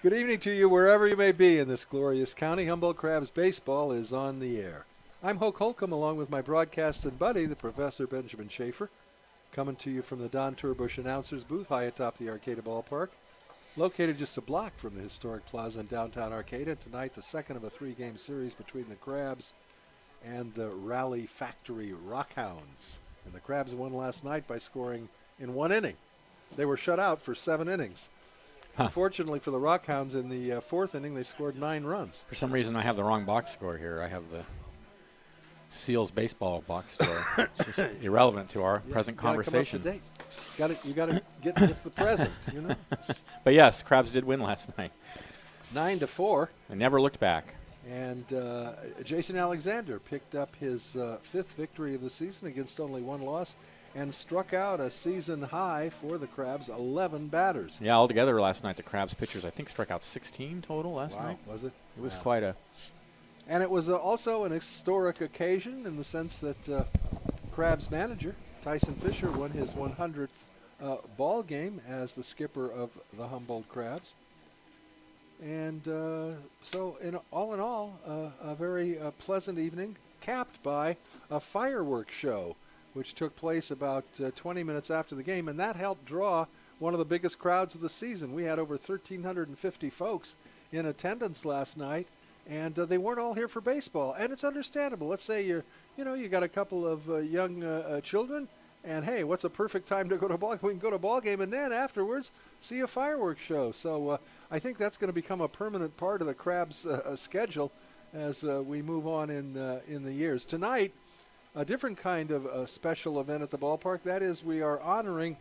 Good evening to you wherever you may be in this glorious county. Humboldt Crabs baseball is on the air. I'm Hoke Holcomb along with my broadcasting buddy, the Professor Benjamin Schaefer, coming to you from the Don Turbush announcers booth high atop the Arcata ballpark, located just a block from the historic plaza in downtown Arcata. Tonight, the second of a three-game series between the Crabs and the Rally Factory Rockhounds. And the Crabs won last night by scoring in one inning. They were shut out for 7 innings. Unfortunately for the Rockhounds, in the fourth inning, they scored 9 runs. For some reason, I have the wrong box score here. I have the Seals baseball box score. It's just irrelevant to our present conversation. You got to get with the present, you know. But yes, Crabs did win last night. 9-4. I never looked back. And Jason Alexander picked up his 5th victory of the season against only 1 loss, and struck out a season high for the Crabs, 11 batters. Yeah, altogether last night the Crabs pitchers, I think, struck out 16 total last night. Was it? It was quite a... And it was also an historic occasion in the sense that Crabs manager Tyson Fisher won his 100th ball game as the skipper of the Humboldt Crabs. And so all in all, a very pleasant evening, capped by a fireworks show, which took place about 20 minutes after the game, and that helped draw one of the biggest crowds of the season. We had over 1,350 folks in attendance last night, and they weren't all here for baseball, and it's understandable. Let's say you got a couple of young children, and hey, what's a perfect time to go to a ball game? We can go to a ball game, and then afterwards see a fireworks show. So I think that's going to become a permanent part of the Crabs' schedule as we move on in the years. Tonight, a different kind of special event at the ballpark. That is, we are honoring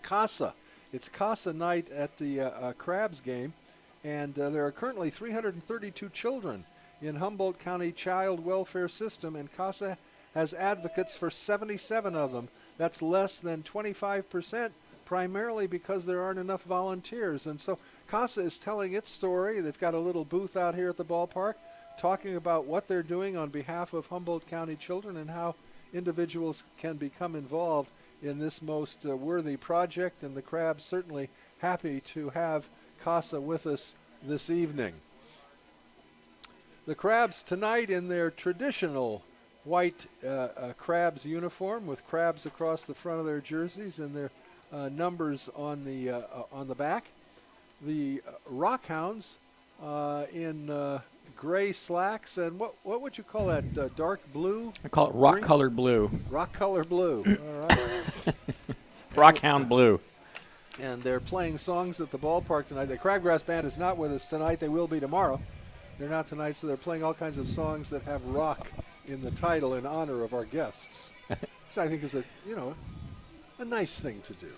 CASA. It's CASA night at the Crabs game, and there are currently 332 children in Humboldt County Child Welfare System, and CASA has advocates for 77 of them. That's less than 25%, primarily because there aren't enough volunteers. And so CASA is telling its story. They've got a little booth out here at the ballpark, talking about what they're doing on behalf of Humboldt County children and how individuals can become involved in this most worthy project. And the Crabs certainly happy to have CASA with us this evening. The Crabs tonight in their traditional white Crabs uniform with crabs across the front of their jerseys and their numbers on the back. The Rockhounds in gray slacks, and what would you call that? Dark blue? I call it rock-colored blue. Rock-colored blue. All right. Rockhound blue. And they're playing songs at the ballpark tonight. The Crabgrass Band is not with us tonight. They will be tomorrow. They're not tonight, so they're playing all kinds of songs that have rock in the title in honor of our guests. So I think is a nice thing to do.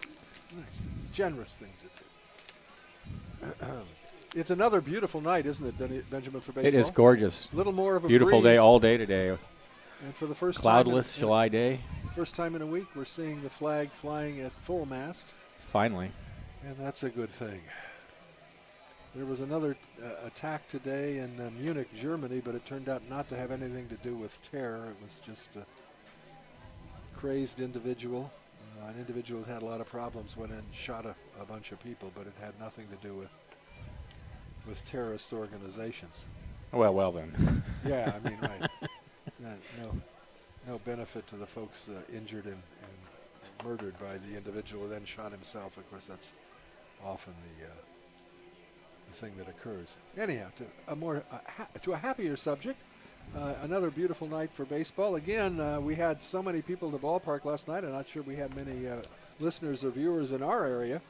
Generous thing to do. It's another beautiful night, isn't it, Benjamin, for baseball? It is gorgeous. A little more of a beautiful breeze. Day all day today. And for the first cloudless time July day. First time in a week, we're seeing the flag flying at full mast. Finally. And that's a good thing. There was another attack today in Munich, Germany, but it turned out not to have anything to do with terror. It was just a crazed individual. An individual who had a lot of problems went in and shot a bunch of people, but it had nothing to do with terrorist organizations. Well then. Yeah, I mean, right. No benefit to the folks injured and murdered by the individual who then shot himself. Of course, that's often the thing that occurs. Anyhow, to a happier subject, another beautiful night for baseball. Again, we had so many people at the ballpark last night. I'm not sure we had many listeners or viewers in our area.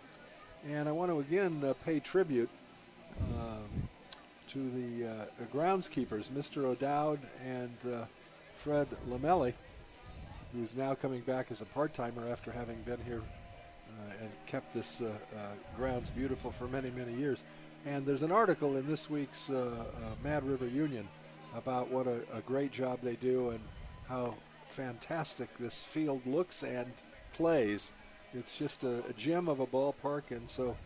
And I want to again pay tribute to the groundskeepers, Mr. O'Dowd and Fred Lamelli, who's now coming back as a part-timer after having been here and kept this grounds beautiful for many, many years. And there's an article in this week's Mad River Union about what a great job they do and how fantastic this field looks and plays. It's just a gem of a ballpark, and so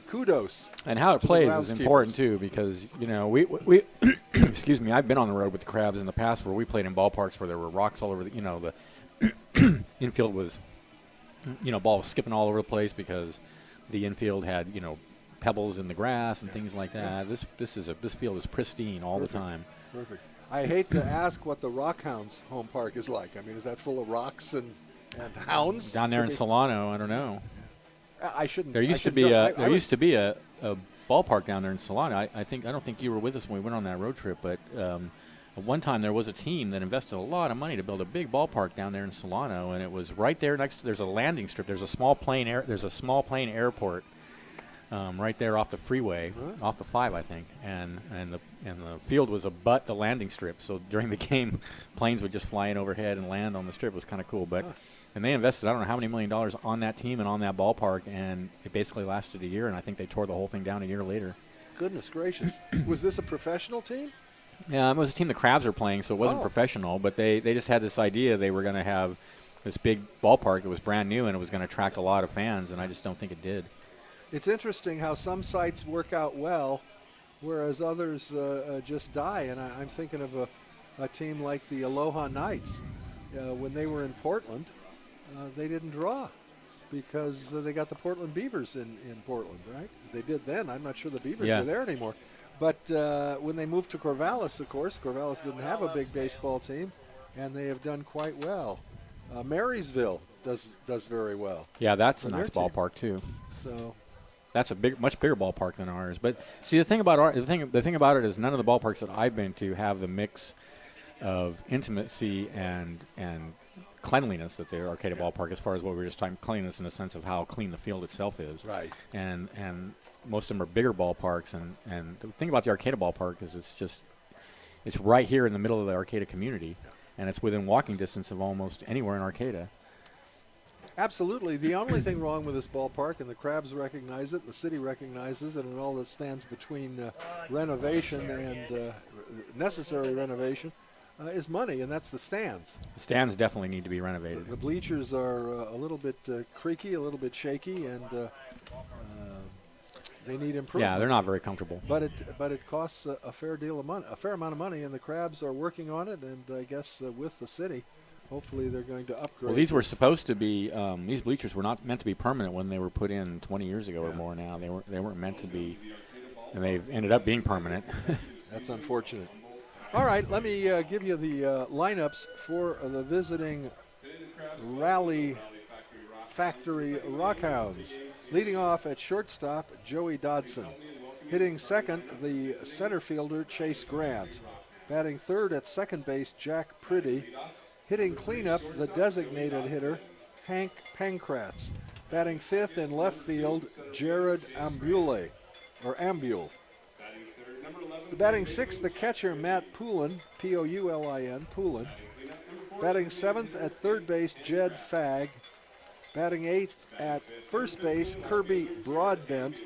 kudos. And how it plays is important too, because we excuse me, I've been on the road with the Crabs in the past where we played in ballparks where there were rocks all over the infield was balls skipping all over the place because the infield had pebbles in the grass and things like that. This field is pristine all the time. Perfect. I hate to ask what the Rockhounds home park is like. I mean, is that full of rocks and hounds? Down there in Solano, I don't know. I shouldn't. There used to be a ballpark down there in Solano. I don't think you were with us when we went on that road trip, but at one time there was a team that invested a lot of money to build a big ballpark down there in Solano, and it was right there next to. There's a landing strip. There's a small plane airport right there off the freeway, off the 5, I think, and the field was abut the landing strip. So during the game, planes would just fly in overhead and land on the strip. It was kind of cool, but. And they invested, I don't know how many $1 million on that team and on that ballpark, and it basically lasted a year, and I think they tore the whole thing down a year later. Goodness gracious. Was this a professional team? Yeah, it was a team the Crabs were playing, so it wasn't professional, but they just had this idea they were going to have this big ballpark. It was brand new, and it was going to attract a lot of fans, and I just don't think it did. It's interesting how some sites work out well, whereas others just die, and I'm thinking of a team like the Aloha Knights. When they were in Portland, they didn't draw because they got the Portland Beavers in Portland, right? They did then. I'm not sure the Beavers are there anymore. But when they moved to Corvallis, of course, Corvallis didn't have a big baseball team, and they have done quite well. Marysville does very well. Yeah, that's a nice ballpark too. So that's a much bigger ballpark than ours. But see, the thing about the thing about it is none of the ballparks that I've been to have the mix of intimacy and cleanliness that the Arcata ballpark, as far as what we were just talking, cleanliness in the sense of how clean the field itself is. Right. And most of them are bigger ballparks, and the thing about the Arcata ballpark is it's right here in the middle of the Arcata community, and it's within walking distance of almost anywhere in Arcata. Absolutely. The only thing wrong with this ballpark, and the Crabs recognize it, the city recognizes it, and all that stands between renovation and necessary renovation, is money, and that's the stands. The stands definitely need to be renovated. The bleachers are a little bit creaky, a little bit shaky, and they need improvement. Yeah, they're not very comfortable. But it costs a fair amount of money, and the Crabs are working on it. And I guess with the city, hopefully they're going to upgrade. Well, these were supposed to be these bleachers were not meant to be permanent when they were put in 20 years ago or more. Now they weren't meant to be, and they've ended up being permanent. That's unfortunate. All right, let me give you the lineups for the visiting Rally Factory Rockhounds. Leading off at shortstop, Joey Dodson. Hitting second, the center fielder, Chase Grant. Batting third at second base, Jack Priddy. Hitting cleanup, the designated hitter, Hank Pankratz. Batting fifth in left field, Jared Ambule. Batting sixth, the catcher, Matt Poulin, Poulin, Poulin. Batting seventh at third base, Jed Fagg. Batting eighth at first base, Kirby Broadbent.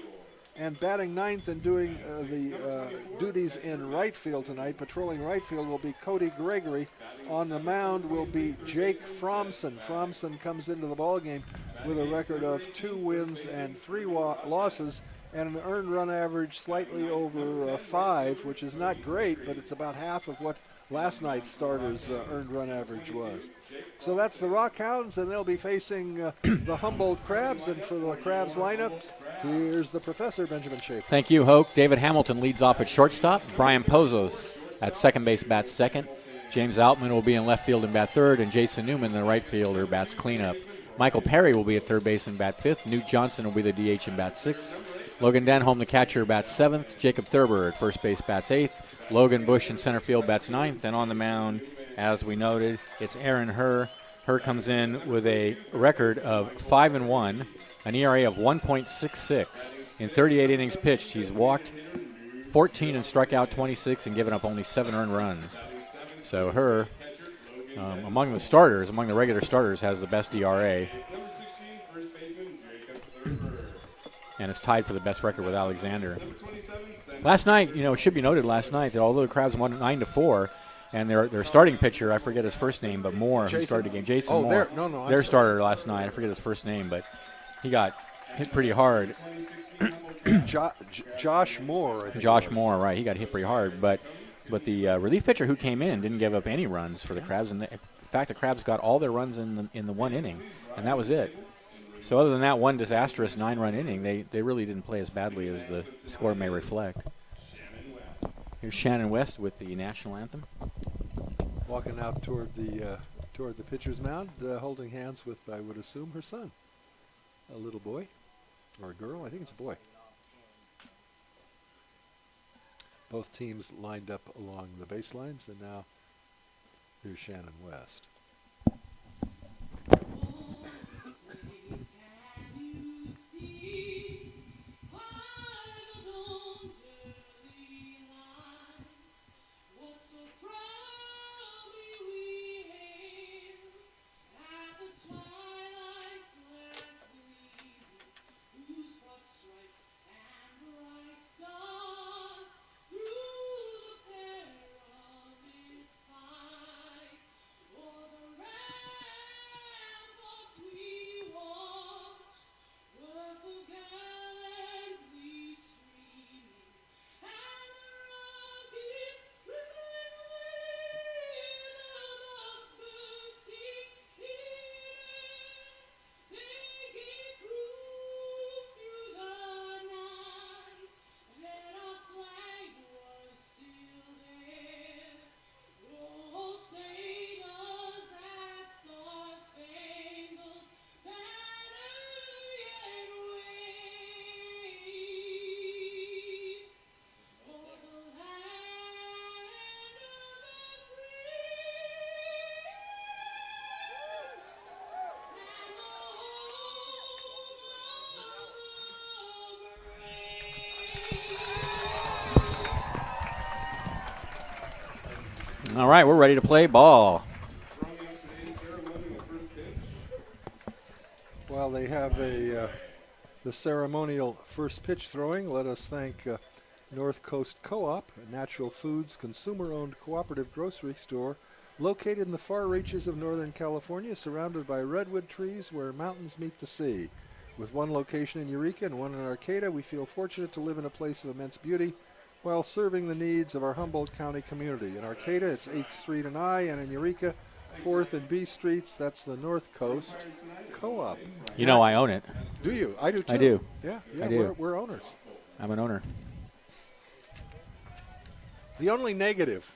And batting ninth and doing the duties in right field tonight, patrolling right field, will be Cody Gregory. On the mound will be Jake Fromson. Fromson comes into the ballgame with a record of 2 wins and 3 losses, and an earned run average slightly over 5, which is not great, but it's about half of what last night's starters' earned run average was. So that's the Rockhounds, and they'll be facing the Humboldt Crabs. And for the Crabs lineups, here's the professor, Benjamin Schaefer. Thank you, Hoke. David Hamilton leads off at shortstop. Brian Pozos at second base bats second. James Altman will be in left field and bat third, and Jason Newman, the right fielder, bats cleanup. Michael Perry will be at third base and bat fifth. Newt Johnson will be the DH and bat sixth. Logan Denholm, the catcher, bats seventh. Jacob Thurber at first base bats eighth. Logan Bush in center field bats ninth. And on the mound, as we noted, it's Aaron Herr. Herr comes in with a record of 5-1, an ERA of 1.66. In 38 innings pitched, he's walked 14 and struck out 26 and given up only 7 earned runs. So Herr, among the regular starters, has the best ERA. And is tied for the best record with Alexander. Last night, it should be noted that although the Crabs won 9-4, and their starting pitcher, I forget his first name, but Moore, who started the game, Jason Moore, their starter last night, I forget his first name, but he got hit pretty hard. Josh Moore, I think. Josh Moore, right? He got hit pretty hard, but the relief pitcher who came in didn't give up any runs for the Crabs, and in fact, the Crabs got all their runs in the one inning, and that was it. So other than that one disastrous 9-run inning, they really didn't play as badly as the score may reflect. Here's Shannon West with the national anthem. Walking out toward the pitcher's mound, holding hands with, I would assume, her son. A little boy or a girl. I think it's a boy. Both teams lined up along the baselines, and now here's Shannon West. All right, we're ready to play ball. While they have the ceremonial first pitch throwing, let us thank North Coast Co-op, a natural foods consumer-owned cooperative grocery store located in the far reaches of Northern California, surrounded by redwood trees where mountains meet the sea. With one location in Eureka and one in Arcata, we feel fortunate to live in a place of immense beauty while serving the needs of our Humboldt County community. In Arcata, it's 8th Street and I, and in Eureka, 4th and B Streets. That's the North Coast Co-op. You know I own it. Do you? I do too. I do. Yeah, I do. We're owners. I'm an owner. The only negative,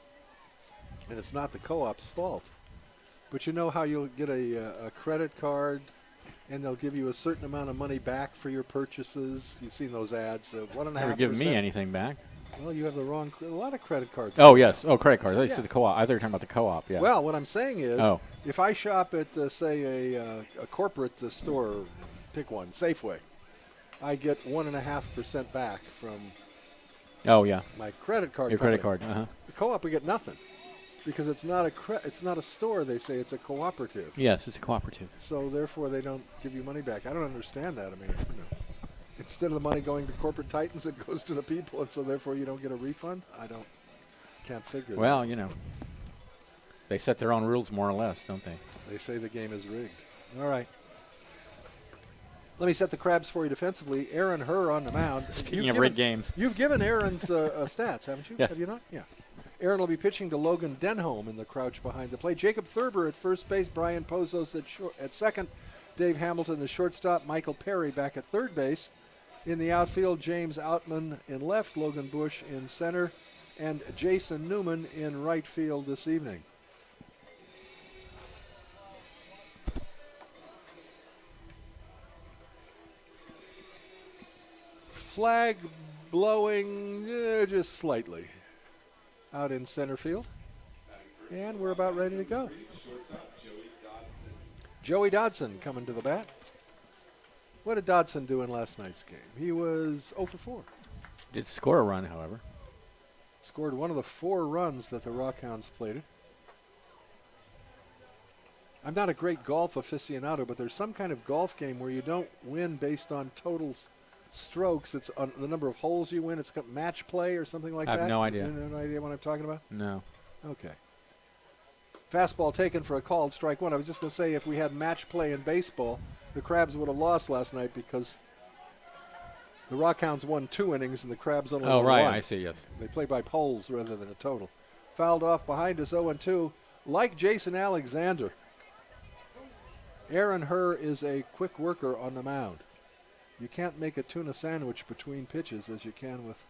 and it's not the co-op's fault, but you know how you'll get a credit card and they'll give you a certain amount of money back for your purchases. You've seen those ads. 1.5%. Never given me anything back. Well, you have the wrong. A lot of credit cards. Oh yes. Oh, credit cards. I Yeah. said the co-op. I thought you were talking about the co-op. Yeah. Well, what I'm saying is, Oh. if I shop at, say, a corporate store, pick one, Safeway, I get 1.5% back from Oh yeah. my credit card. Your company. credit card. Uh-huh. The co-op, we get nothing because it's not a store. They say it's a cooperative. Yes, it's a cooperative. So therefore, they don't give you money back. I don't understand that. I mean, instead of the money going to corporate titans, it goes to the people, and so therefore you don't get a refund. Can't figure. Well, that. you know, they set their own rules more or less, don't they? They say the game is rigged. All right. Let me set the Crabs for you defensively. Aaron Herr on the mound. Speaking of rigged games. You've given Aaron's stats, haven't you? Yes. Have you not? Yeah. Aaron will be pitching to Logan Denholm in the crouch behind the plate. Jacob Thurber at first base. Brian Pozos at second. Dave Hamilton, the shortstop. Michael Perry back at third base. In the outfield, James Outman in left. Logan Bush in center. And Jason Newman in right field this evening. Flag blowing just slightly out in center field. And we're about ready to go. Joey Dodson coming to the bat. What did Dodson do in last night's game? He was 0 for 4. Did score a run, however. Scored one of the 4 runs that the Rockhounds plated. I'm not a great golf aficionado, but there's some kind of golf game where you don't win based on total strokes. It's on the number of holes you win. It's got match play or something like that. I have no idea. You have no idea what I'm talking about? No. Okay. Fastball taken for a called strike one. I was just going to say if we had match play in baseball, the Crabs would have lost last night because the Rockhounds won 2 innings and the Crabs only won right. 1. I see, yes. They play by polls rather than a total. Fouled off behind us 0-2, like Jason Alexander. Aaron Herr is a quick worker on the mound. You can't make a tuna sandwich between pitches as you can with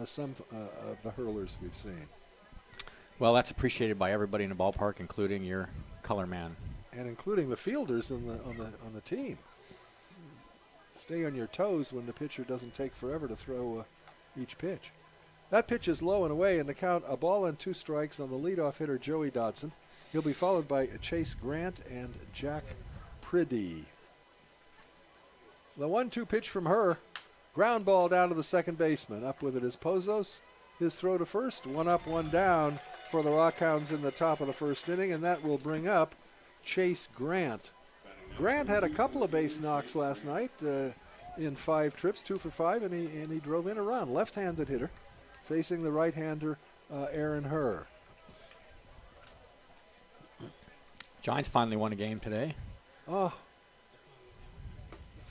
some of the hurlers we've seen. Well, that's appreciated by everybody in the ballpark, including your color man. And including the fielders on the team. Stay on your toes when the pitcher doesn't take forever to throw each pitch. That pitch is low and away, and the count a ball and 2 strikes on the leadoff hitter Joey Dodson. He'll be followed by Chase Grant and Jack Priddy. The 1-2 pitch from Herr, ground ball down to the second baseman. Up with it is Pozos. His throw to first, 1 up, 1 down for the Rockhounds in the top of the first inning, and that will bring up Chase Grant. Grant had a couple of base knocks last night in 5 trips, 2 for 5, and he drove in a run. Left-handed hitter facing the right-hander Aaron Herr. Giants finally won a game today. Oh,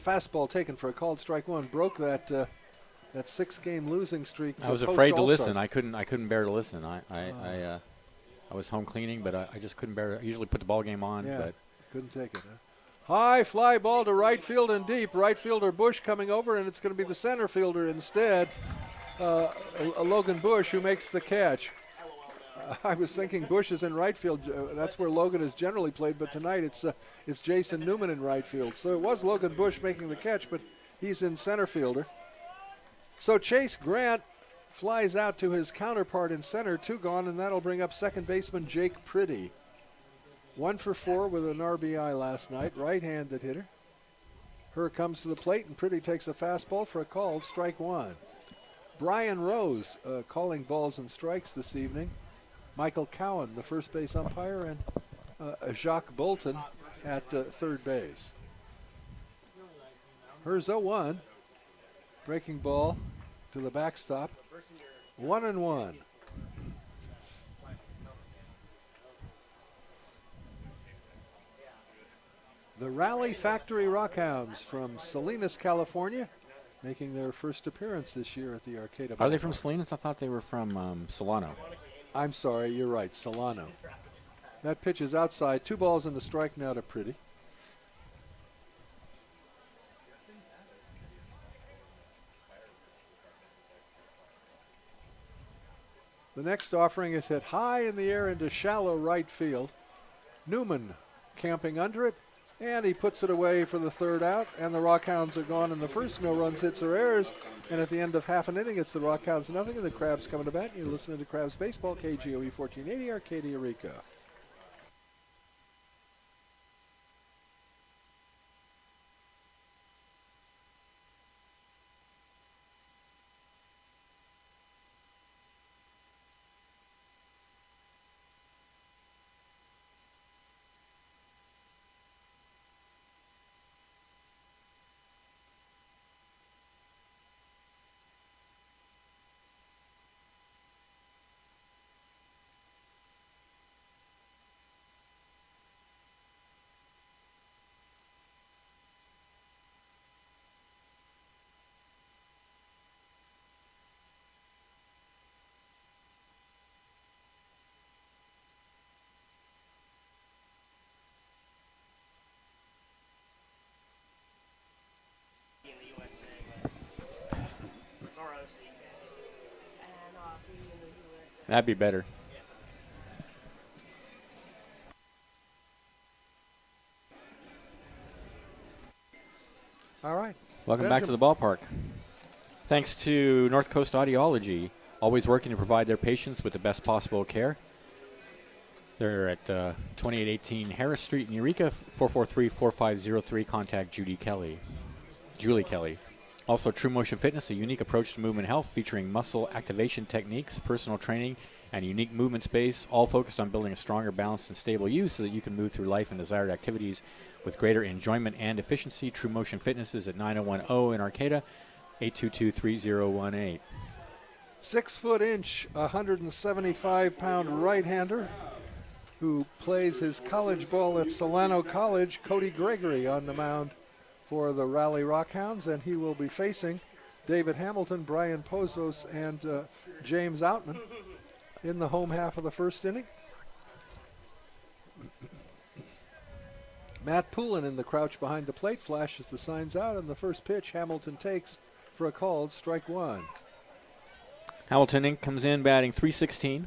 fastball taken for a called strike 1 broke that 6-game losing streak. I was afraid to listen. I couldn't bear to listen. I was home cleaning, but I just couldn't bear. I usually put the ball game on, but couldn't take it. High fly ball to right field and deep. Right fielder Bush coming over, and it's going to be the center fielder instead, Logan Bush, who makes the catch. I was thinking Bush is in right field. That's where Logan has generally played, but tonight it's Jason Newman in right field. So it was Logan Bush making the catch, but he's in center fielder. So Chase Grant flies out to his counterpart in center, 2 gone, and that'll bring up second baseman Jake Priddy. 1 for 4 with an RBI last night, right-handed hitter. Herr comes to the plate, and Priddy takes a fastball for a called strike 1. Brian Rose calling balls and strikes this evening. Michael Cowan, the first base umpire, and Jacques Bolton at third base. Herr's 0-1. Breaking ball to the backstop. 1-1. The Rally Factory Rockhounds from Salinas, California, making their first appearance this year at the Arcata. Are they from Salinas? I thought they were from Solano. I'm sorry, you're right, Solano. That pitch is outside. 2 balls and a strike now to Priddy. The next offering is hit high in the air into shallow right field. Newman camping under it, and he puts it away for the 3rd out, and the Rockhounds are gone in the first. No runs, hits, or errors. And at the end of half an inning, it's the Rockhounds nothing, and the Crabs coming to bat. You're listening to Crabs Baseball, KGOE 1480, Arcadia, Eureka. That'd be better. All right. Welcome back to the ballpark. Thanks to North Coast Audiology, always working to provide their patients with the best possible care. They're at 2818 Harris Street in Eureka, 443-4503. Contact Julie Kelly. Also, True Motion Fitness, a unique approach to movement health featuring muscle activation techniques, personal training, and unique movement space, all focused on building a stronger, balanced, and stable you so that you can move through life and desired activities with greater enjoyment and efficiency. True Motion Fitness is at 9010 in Arcata, 822-3018. 6 foot inch, 175-pound right-hander who plays his college ball at Solano College, Cody Gregory on the mound for the Rally Rockhounds, and he will be facing David Hamilton, Brian Pozos, and James Outman in the home half of the first inning. Matt Poulin in the crouch behind the plate flashes the signs out, and the first pitch Hamilton takes for a called strike one. Hamilton comes in batting .316.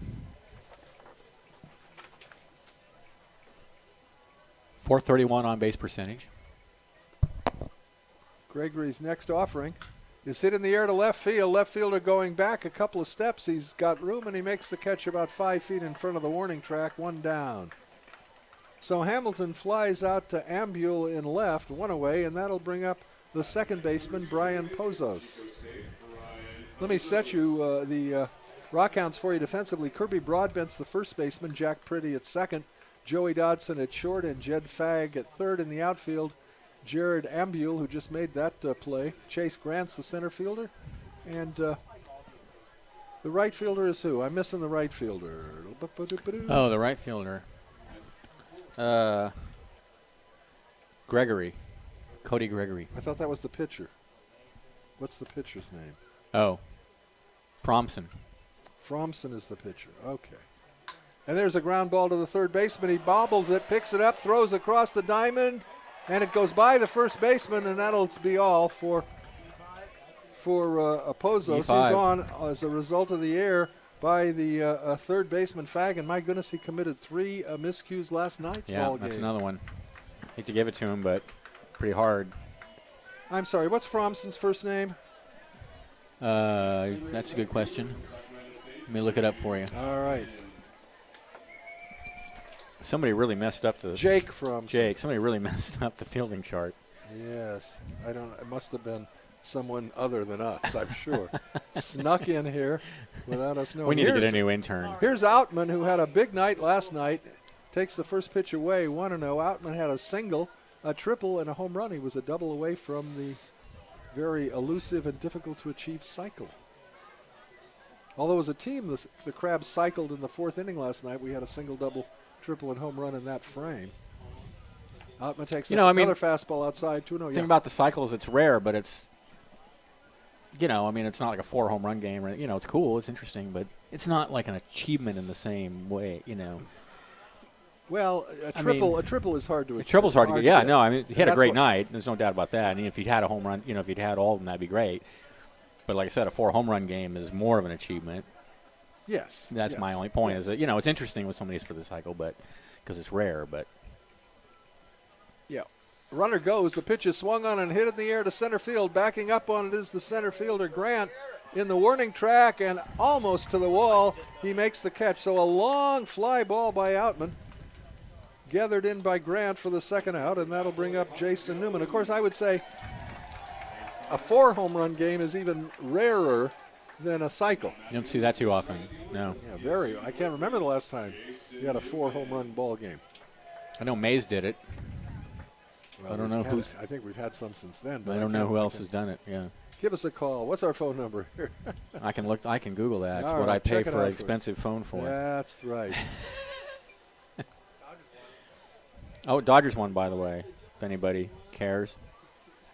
.431 on base percentage. Gregory's next offering is hit in the air to left field. Left fielder going back a couple of steps. He's got room, and he makes the catch about 5 feet in front of the warning track, one down. So Hamilton flies out to Ambule in left, one away, and that'll bring up the second baseman, Brian Pozos. Let me set you the Rockhounds for you defensively. Kirby Broadbent's the first baseman, Jack Priddy at second, Joey Dodson at short, and Jed Fagg at third. In the outfield, Jared Ambule, who just made that play. Chase Grant's the center fielder. And the right fielder is who? I'm missing the right fielder. Oh, the right fielder. Gregory. Cody Gregory. I thought that was the pitcher. What's the pitcher's name? Oh, Fromson. Fromson is the pitcher. Okay. And there's a ground ball to the third baseman. He bobbles it, picks it up, throws across the diamond, and it goes by the first baseman, and that'll be all for Pozos. He's on as a result of the error by the third baseman, Fagg, and my goodness, he committed 3 miscues last night's ball game. Yeah, that's another one. Hate to give it to him, but pretty hard. I'm sorry, what's Fromson's first name? That's a good question. Let me look it up for you. All right. Somebody really messed up the Jake Fromson. Jake. Somebody really messed up the fielding chart. Yes, I don't. It must have been someone other than us, I'm sure. Snuck in here without us knowing. We need to get a new intern. Here's Outman, who had a big night last night. Takes the first pitch away, 1-0. Outman had a single, a triple, and a home run. He was a double away from the very elusive and difficult to achieve cycle. Although as a team, the Crabs cycled in the 4th inning last night. We had a single, double, triple, and home run in that frame. Outman takes another fastball outside, 2-0. The thing about the cycle is it's rare, but it's, it's not like a 4 home run game. It's cool, it's interesting, but it's not like an achievement in the same way, Well, a triple is hard to achieve. A triple's hard to get. Yeah, no, he had a great night. There's no doubt about that. And if he'd had a home run, if he'd had all of them, that'd be great. But like I said, a 4 home run game is more of an achievement. Yes. That's my only point. Is that it's interesting with somebody's for the cycle, but because it's rare. But yeah, runner goes. The pitch is swung on and hit in the air to center field. Backing up on it is the center fielder Grant in the warning track and almost to the wall. He makes the catch. So a long fly ball by Outman, gathered in by Grant for the second out, and that'll bring up Jason Newman. Of course, I would say a 4 home run game is even rarer than a cycle. You don't see that too often, no. Yeah, very. I can't remember the last time you had a 4 home run ball game. I know Mays did it. Well, I don't know who's. I think we've had some since then. But I don't know who else has done it. Yeah. Give us a call. What's our phone number? I can look. I can Google that. It's All what right, I pay check it for out an expensive phone for. That's right. Oh, Dodgers won, by the way, if anybody cares.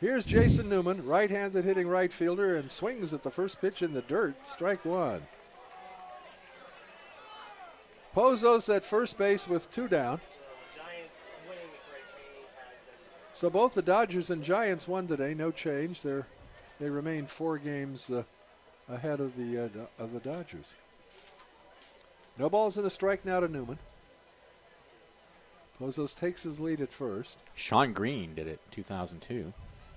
Here's Jason Newman, right-handed hitting right fielder, and swings at the first pitch in the dirt. Strike 1. Pozos at first base with 2 down. So both the Dodgers and Giants won today. No change. They remain 4 games ahead of the Dodgers. No balls and a strike now to Newman. Pozos takes his lead at first. Sean Green did it 2002.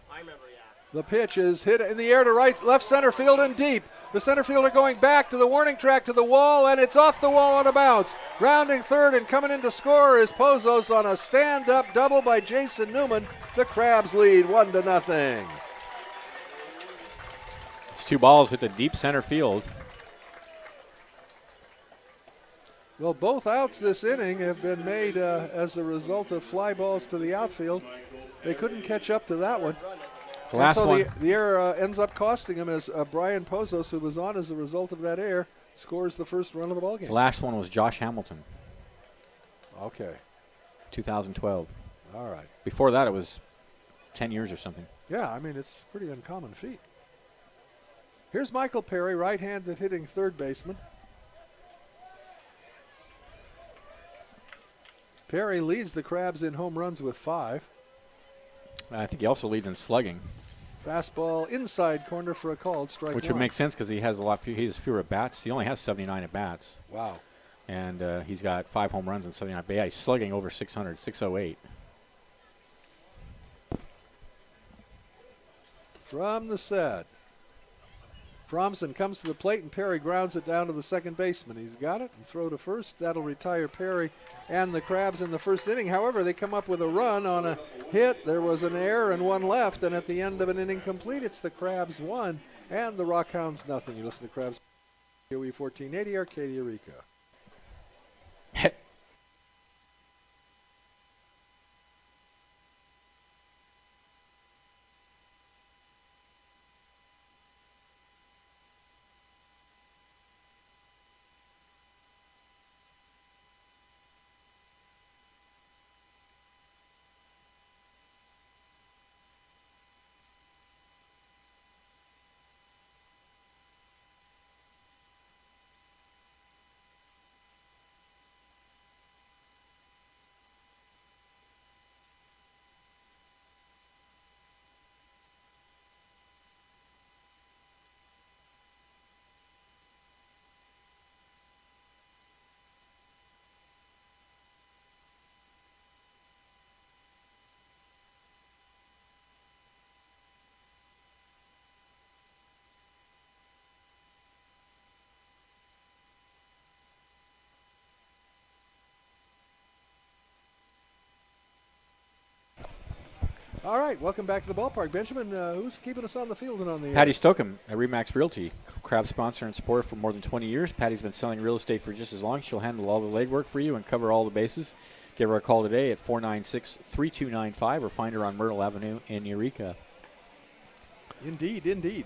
I remember, yeah. The pitch is hit in the air to left center field and deep. The center fielder going back to the warning track to the wall, and it's off the wall on a bounce. Rounding third and coming in to score is Pozos on a stand-up double by Jason Newman. The Crabs lead 1-0. It's 2 balls hit the deep center field. Well, both outs this inning have been made as a result of fly balls to the outfield. They couldn't catch up to that one. The last so one. the error ends up costing him as Brian Pozos, who was on as a result of that error, scores the first run of the ballgame. The last one was Josh Hamilton. Okay. 2012. All right. Before that, it was 10 years or something. Yeah, I mean, it's a pretty uncommon feat. Here's Michael Perry, right-handed hitting third baseman. Perry leads the Crabs in home runs with 5. I think he also leads in slugging, Fastball inside corner for a called strike which one. would make sense because he has he has fewer at bats. He only has 79 at bats. Wow. And he's got 5 home runs and 79. But yeah, he's slugging over 600, 608. From the set. Fromson comes to the plate, and Perry grounds it down to the second baseman. He's got it, and throw to first. That'll retire Perry and the Crabs in the first inning. However, they come up with a run on a hit. There was an error and one left, and at the end of an inning complete, it's the Crabs 1 and the Rockhounds nothing. You listen to Crabs, KOE 1480, Arcadia, Eureka. All right, welcome back to the ballpark. Benjamin, who's keeping us on the field and on the air? Patty Stokeham at Remax Realty, Crab sponsor and supporter for more than 20 years. Patty's been selling real estate for just as long. She'll handle all the legwork for you and cover all the bases. Give her a call today at 496-3295 or find her on Myrtle Avenue in Eureka. Indeed, indeed.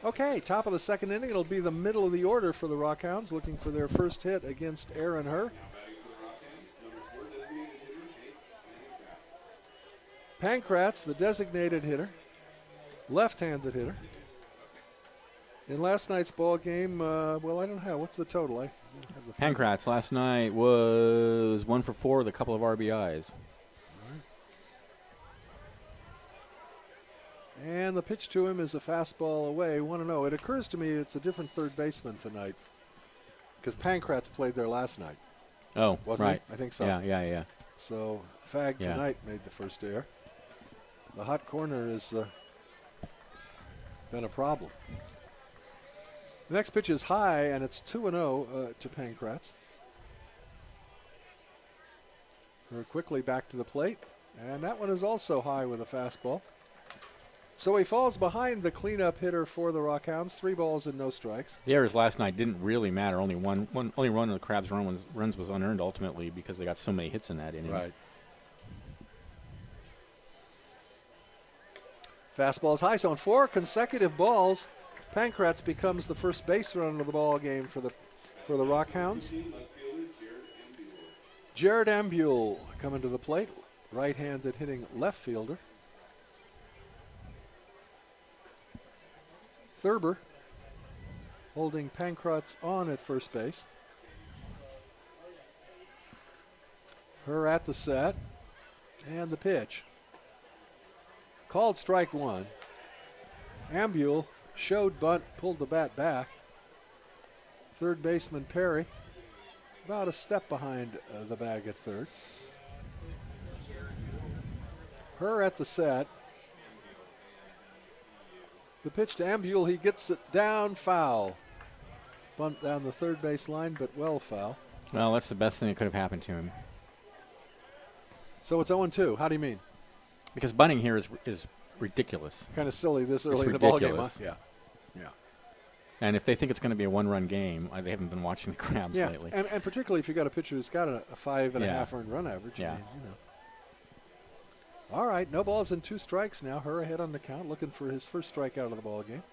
Okay, top of the second inning. It'll be the middle of the order for the Rockhounds, looking for their first hit against Aaron Herr. Pankratz, the designated hitter, left-handed hitter. In last night's ball game, well, I don't have. What's the total? I have the Pankratz last night was 1 for 4 with a couple of RBIs. And the pitch to him is a fastball away, 1-0. It occurs to me it's a different third baseman tonight because Pankratz played there last night. Oh, Wasn't right. he? I think so. Yeah. So Fag tonight made the first error. The hot corner has been a problem. The next pitch is high, and it's 2-0 to Pankratz. We're quickly back to the plate, and that one is also high with a fastball. So he falls behind the cleanup hitter for the Rockhounds. 3 balls and no strikes. The errors last night didn't really matter. Only one run of the Crabs' runs was unearned ultimately because they got so many hits in that inning. Right. Fastball is high. So on 4 consecutive balls, Pankratz becomes the first base runner of the ball game for the Rockhounds. Jared Ambule coming to the plate, right-handed hitting left fielder. Thurber holding Pankratz on at first base. Herr at the set, and the pitch. Called strike 1. Ambule showed bunt, pulled the bat back. Third baseman Perry about a step behind the bag at third. Herr at the set. The pitch to Ambule, he gets it down, foul. Bunt down the third base line, but well foul. Well, that's the best thing that could have happened to him. So it's 0-2. How do you mean? Because bunting here is ridiculous. Kind of silly this early in the ball game, huh? ridiculous. Yeah. And if they think it's going to be a one-run game, they haven't been watching the Crabs Yeah, lately. and particularly if you got a pitcher who's got a 5.5 earned run average. Yeah. I mean, All right, no balls and 2 strikes now. Herr ahead on the count, looking for his first strikeout of the ball game.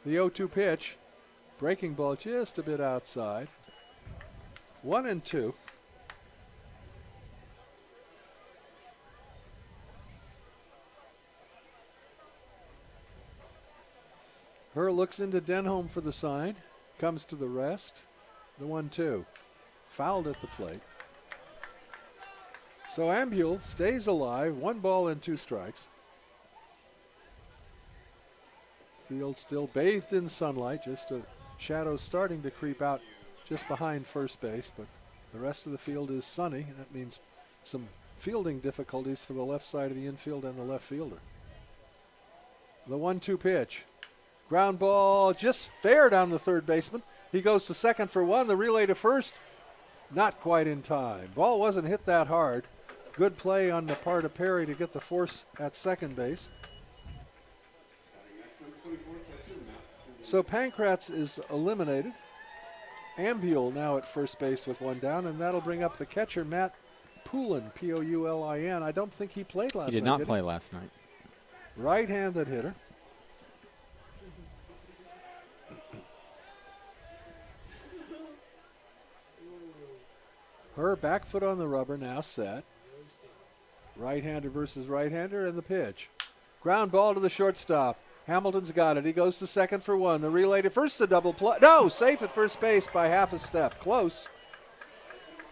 The 0-2 pitch, breaking ball just a bit outside. 1-2. Herr looks into Denholm for the sign, comes to the rest. The 1-2. fouled at the plate. So Ambule stays alive, 1 ball and 2 strikes. Field still bathed in sunlight, just a shadow starting to creep out just behind first base, but the rest of the field is sunny. That means some fielding difficulties for the left side of the infield and the left fielder. The 1-2 pitch. Ground ball just fair down the third baseman. He goes to second for 1. The relay to first, not quite in time. Ball wasn't hit that hard. Good play on the part of Perry to get the force at second base. So Pankratz is eliminated. Ambule now at first base with 1 down, and that'll bring up the catcher, Matt Poulin, Poulin. I don't think he played last night. He did not play last night. Right-handed hitter. Her back foot on the rubber, now set. Right-hander versus right-hander, and the pitch. Ground ball to the shortstop. Hamilton's got it. He goes to second for 1. The relay to first, the double play. No, safe at first base by half a step. Close.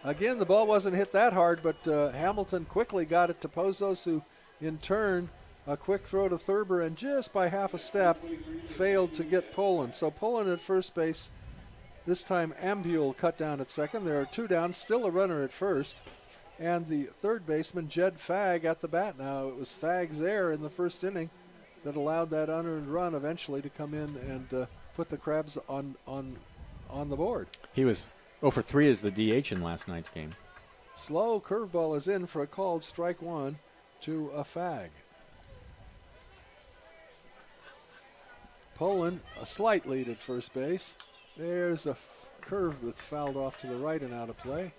Again, the ball wasn't hit that hard, but Hamilton quickly got it to Pozos, who in turn, a quick throw to Thurber, and just by half a step, failed to get Poland. So Poland at first base. This time Ambule cut down at second. There are 2 down, still a runner at first. And the third baseman, Jed Fagg, at the bat now. It was Fagg's error in the first inning that allowed that unearned run eventually to come in and put the Crabs on the board. He was 0 for 3 as the DH in last night's game. Slow curveball is in for a called strike 1 to a Fagg. Poland, a slight lead at first base. There's a curve that's fouled off to the right and out of play.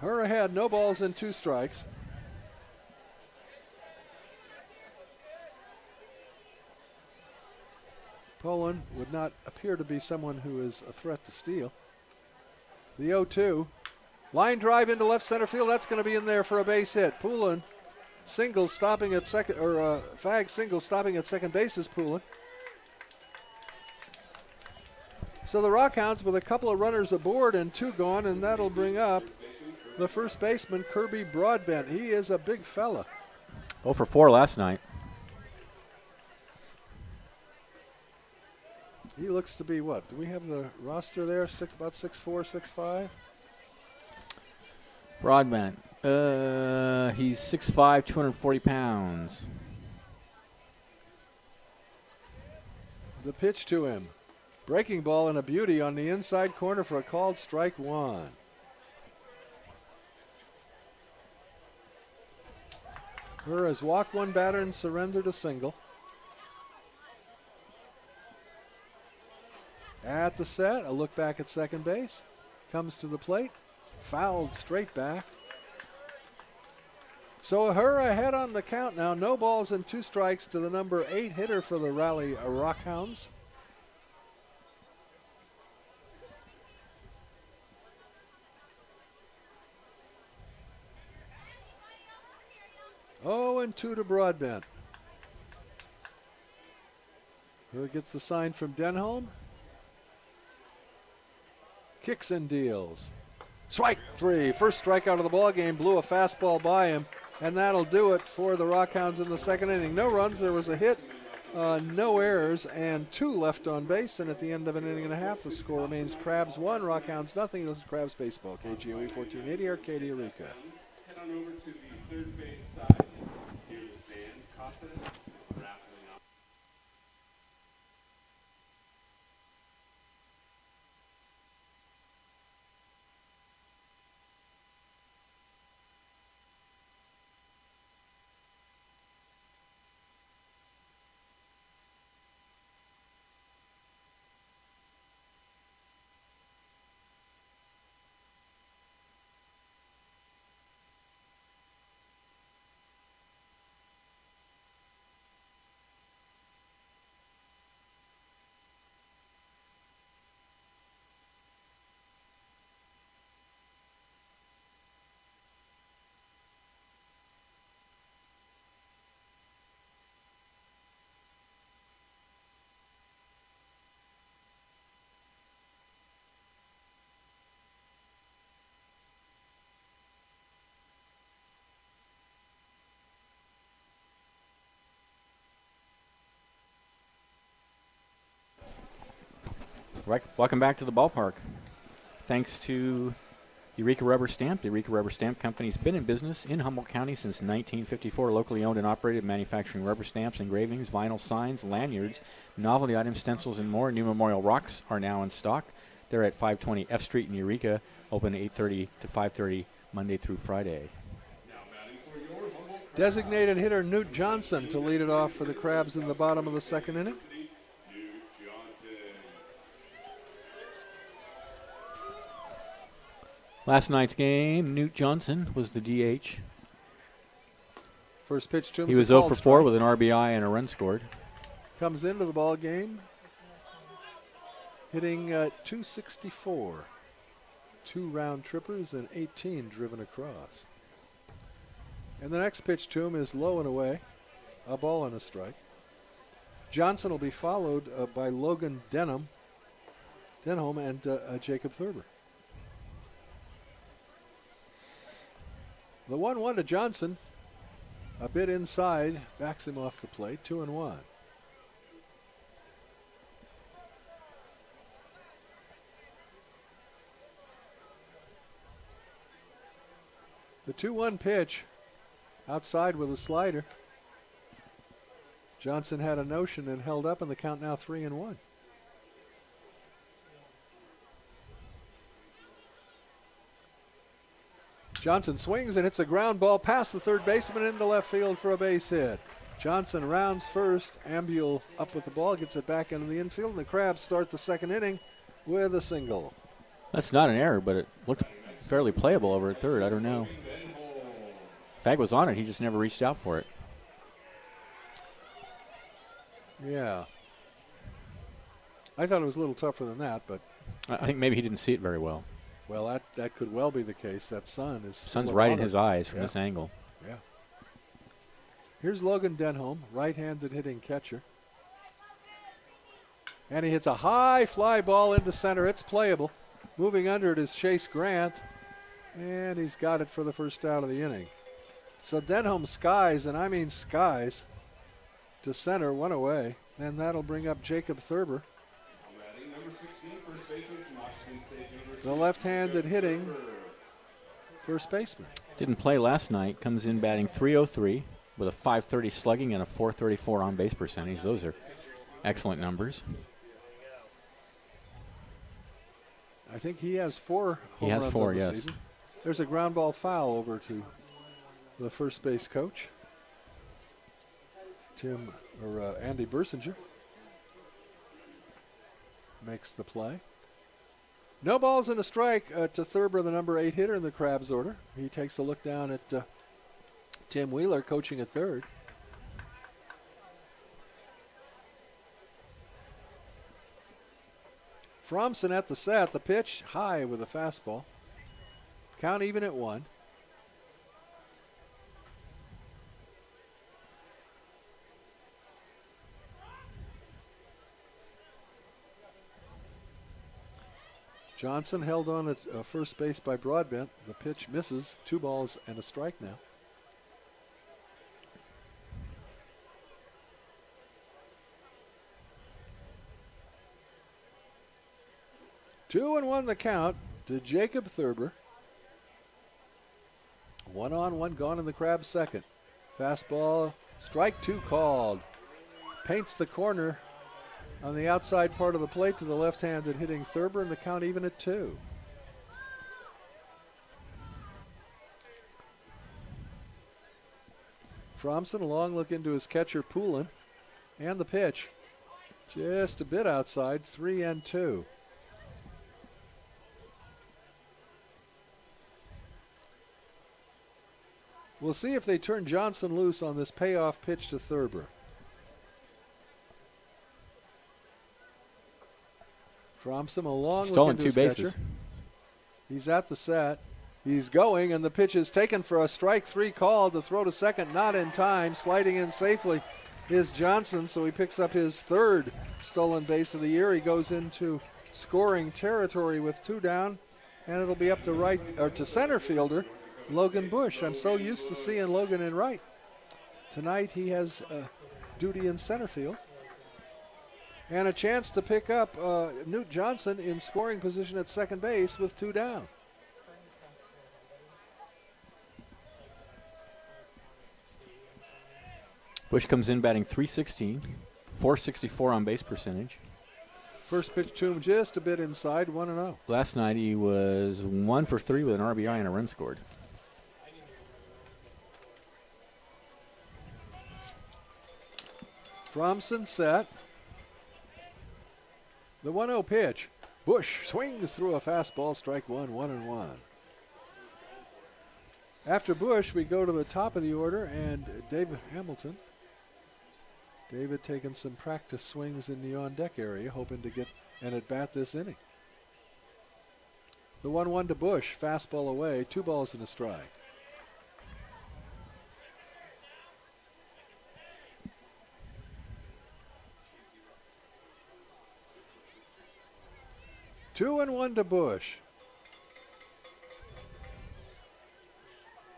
Her ahead, no balls and 2 strikes. Poland would not appear to be someone who is a threat to steal. The 0-2. Line drive into left center field. That's going to be in there for a base hit. Poulin singles stopping at second, or Fagg singles stopping at second base is Poulin. So the Rockhounds with a couple of runners aboard and 2 gone, and that'll bring up the first baseman, Kirby Broadbent. He is a big fella. 0 for 4 last night. He looks to be what? Do we have the roster there? About 6'4", 6'5"? Broadbent. He's 6'5", 240 pounds. The pitch to him. Breaking ball and a beauty on the inside corner for a called strike 1. Her has walked 1 batter and surrendered a single. At the set, a look back at second base. Comes to the plate. Fouled straight back. So her ahead on the count now. No balls and 2 strikes to the number 8 hitter for the Raleigh Rockhounds. Oh, and 2 to Broadbent. Her gets the sign from Denholm. Kicks and deals. Strike 3. First strikeout of the ball game. Blew a fastball by him, and that'll do it for the Rockhounds in the second inning. No runs. There was a hit, no errors, and 2 left on base. And at the end of an inning and a half, the score remains Crabs 1, Rockhounds nothing. This is Crabs baseball. KGOE 1480, Arcadia, Eureka. Head on over to the third base side. Here in the stands, Costas raffling off. Welcome back to the ballpark. Thanks to Eureka Rubber Stamp. The Eureka Rubber Stamp Company's been in business in Humboldt County since 1954. Locally owned and operated, manufacturing rubber stamps, engravings, vinyl signs, lanyards, novelty items, stencils, and more. New memorial rocks are now in stock. They're at 520 F Street in Eureka, open 8:30 to 5:30 Monday through Friday. Designated hitter Newt Johnson to lead it off for the Crabs in the bottom of the second inning. Last night's game, Newt Johnson was the DH. First pitch to him. He was 0 for 4 with an RBI and a run scored. Comes into the ball game hitting 264. 2 round trippers and 18 driven across. And the next pitch to him is low and away, a ball and a strike. Johnson will be followed by Logan Denholm and Jacob Thurber. The 1-1 to Johnson, a bit inside, backs him off the plate, 2-1. The 2-1 pitch, outside with a slider. Johnson had a notion and held up, and the count now 3-1. Johnson swings and hits a ground ball past the third baseman into left field for a base hit. Johnson rounds first, Ambule up with the ball, gets it back into the infield, and the Crabs start the second inning with a single. That's not an error, but it looked fairly playable over at third. I don't know. Fag was on it. He just never reached out for it. Yeah. I thought it was a little tougher than that, but I think maybe he didn't see it very well. well, that could well be the case. That sun's right in his eyes from this angle. Yeah. Here's Logan Denholm, right-handed hitting catcher. And he hits a high fly ball into center. It's playable. Moving under it is Chase Grant, and he's got it for the first out of the inning. So Denholm skies, and I mean skies, to center, one away, and that'll bring up Jacob Thurber. The left-handed hitting first baseman. Didn't play last night. Comes in batting .303 with a .530 slugging and a .434 on-base percentage. Those are excellent numbers. I think he has 4 home runs four, on the yes. season. There's a ground ball foul over to the first base coach, Andy Bersinger. Makes the play. No balls and a strike to Thurber, the number 8 hitter in the Crabs order. He takes a look down at Tim Wheeler coaching at third. Fromson at the set. The pitch high with a fastball. Count even at 1. Johnson held on at first base by Broadbent. The pitch misses. 2 balls and a strike now. Two and 1 the count to Jacob Thurber. 1 on, 1 gone in the Crabs' second. Fastball, strike 2 called. Paints the corner on the outside part of the plate to the left-handed hitting Thurber, and the count even at 2. Fromson, a long look into his catcher, Poulin, and the pitch. Just a bit outside, 3-2. We'll see if they turn Johnson loose on this payoff pitch to Thurber. Fromson, a long stolen look into 2 his bases. catcher. He's at the set. He's going, and the pitch is taken for a strike 3 called. The throw to second, not in time. Sliding in safely is Johnson, so he picks up his 3rd stolen base of the year. He goes into scoring territory with 2 down, and it'll be up to center fielder Logan Bush. I'm so used to seeing Logan in right. Tonight he has duty in center field. And a chance to pick up Newt Johnson in scoring position at second base with 2 down. Bush comes in batting .316, .464 on base percentage. First pitch to him just a bit inside, 1-0. Last night he was 1 for 3 with an RBI and a run scored. Fromson set. The 1-0 pitch. Bush swings through a fastball, strike one, 1-1. After Bush, we go to the top of the order, and David Hamilton. David taking some practice swings in the on-deck area, hoping to get an at-bat this inning. The 1-1 to Bush, fastball away, 2 balls and a strike. Two and 1 to Bush.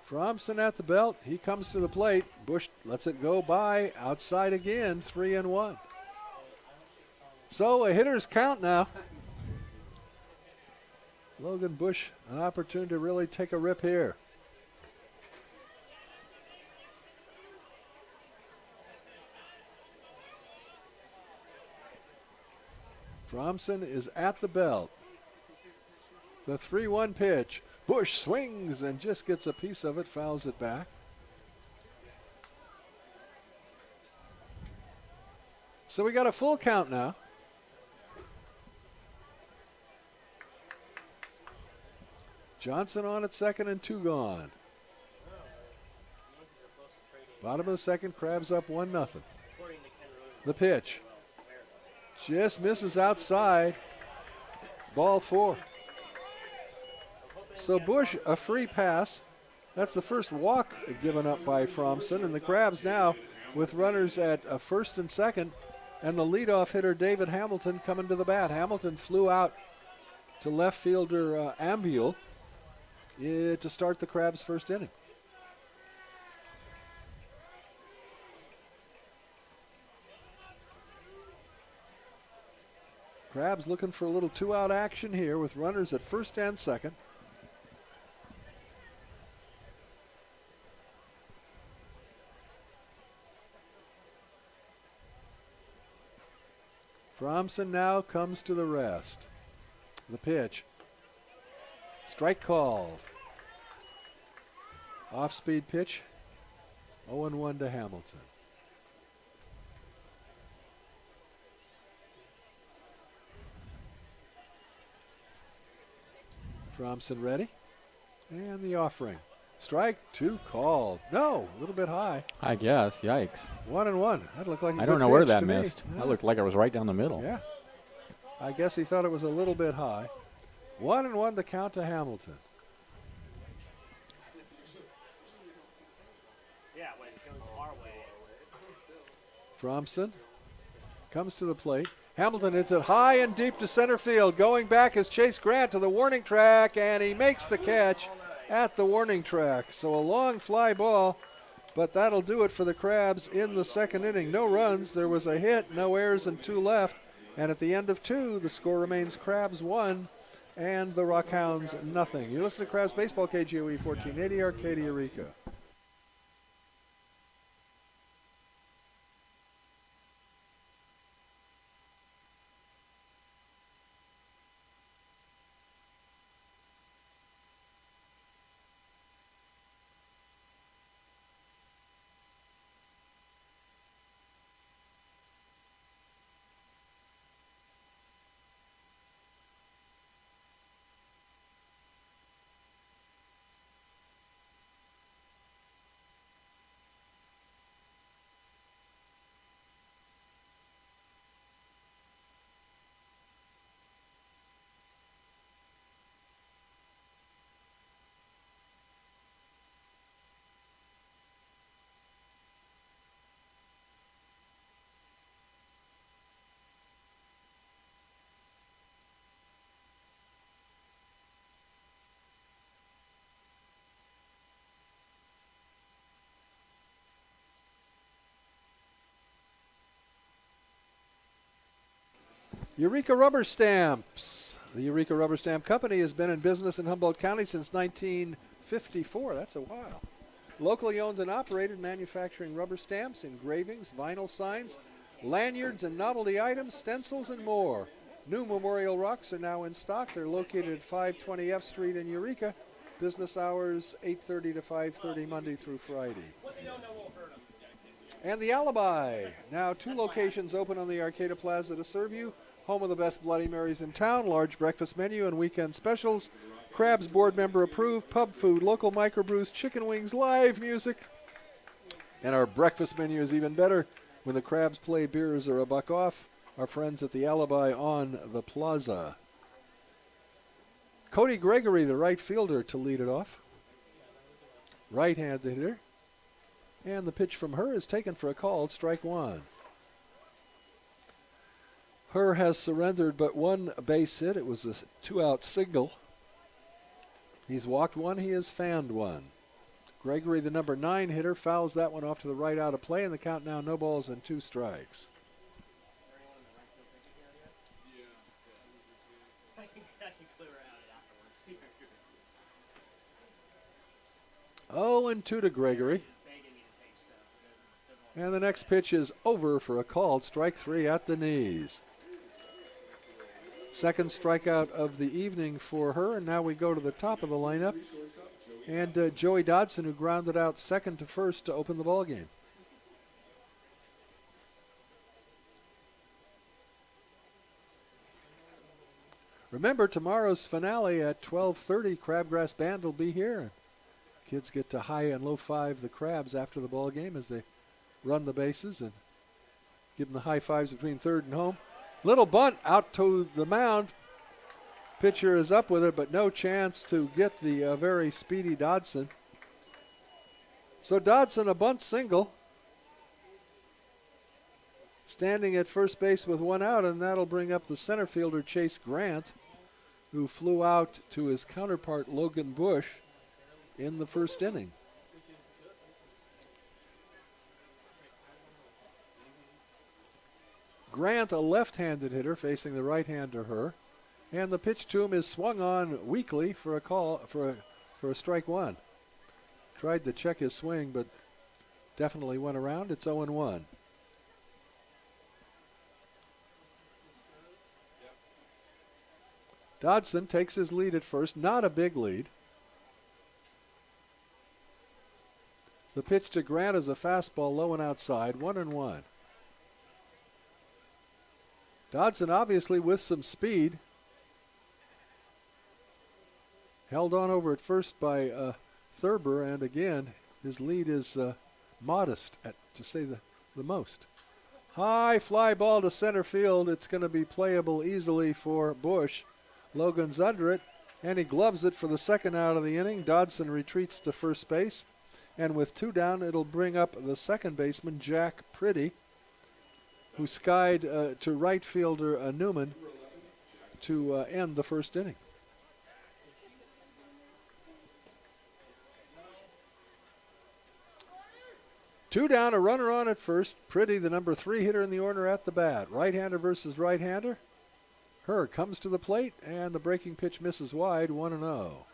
Fromson at the belt. He comes to the plate. Bush lets it go by. Outside again. 3-1. So a hitter's count now. Logan Bush, an opportunity to really take a rip here. Fromson is at the belt. The 3-1 pitch. Bush swings and just gets a piece of it, fouls it back. So we got a full count now. Johnson on at second and 2 gone. Bottom of the second, Crabs up 1-0. The pitch. Just misses outside. Ball 4. So Bush, a free pass. That's the first walk given up by Fromson. And the Crabs now with runners at first and second. And the leadoff hitter, David Hamilton, coming to the bat. Hamilton flew out to left fielder Ambule to start the Crabs' first inning. Crabs looking for a little 2-out action here with runners at first and second. Fromson now comes to the rest. The pitch. Strike called. Off-speed pitch. 0-1 to Hamilton. Fromson ready. And the offering. Strike 2 called. No, a little bit high. I guess. Yikes. 1-1. That looked like a I good don't know where pitch that to me. missed. Yeah. That looked like it was right down the middle. Yeah. I guess he thought it was a little bit high. 1-1 the count to Hamilton. Yeah, when it goes our way. Fromson comes to the plate. Hamilton hits it high and deep to center field. Going back is Chase Grant to the warning track, and he makes the catch at the warning track. So a long fly ball, but that'll do it for the Crabs in the second inning. No runs. There was a hit, no errors, and 2 left. And at the end of 2, the score remains Crabs 1 and the Rockhounds nothing. You listen to Crabs Baseball, KGOE 1480, Arcadia, Rica. Eureka Rubber Stamps. The Eureka Rubber Stamp Company has been in business in Humboldt County since 1954. That's a while. Locally owned and operated, manufacturing rubber stamps, engravings, vinyl signs, lanyards and novelty items, stencils, and more. New Memorial Rocks are now in stock. They're located at 520 F Street in Eureka. Business hours 8:30 to 5:30 Monday through Friday. And the Alibi. Now 2 locations open on the Arcata Plaza to serve you. Home of the best Bloody Marys in town, large breakfast menu and weekend specials. Crabs board member approved, pub food, local microbrews, chicken wings, live music. And our breakfast menu is even better. When the Crabs play, beers are $1 off. Our friends at the Alibi on the Plaza. Cody Gregory, the right fielder, to lead it off. Right-handed hitter. And the pitch from her is taken for a called strike 1. Her has surrendered but 1 base hit. It was a 2-out single. He's walked 1. He has fanned 1. Gregory, the number 9 hitter, fouls that one off to the right out of play, and the count now no balls and 2 strikes. Oh, and 2 to Gregory. And the next pitch is over for a called strike 3 at the knees. Second strikeout of the evening for her, and now we go to the top of the lineup. And Joey Dodson, who grounded out second to first to open the ball game. Remember, tomorrow's finale at 12:30. Crabgrass Band will be here. Kids get to high and low five the Crabs after the ball game as they run the bases and give them the high fives between third and home. Little bunt out to the mound. Pitcher is up with it, but no chance to get the very speedy Dodson. So Dodson, a bunt single. Standing at first base with 1 out, and that'll bring up the center fielder, Chase Grant, who flew out to his counterpart, Logan Bush, in the first inning. Grant, a left-handed hitter, facing the right-hander her. And the pitch to him is swung on weakly for a call for a strike 1. Tried to check his swing, but definitely went around. It's 0-1. Dodson takes his lead at first, not a big lead. The pitch to Grant is a fastball low and outside, 1-1. Dodson obviously with some speed. Held on over at first by Thurber, and again, his lead is modest, to say the most. High fly ball to center field. It's going to be playable easily for Bush. Logan's under it, and he gloves it for the second out of the inning. Dodson retreats to first base, and with 2 down, it'll bring up the second baseman, Jack Pretty, who skied to right fielder Newman to end the first inning. Two down, a runner on at first. Pretty, the number 3 hitter in the order, at the bat. Right-hander versus right-hander. Her comes to the plate, and the breaking pitch misses wide, 1-0.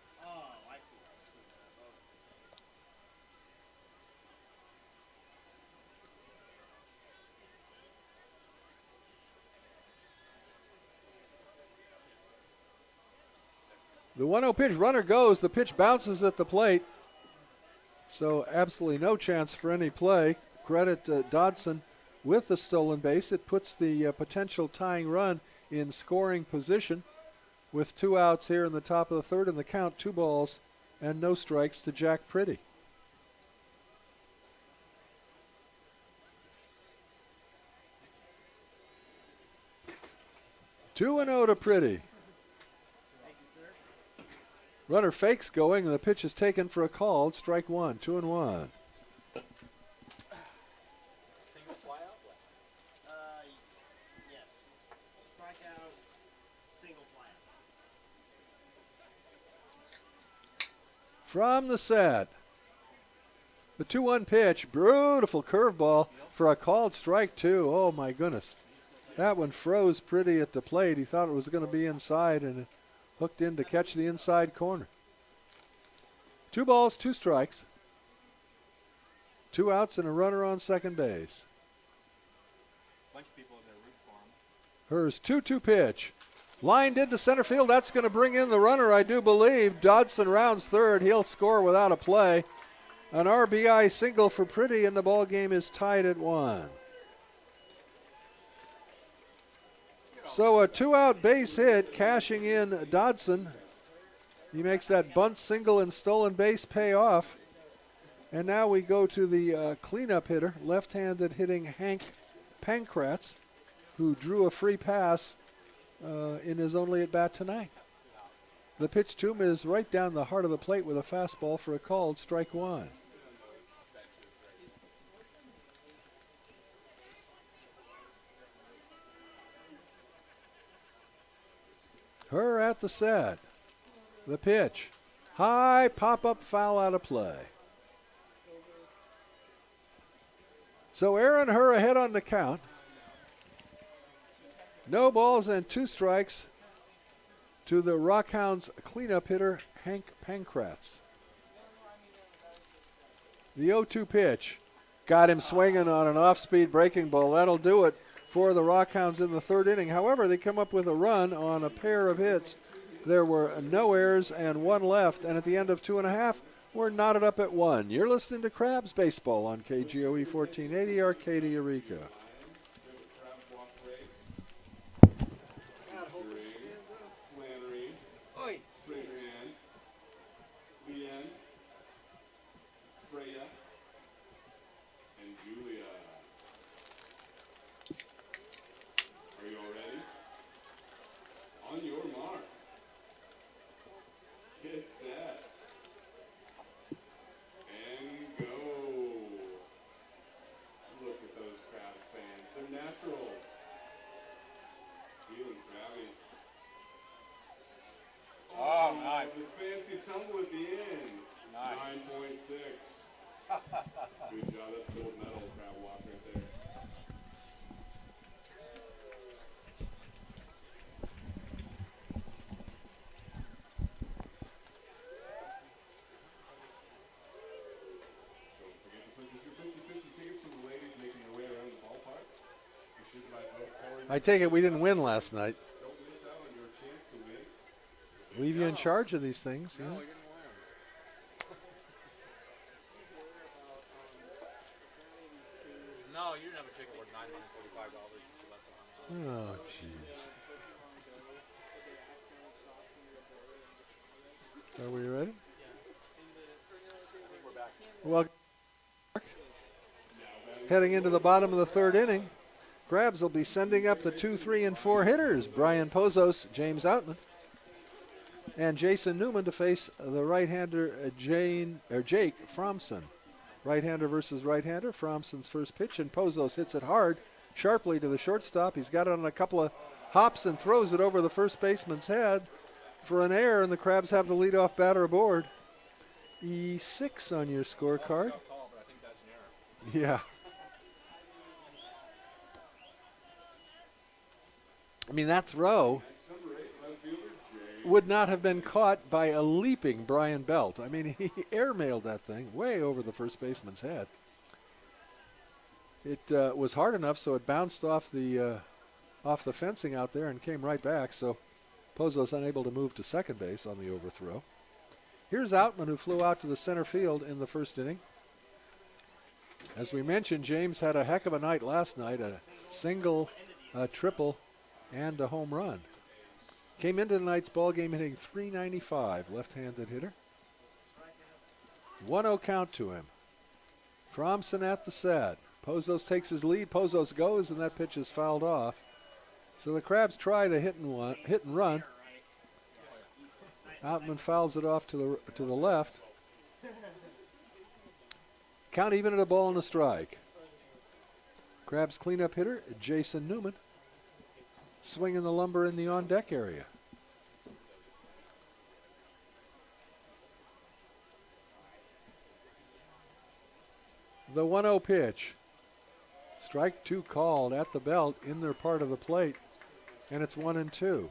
The 1-0 pitch, runner goes. The pitch bounces at the plate. So absolutely no chance for any play. Credit Dodson with the stolen base. It puts the potential tying run in scoring position with 2 outs here in the top of the third, and the count 2 balls and no strikes to Jack Pretty. Two and 0 to Pretty. Runner fakes going, and the pitch is taken for a call. Strike 1, 2-1. Single fly out? Yes. Strikeout, single fly out. From the set. The 2-1 pitch. Beautiful curveball for a called strike 2. Oh, my goodness. That one froze pretty at the plate. He thought it was going to be inside and it hooked in to catch the inside corner. 2 balls, 2 strikes. 2 outs and a runner on second base. Bunch of people in there root for him. Hers 2-2 pitch. Lined into center field. That's going to bring in the runner, I do believe. Dodson rounds third. He'll score without a play. An RBI single for Pretty, and the ball game is tied at 1. So a 2-out base hit, cashing in Dodson. He makes that bunt single and stolen base pay off. And now we go to the cleanup hitter, left-handed hitting Hank Pankratz, who drew a free pass in his only at-bat tonight. The pitch to him is right down the heart of the plate with a fastball for a called strike 1. Her at the set. The pitch. High pop-up foul out of play. So Aaron Her ahead on the count. No balls and 2 strikes to the Rockhounds cleanup hitter, Hank Pankratz. The 0-2 pitch. Got him swinging on an off-speed breaking ball. That'll do it for the Rockhounds in the 3rd inning. However, they come up with a run on a pair of hits. There were no errors and 1 left, and at the end of 2.5, we're knotted up at 1. You're listening to Crabs Baseball on KGOE 1480, Arcadia, Eureka. Tumble at the end. Nice. 9.6. Good job. That's gold medal, Crab Walk right there. Don't forget to purchase your 50-50 tickets from the ladies making their way around the ballpark. You should buy both colors. I take it we didn't win last night. Don't miss out on your chance to win. Leave you in charge of these things. Yeah. No, you didn't have a ticket worth $945. Oh, jeez. Are we ready? Well, heading into the bottom of the 3rd inning, Crabs will be sending up the 2, 3, and 4 hitters. Brian Pozos, James Outman, and Jason Newman to face the right-hander Jake Fromson. Right-hander versus right-hander. Fromson's first pitch, and Pozos hits it hard, sharply to the shortstop. He's got it on a couple of hops and throws it over the first baseman's head for an error, and the Crabs have the leadoff batter aboard. E6 on your scorecard. Yeah. I mean, that throw would not have been caught by a leaping Brian Belt. I mean, he airmailed that thing way over the first baseman's head. It was hard enough, so it bounced off the fencing out there and came right back. So Pozos unable to move to second base on the overthrow. Here's Outman, who flew out to the center field in the 1st inning. As we mentioned, James had a heck of a night last night, a single, a triple, and a home run. Came into tonight's ball game hitting .395, left-handed hitter. 1-0 count to him. Fromson at the set. Pozos takes his lead. Pozos goes, and that pitch is fouled off. So the Crabs try the hit and run. Outman fouls it off to the left. Count even at a ball and a strike. Crabs cleanup hitter Jason Newman swinging the lumber in the on-deck area. The 1-0 pitch. Strike 2 called at the belt in their part of the plate, and it's 1-2.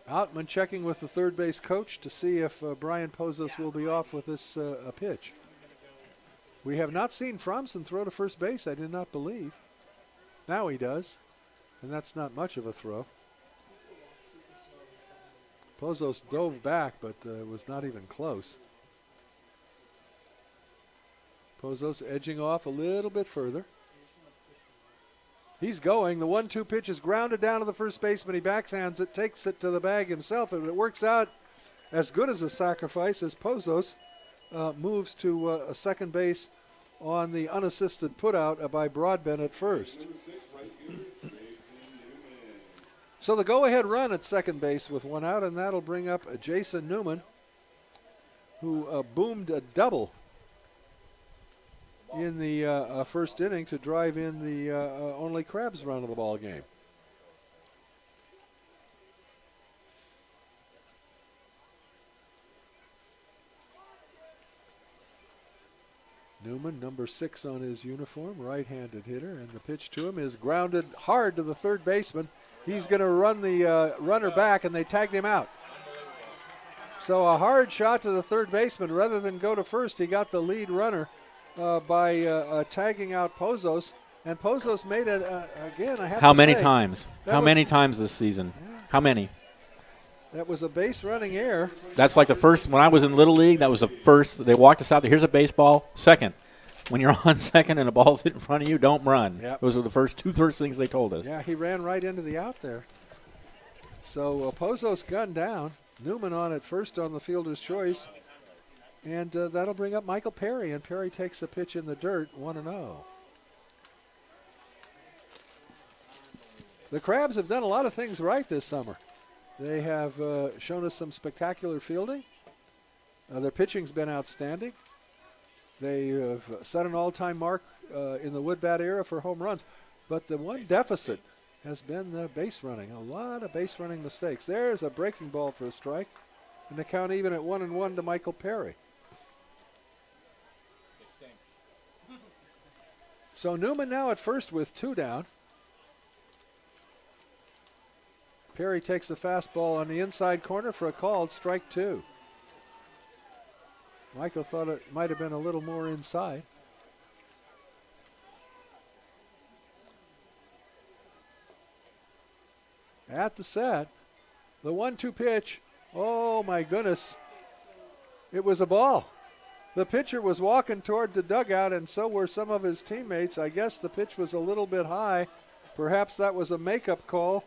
Outman checking with the third base coach to see if Brian Pozos will be off with this pitch. We have not seen Fromson throw to first base, I did not believe. Now he does, and that's not much of a throw. Pozos dove back, but was not even close. Pozos edging off a little bit further. He's going. The 1-2 pitch is grounded down to the first baseman. He backhands it, takes it to the bag himself, and it works out as good as a sacrifice as Pozos moves to a second base on the unassisted putout by Broadbent at first. So the go-ahead run at second base with one out, and that'll bring up Jason Newman, who boomed a double in the first inning to drive in the only Crabs run of the ball game. Newman, number 6 on his uniform, right-handed hitter, and the pitch to him is grounded hard to the third baseman. He's going to run the runner back, and they tagged him out. So a hard shot to the third baseman. Rather than go to first, he got the lead runner by tagging out Pozos. And Pozos made it, again, I have to say. How many times? How many times this season? Yeah. How many? That was a base running error. That's like the first, when I was in Little League, that was the first. They walked us out there. Here's a baseball. Second. When you're on second and the ball's hit in front of you, don't run. Yep. Those were the first things they told us. Yeah, he ran right into the out there. So Pozos gunned down. Newman on at first on the fielder's choice. And that'll bring up Michael Perry, and Perry takes a pitch in the dirt, 1-0. The Crabs have done a lot of things right this summer. They have shown us some spectacular fielding. Their pitching's been outstanding. They have set an all-time mark in the wood-bat era for home runs. But the one deficit has been the base running. A lot of base running mistakes. There's a breaking ball for a strike. And the count even at 1-1 to Michael Perry. So Newman now at first with 2 down. Perry takes a fastball on the inside corner for a called strike 2. Michael thought it might have been a little more inside. At the set, the 1-2 pitch. Oh my goodness. It was a ball. The pitcher was walking toward the dugout, and so were some of his teammates. I guess the pitch was a little bit high. Perhaps that was a makeup call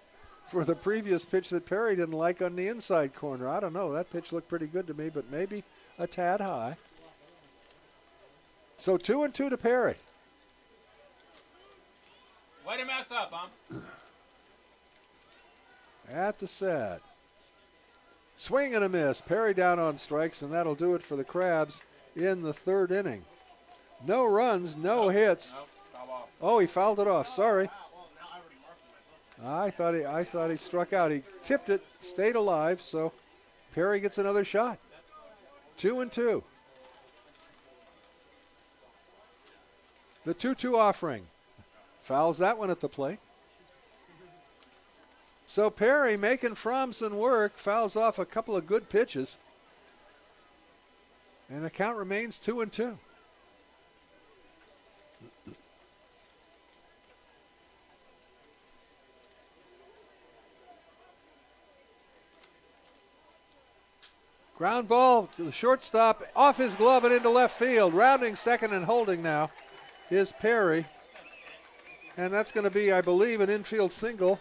for the previous pitch that Perry didn't like on the inside corner. I don't know. That pitch looked pretty good to me, but maybe a tad high. So 2-2 to Perry. Way to mess up, At the set. Swing and a miss. Perry down on strikes, and that'll do it for the Crabs in the third inning. No runs, no hits. Oh, he fouled it off. Sorry. I thought he struck out. He tipped it, stayed alive, so Perry gets another shot. 2-2. The 2-2 offering. Fouls that one at the plate. So Perry making Fromson work, fouls off a couple of good pitches. And the count remains 2-2. Ground ball to the shortstop, off his glove and into left field. Rounding second and holding now is Perry. And that's going to be, I believe, an infield single.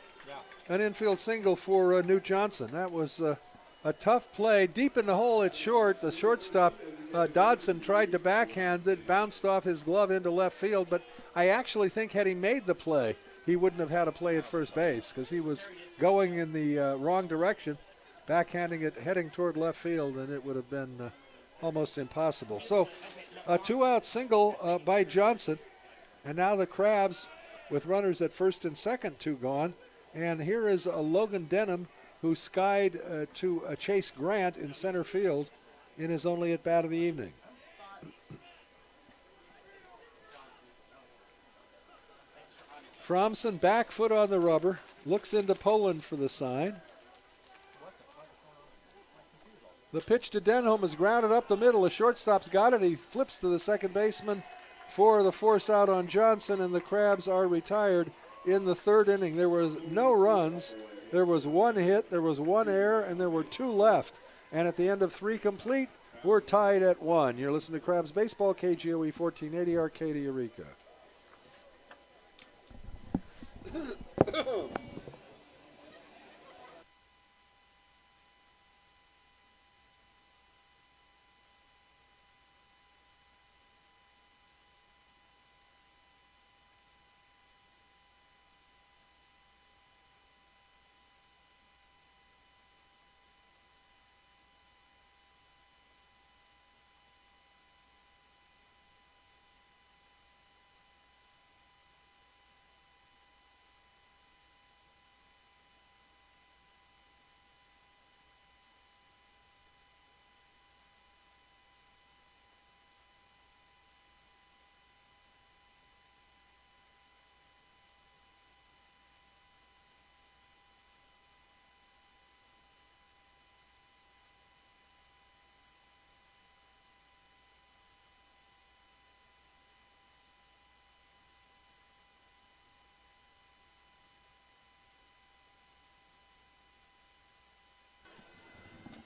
An infield single for Newt Johnson. That was a tough play. Deep in the hole, it's short. The shortstop, Dodson, tried to backhand it, bounced off his glove into left field. But I actually think had he made the play, he wouldn't have had a play at first base because he was going in the wrong direction, backhanding it, heading toward left field, and it would have been almost impossible. So a 2-out single by Johnson. And now the Crabs with runners at first and second, 2 gone. And here is Logan Denham, who skied to Chase Grant in center field in his only at-bat of the evening. Fromson, back foot on the rubber, looks into Poland for the sign. The pitch to Denholm is grounded up the middle. The shortstop's got it. He flips to the second baseman for the force out on Johnson, and the Crabs are retired in the third inning. There was no runs. There was one hit, there was one error, and there were two left. And at the end of three complete, we're tied at 1. You're listening to Crabs Baseball, KGOE 1480, Arcadia, Eureka.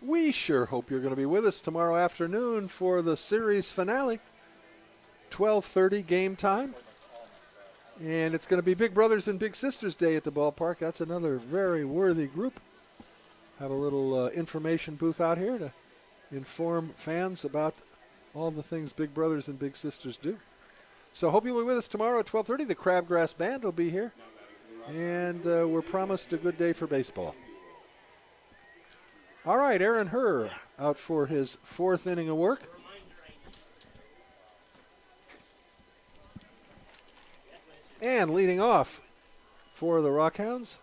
We sure hope you're going to be with us tomorrow afternoon for the series finale. 12:30 game time. And it's going to be Big Brothers and Big Sisters Day at the ballpark. That's another very worthy group. Have a little information booth out here to inform fans about all the things Big Brothers and Big Sisters do. So hope you'll be with us tomorrow at 12:30. The Crabgrass Band will be here. And we're promised a good day for baseball. All right, Aaron Herr out for his fourth inning of work. And leading off for the Rockhounds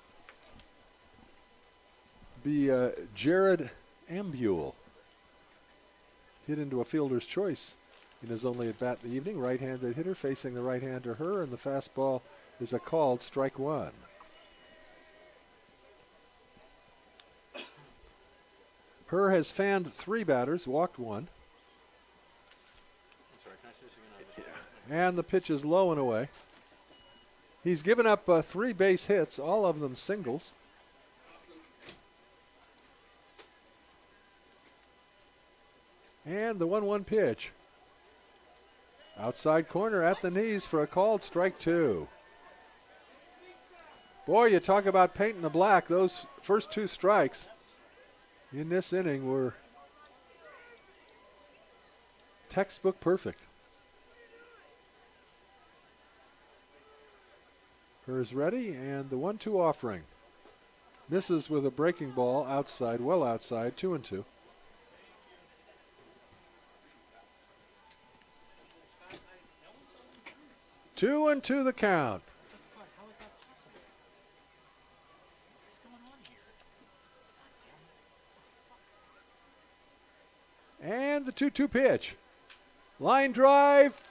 be Jared Ambule. Hit into a fielder's choice in his only at-bat of the evening. Right-handed hitter facing the right-hander Herr, and the fastball is a called strike one. Herr has fanned 3 batters, walked 1. And the pitch is low and away. He's given up 3 base hits, all of them singles. And the 1-1 pitch. Outside corner at the knees for a called strike 2. Boy, you talk about painting the black. Those first 2 strikes in this inning were textbook perfect. Herr's ready, and the 1-2 offering. Misses with a breaking ball outside, well outside, 2-2. Two and two the count. And the 2-2 pitch. Line drive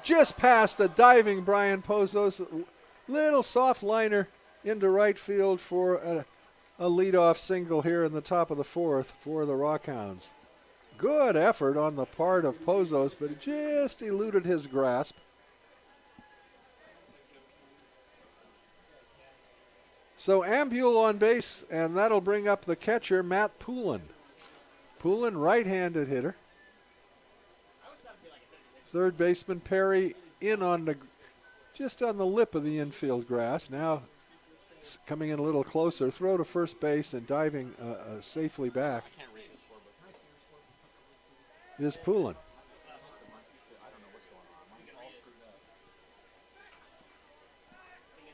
just past the diving Brian Pozos. Little soft liner into right field for a leadoff single here in the top of the 4th for the Rockhounds. Good effort on the part of Pozos, but it just eluded his grasp. So Ambule on base, and that'll bring up the catcher, Matt Poulin. Poulin, right-handed hitter. Third baseman Perry in on the, just on the lip of the infield grass. Now coming in a little closer, throw to first base and diving safely back is Poulin.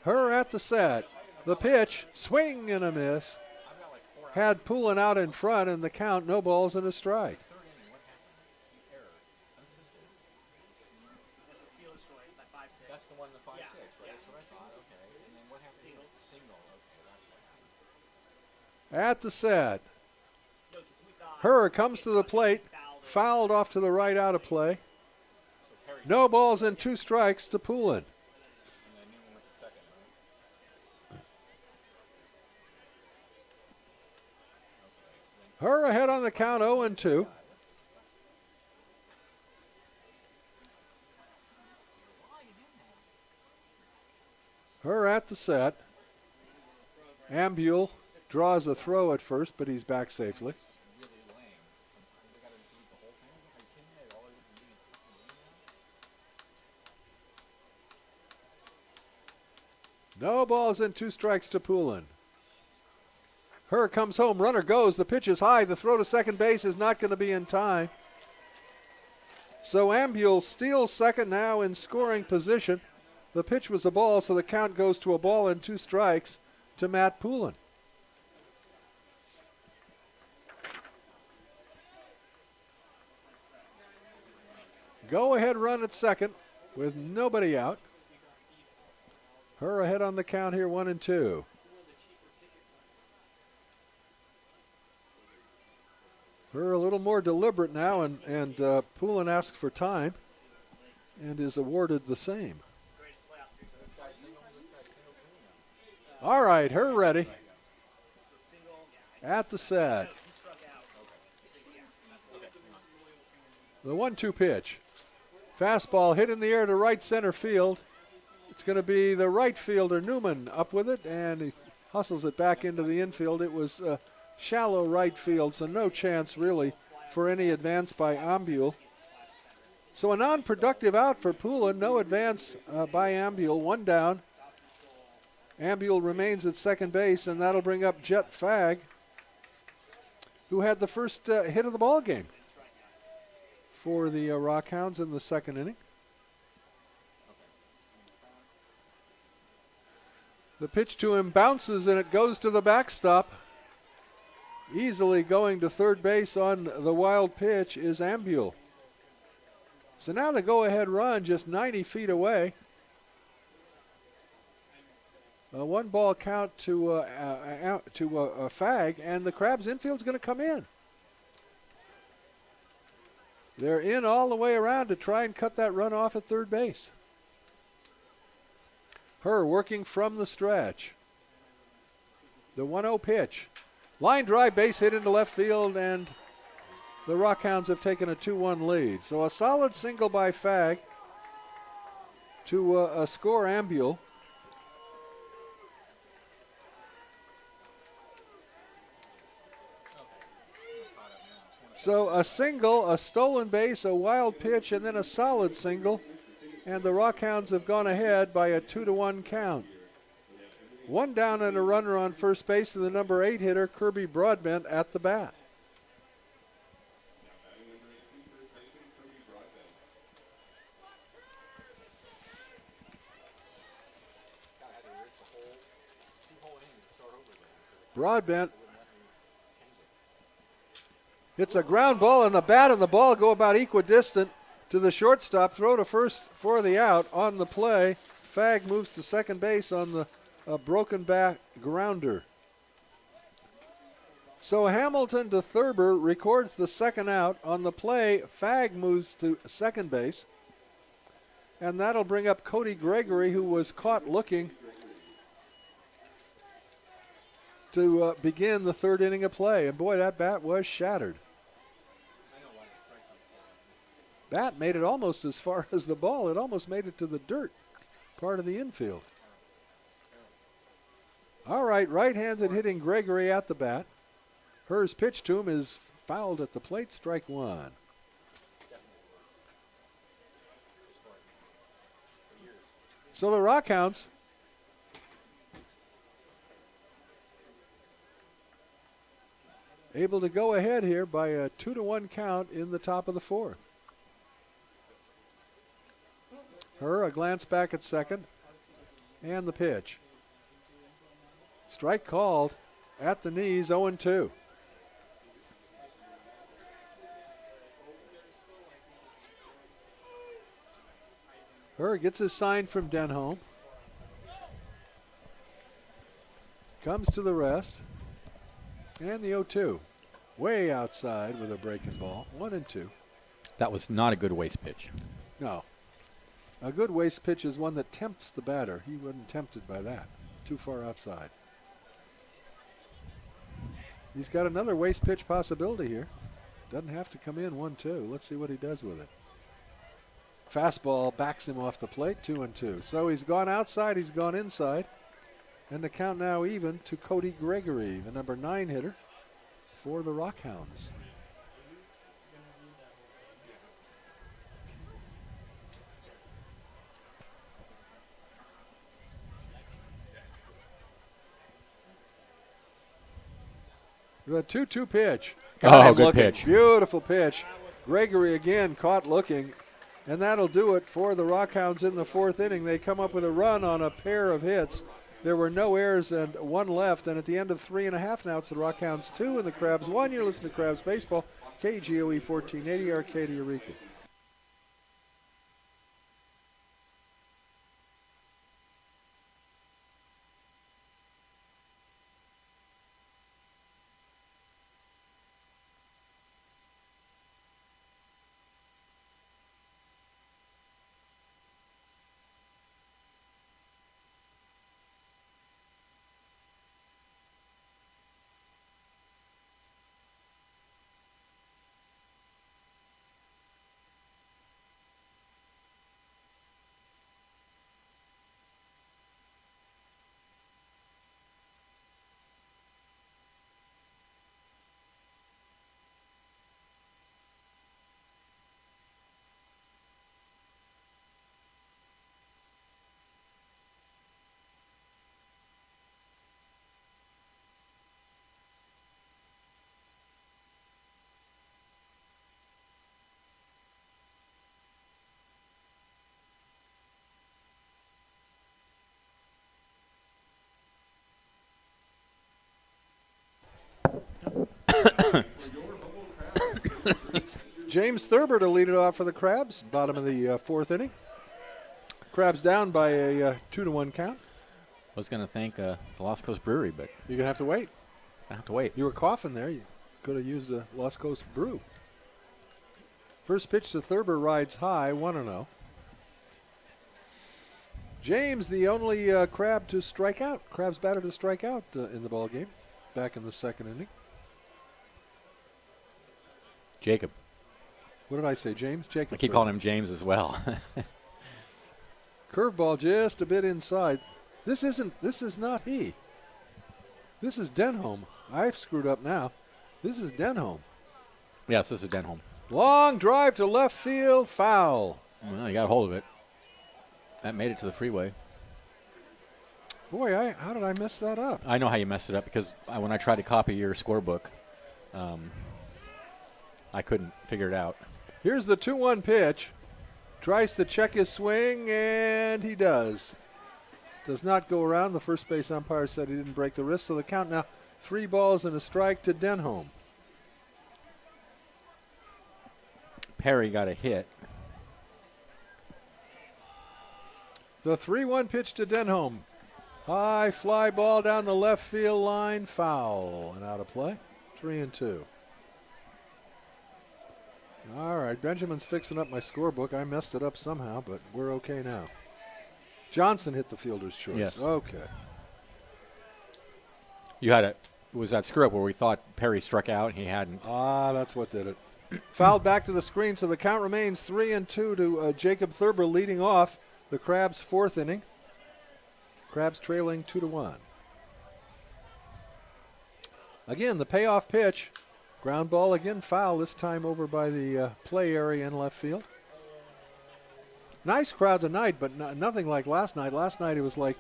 Herr at the set. The pitch, swing and a miss. Had Poulin out in front, and the count, no balls and a strike. That's the one, the 5-6, right? That's what I thought. Okay. And then what happened? Single. Okay, that's what happened. At the set. Herr comes to the plate, fouled off to the right out of play. No balls and 2 strikes to Poulin. 0-2. Her at the set. Ambule draws a throw at first, but he's back safely. No balls and 2 strikes to Poulin. Her comes home, runner goes, the pitch is high, the throw to second base is not going to be in time. So Ambule steals second now in scoring position. The pitch was a ball, so the count goes to a ball and 2 strikes to Matt Poulin. Go ahead run at second with nobody out. Her ahead on the count here, 1-2. Her a little more deliberate now, and Poulin asks for time and is awarded the same. All right, her ready. At the set. The 1-2 pitch. Fastball hit in the air to right center field. It's going to be the right fielder, Newman, up with it, and he hustles it back into the infield. It was shallow right field, so no chance really for any advance by Ambule. So a non-productive out for Poulin, no advance by Ambule, 1 down. Ambule remains at second base, and that'll bring up Jet Fag, who had the first hit of the ball game for the Rockhounds in the second inning. The pitch to him bounces, and it goes to the backstop. Easily going to third base on the wild pitch is Ambule. So now the go-ahead run just 90 feet away. A 1-ball count to Fag, and the Crabs infield's going to come in. They're in all the way around to try and cut that run off at third base. Her working from the stretch. The 1-0 pitch. Line drive, base hit into left field, and the Rockhounds have taken a 2-1 lead. So a solid single by Fag to score Ambule. So a single, a stolen base, a wild pitch, and then a solid single. And the Rockhounds have gone ahead by a 2-1 count. 1 down and a runner on first base, and the number 8 hitter, Kirby Broadbent, at the bat. Broadbent hits a ground ball, and the bat and the ball go about equidistant to the shortstop. Throw to first for the out on the play. Fag moves to second base on the broken back grounder. So Hamilton to Thurber records the second out. On the play, Fag moves to second base. And that'll bring up Cody Gregory, who was caught looking to begin the third inning of play. And boy, that bat was shattered. Bat made it almost as far as the ball. It almost made it to the dirt part of the infield. All right, right-handed hitting Gregory at the bat. Her's pitch to him is fouled at the plate, strike 1. So the Rockhounds able to go ahead here by a 2-1 count in the top of the 4th. Her, a glance back at second, and the pitch. Strike called at the knees, 0-2. Her gets his sign from Denholm. Comes to the rest. And the 0-2. Way outside with a breaking ball, 1-2. That was not a good waste pitch. No. A good waste pitch is one that tempts the batter. He wasn't tempted by that. Too far outside. He's got another waste pitch possibility here. Doesn't have to come in 1-2. Let's see what he does with it. Fastball backs him off the plate, 2-2. So he's gone outside, he's gone inside. And the count now even to Cody Gregory, the number 9 hitter for the Rockhounds. The 2-2 pitch. Got him good looking. pitch. Beautiful pitch. Gregory again caught looking. And that'll do it for the Rockhounds in the 4th inning. They come up with a run on a pair of hits. There were no errors and 1 left. And at the end of 3.5 now, it's the Rockhounds 2 and the Crabs 1. You're listening to Crabs Baseball, KGOE 1480, Arcadia, Eureka. James Thurber to lead it off for the Crabs, bottom of the 4th inning. Crabs down by a 2-1 count. I was going to thank the Lost Coast Brewery, but You're going to have to wait. I have to wait. You were coughing there. You could have used a Lost Coast brew. First pitch to Thurber rides high, 1-0. James, the only Crab to strike out. Crabs batter to strike out in the ball game, back in the 2nd inning. Jacob. What did I say, James? Jacob. I keep calling him James as well. Curveball just a bit inside. This is not he. This is Denholm. I've screwed up now. This is Denholm. Yes, this is Denholm. Long drive to left field, foul. Well, you got a hold of it. That made it to the freeway. Boy, how did I mess that up? I know how you messed it up because when I tried to copy your scorebook, I couldn't figure it out. Here's the 2-1 pitch. Tries to check his swing, and he does. Does not go around. The first base umpire said he didn't break the wrist, so the count now 3 balls and a strike to Denholm. Perry got a hit. The 3-1 pitch to Denholm. High fly ball down the left field line, foul, and out of play. 3-2. All right, Benjamin's fixing up my scorebook. I messed it up somehow, but we're okay now. Johnson hit the fielder's choice. Yes. Okay. You had it was that screw up where we thought Perry struck out and he hadn't. Ah, that's what did it. Fouled back to the screen, so the count remains 3-2 to Jacob Thurber leading off the Crabs' 4th inning. Crabs trailing 2-1. Again, the payoff pitch. Ground ball again, foul, this time over by the play area in left field. Nice crowd tonight, but nothing like last night. Last night it was like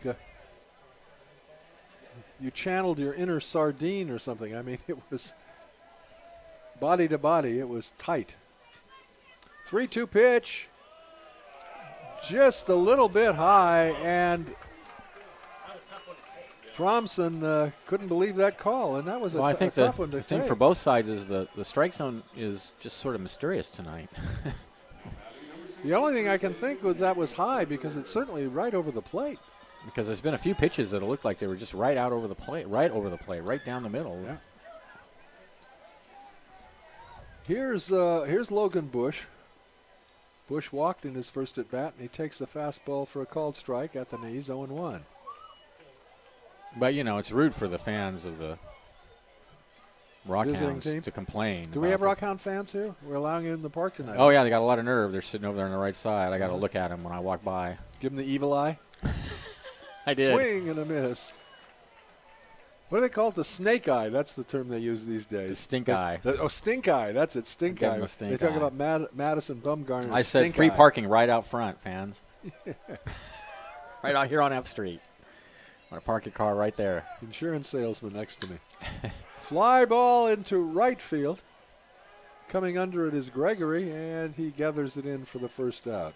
you channeled your inner sardine or something. I mean, it was body to body. It was tight. 3-2 pitch. Just a little bit high, and Fromson couldn't believe that call, and that was a tough one to take. The thing for both sides is the strike zone is just sort of mysterious tonight. The only thing I can think was that was high because it's certainly right over the plate. Because there's been a few pitches that looked like they were just right over the plate, right down the middle. Yeah. Here's Logan Bush. Bush walked in his first at bat, and he takes a fastball for a called strike at the knees, 0-1. But, you know, it's rude for the fans of the visiting team. Rockhounds to complain. Do we have about Rockhound fans here? We're allowing you in the park tonight. Oh, yeah, they got a lot of nerve. They're sitting over there on the right side. I got to look at them when I walk by. Give them the evil eye. I did. Swing and a miss. What do they call it? The snake eye. That's the term they use these days. The stink eye. Stink eye. That's it. Stink Give eye. 'em the stink They talk eye. about Madison Bumgarner. I said stink free eye. parking right out front, fans. Right out here on F Street. I'm going to park your car right there. Insurance salesman next to me. Fly ball into right field. Coming under it is Gregory, and he gathers it in for the first out.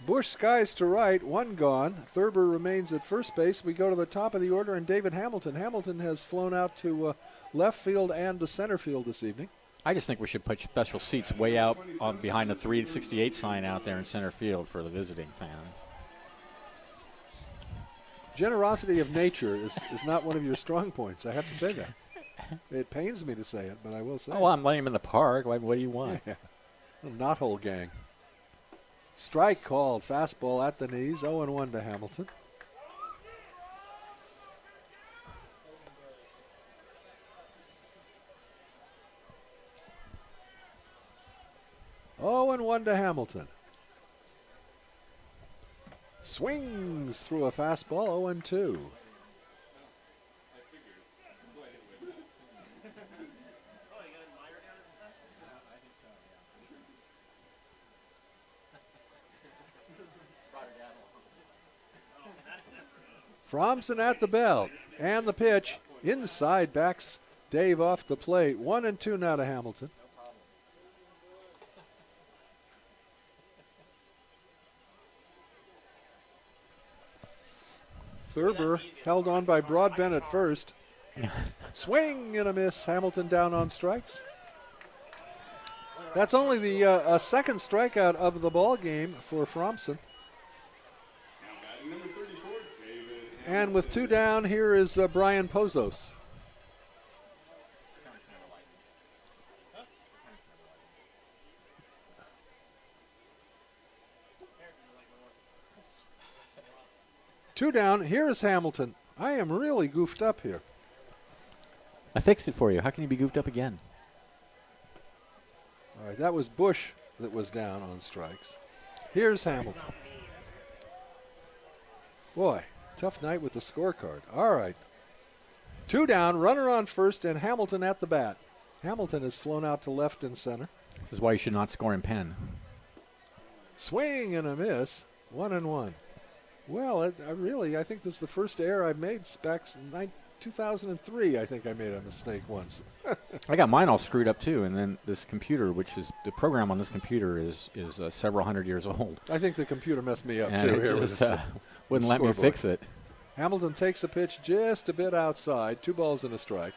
Bush skies to right, one gone. Thurber remains at first base. We go to the top of the order, and David Hamilton. Hamilton has flown out to left field and to center field this evening. I just think we should put special seats way out on behind the 368 sign out there in center field for the visiting fans. Generosity of nature is not one of your strong points. I have to say that. It pains me to say it, but I will say Oh, well, I'm letting him in the park. What do you want? Yeah. Knothole gang. Strike called. Fastball at the knees. 0-1 to Hamilton. Oh, and 1 to Hamilton. Swings through a fastball. 0-2. Fromson at the belt, and the pitch inside, backs Dave off the plate. 1-2 now to Hamilton. Thurber held on by Broadbent at first. Swing and a miss. Hamilton down on strikes. That's only the second strikeout of the ball game for Fromson. And with 2 down, here is Brian Pozos. Two down, here's Hamilton. I am really goofed up here. I fixed it for you. How can you be goofed up again? All right, that was Bush that was down on strikes. Here's Hamilton. Boy, tough night with the scorecard. All right. 2 down, runner on first, and Hamilton at the bat. Hamilton has flown out to left and center. This is why you should not score in pen. Swing and a miss. 1-1. Well, I think this is the first error I've made back in 2003. I think I made a mistake once. I got mine all screwed up too, and then this computer, which is the program on this computer, is several hundred years old. I think the computer messed me up And too. it Here just, with this, wouldn't let me scoreboard. fix it. Hamilton takes a pitch just a bit outside. 2 balls and a strike.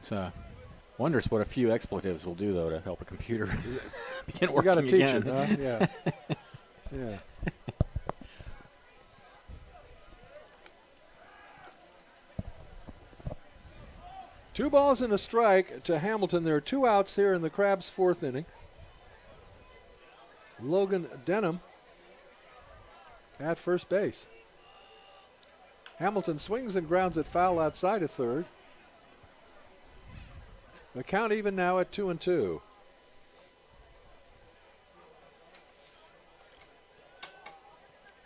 So, wonders what a few expletives will do though to help a computer begin We working got to teach again. it, huh? Yeah. Yeah. Two balls and a strike to Hamilton. There are 2 outs here in the Crabs' 4th inning. Logan Denham at first base. Hamilton swings and grounds it foul outside of third. The count even now at 2-2.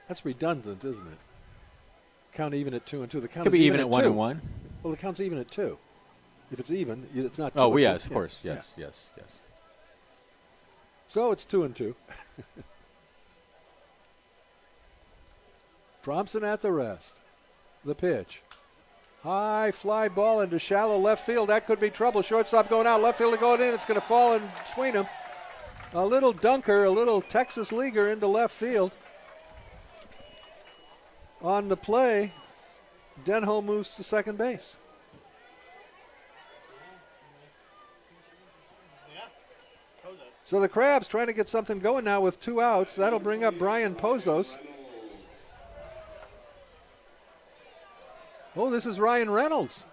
That's redundant, isn't it? Count even at 2-2. The count Could is be even at 2. 1-1. Well, the count's even at 2. If it's even, it's not 2. Oh, yes, of course. Yes, yes, yes. So it's 2-2. Fromson at the rest. The pitch. High fly ball into shallow left field. That could be trouble. Shortstop going out. Left fielder going in. It's going to fall in between them. A little dunker, a little Texas leaguer into left field. On the play, Denholm moves to second base. So the Crabs trying to get something going now with 2 outs. That'll bring up Brian Pozos. Oh, this is Ryan Reynolds.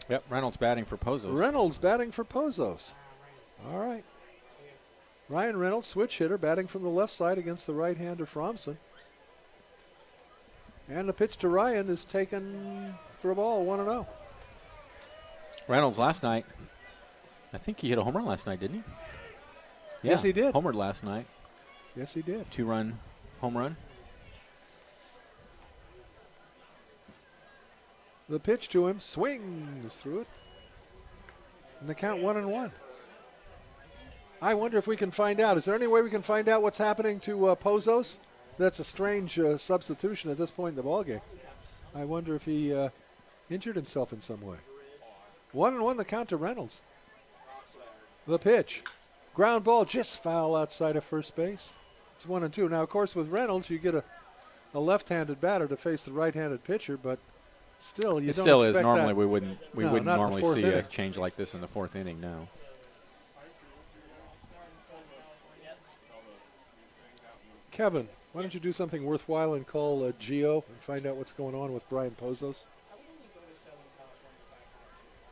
Yep, Reynolds batting for Pozos. Reynolds batting for Pozos. All right. Ryan Reynolds, switch hitter, batting from the left side against the right-hander Fromson. And the pitch to Ryan is taken for a ball, 1-0. Reynolds last night, I think he hit a home run last night, didn't he? Yes, he did. Homered last night. Yes, he did. 2-run home run. The pitch to him, swings through it. And the count 1-1. I wonder if we can find out. Is there any way we can find out what's happening to Pozos? That's a strange substitution at this point in the ballgame. I wonder if he injured himself in some way. 1-1 the count to Reynolds. The pitch. Ground ball just foul outside of first base. It's 1-2. Now, of course, with Reynolds, you get a left-handed batter to face the right-handed pitcher, but still, you It don't still is. expect Normally, that. we wouldn't No, not in the normally fourth see a inning. change like this in the fourth inning. No. Kevin, why don't you do something worthwhile and call Gio and find out what's going on with Brian Pozos?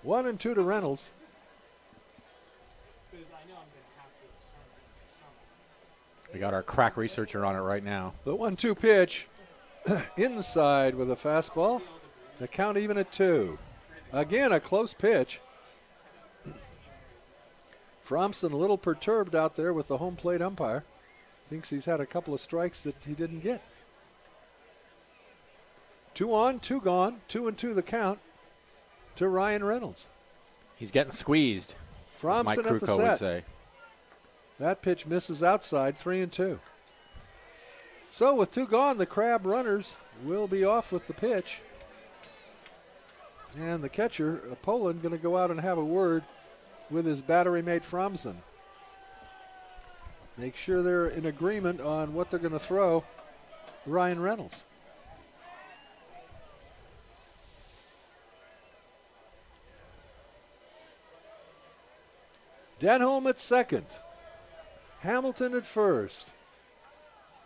1-2 to Reynolds. We got our crack researcher on it right now. The 1-2 pitch inside with a fastball. The count even at 2. Again, a close pitch. Fromson a little perturbed out there with the home plate umpire. Thinks he's had a couple of strikes that he didn't get. 2 on, 2 gone. 2-2 the count to Ryan Reynolds. He's getting squeezed, as Mike Fromson at the Krukow would set. say. That pitch misses outside, 3-2. So with 2 gone, the Crab runners will be off with the pitch. And the catcher, Poland, going to go out and have a word with his battery mate Fromson. Make sure they're in agreement on what they're going to throw Ryan Reynolds. Denholm at second. Hamilton at first.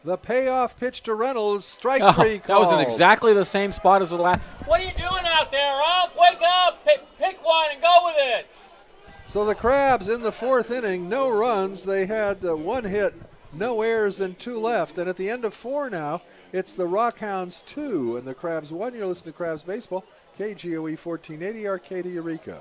The payoff pitch to Reynolds, strike 3 that was in called. exactly the same spot as the last. What are you doing out there, Ump? Wake up! Pick one and go with it. So the Crabs in the 4th inning, no runs. They had 1 hit, no errors, and 2 left. And at the end of 4 now, it's the Rockhounds 2 and the Crabs 1. You're listening to Crabs Baseball, KGOE 1480, Arcadia, Eureka.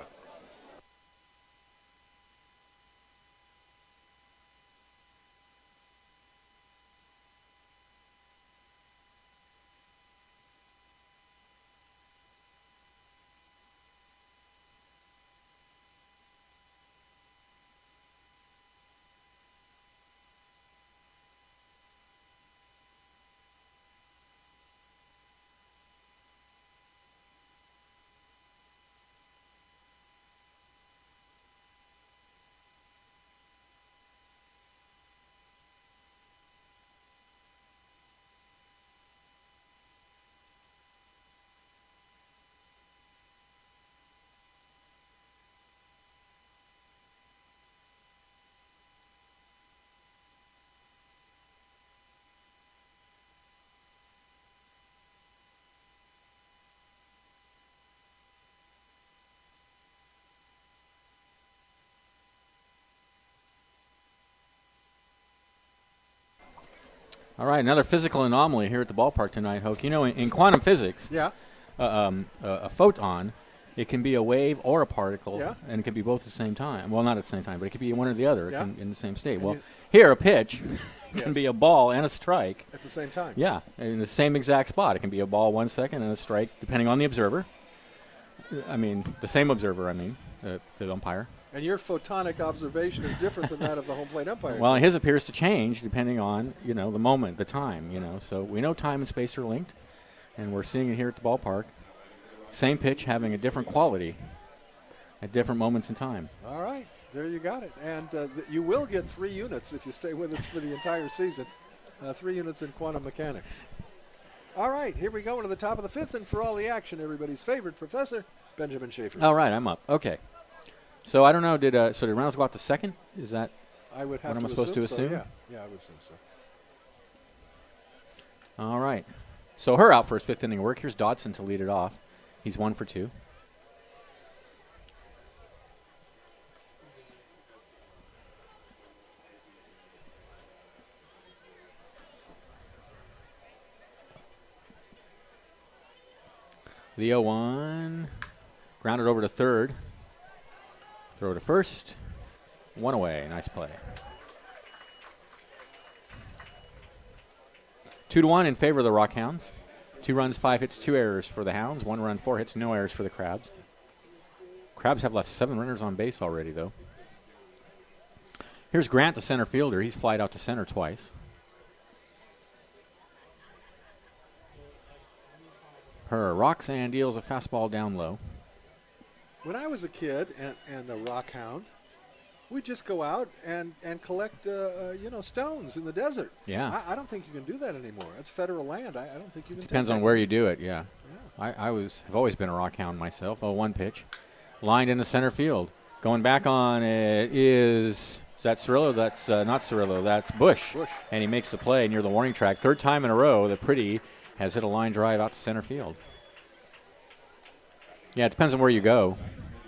All right, another physical anomaly here at the ballpark tonight, Hoke. You know, in quantum physics, Yeah. a photon, it can be a wave or a particle, Yeah. and it can be both at the same time. Well, not at the same time, but it could be one or the other Yeah. in the same state. And Well, you- here, a pitch can Yes. be a ball and a strike. At the same time. Yeah, in the same exact spot. It can be a ball 1 second and a strike, depending on the observer. I mean, the same observer, the umpire. And your photonic observation is different than that of the home plate umpire. Well, his appears to change depending on, the moment, the time, So we know time and space are linked, and we're seeing it here at the ballpark. Same pitch having a different quality at different moments in time. All right, there you got it. And you will get 3 units if you stay with us for the entire season. 3 units in quantum mechanics. All right, here we go into the top of the 5th, and for all the action, everybody's favorite professor, Benjamin Schaefer. All right, I'm up. Okay. So I don't know, did Reynolds go out to second? Is that I would have what am to I supposed to so. assume? Yeah, I would assume so. all right? So her out for his 5th inning work. Here's Dodson to lead it off. He's 1 for 2. The 0-1. Grounded over to third. Throw to first. One away. Nice play. 2-1 in favor of the Rockhounds. 2 runs, 5 hits, 2 errors for the Hounds. 1 run, 4 hits, no errors for the Crabs. Crabs have left 7 runners on base already, though. Here's Grant, the center fielder. He's flied out to center twice. Rocks and deals a fastball down low. When I was a kid and a rockhound, we'd just go out and collect, stones in the desert. Yeah. I don't think you can do that anymore. That's federal land. I don't think you can. Depends on where you do it, yeah. I've always been a rockhound myself. 0-1 pitch. Lined into center field. Going back on it is that Cirillo? That's not Cirillo. That's Bush. And he makes the play near the warning track. 3rd time in a row that Pretty has hit a line drive out to center field. Yeah, it depends on where you go,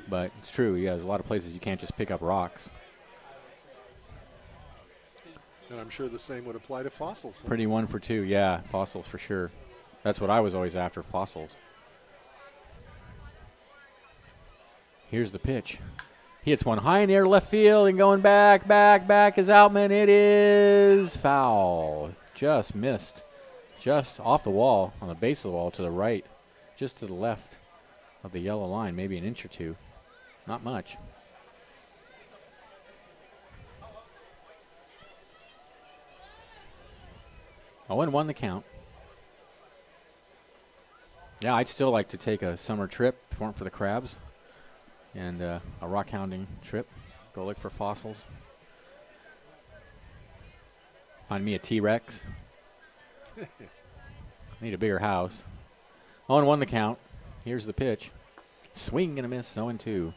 but it's true. Yeah, there's a lot of places you can't just pick up rocks. And I'm sure the same would apply to fossils. Pretty 1 for 2, yeah, fossils for sure. That's what I was always after, fossils. Here's the pitch. He hits one high in the air left field and going back is Outman. It is foul. Just missed. Just off the wall, on the base of the wall to the right, just to the left of the yellow line, maybe an inch or two. Not much. Oh, and 1 the count. Yeah, I'd still like to take a summer trip if it weren't for the Crabs. And a rock hounding trip. Go look for fossils. Find me a T-Rex. Need a bigger house. 0-1 the count. Here's the pitch. Swing and a miss, 0-2.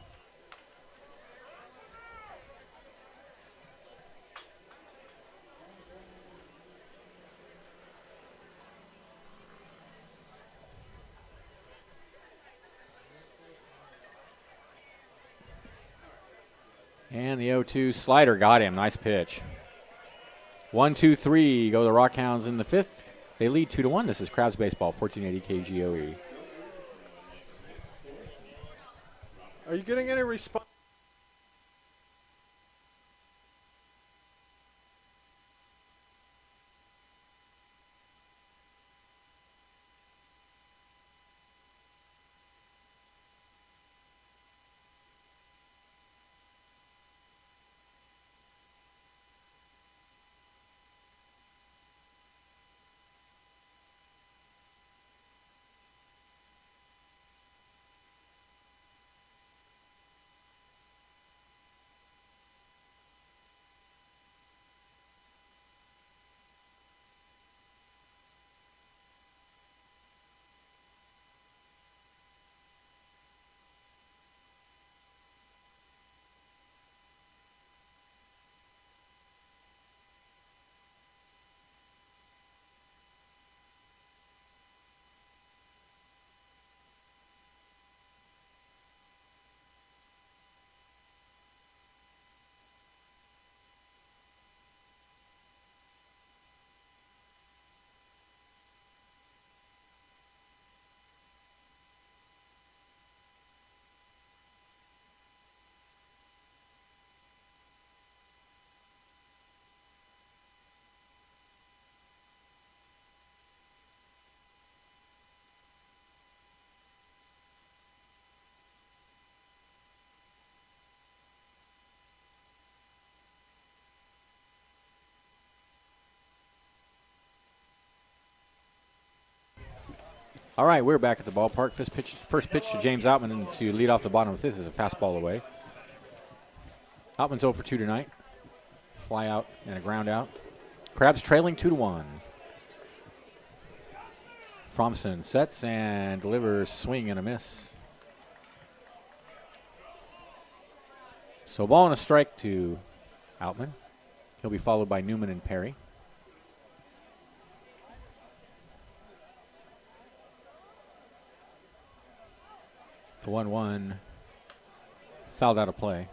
And the 0-2 slider got him. Nice pitch. 1-2-3 go the Rockhounds in the 5th. They lead 2-1. This is Crabs Baseball, 1480 KGOE. Are you getting any response? All right, we're back at the ballpark. First pitch to James Outman and to lead off the bottom of the 5th is a fastball away. Outman's 0 for 2 tonight. Fly out and a ground out. Crabs trailing 2-1. Fromson sets and delivers, swing and a miss. So ball and a strike to Outman. He'll be followed by Newman and Perry. The 1-1 fouled out of play.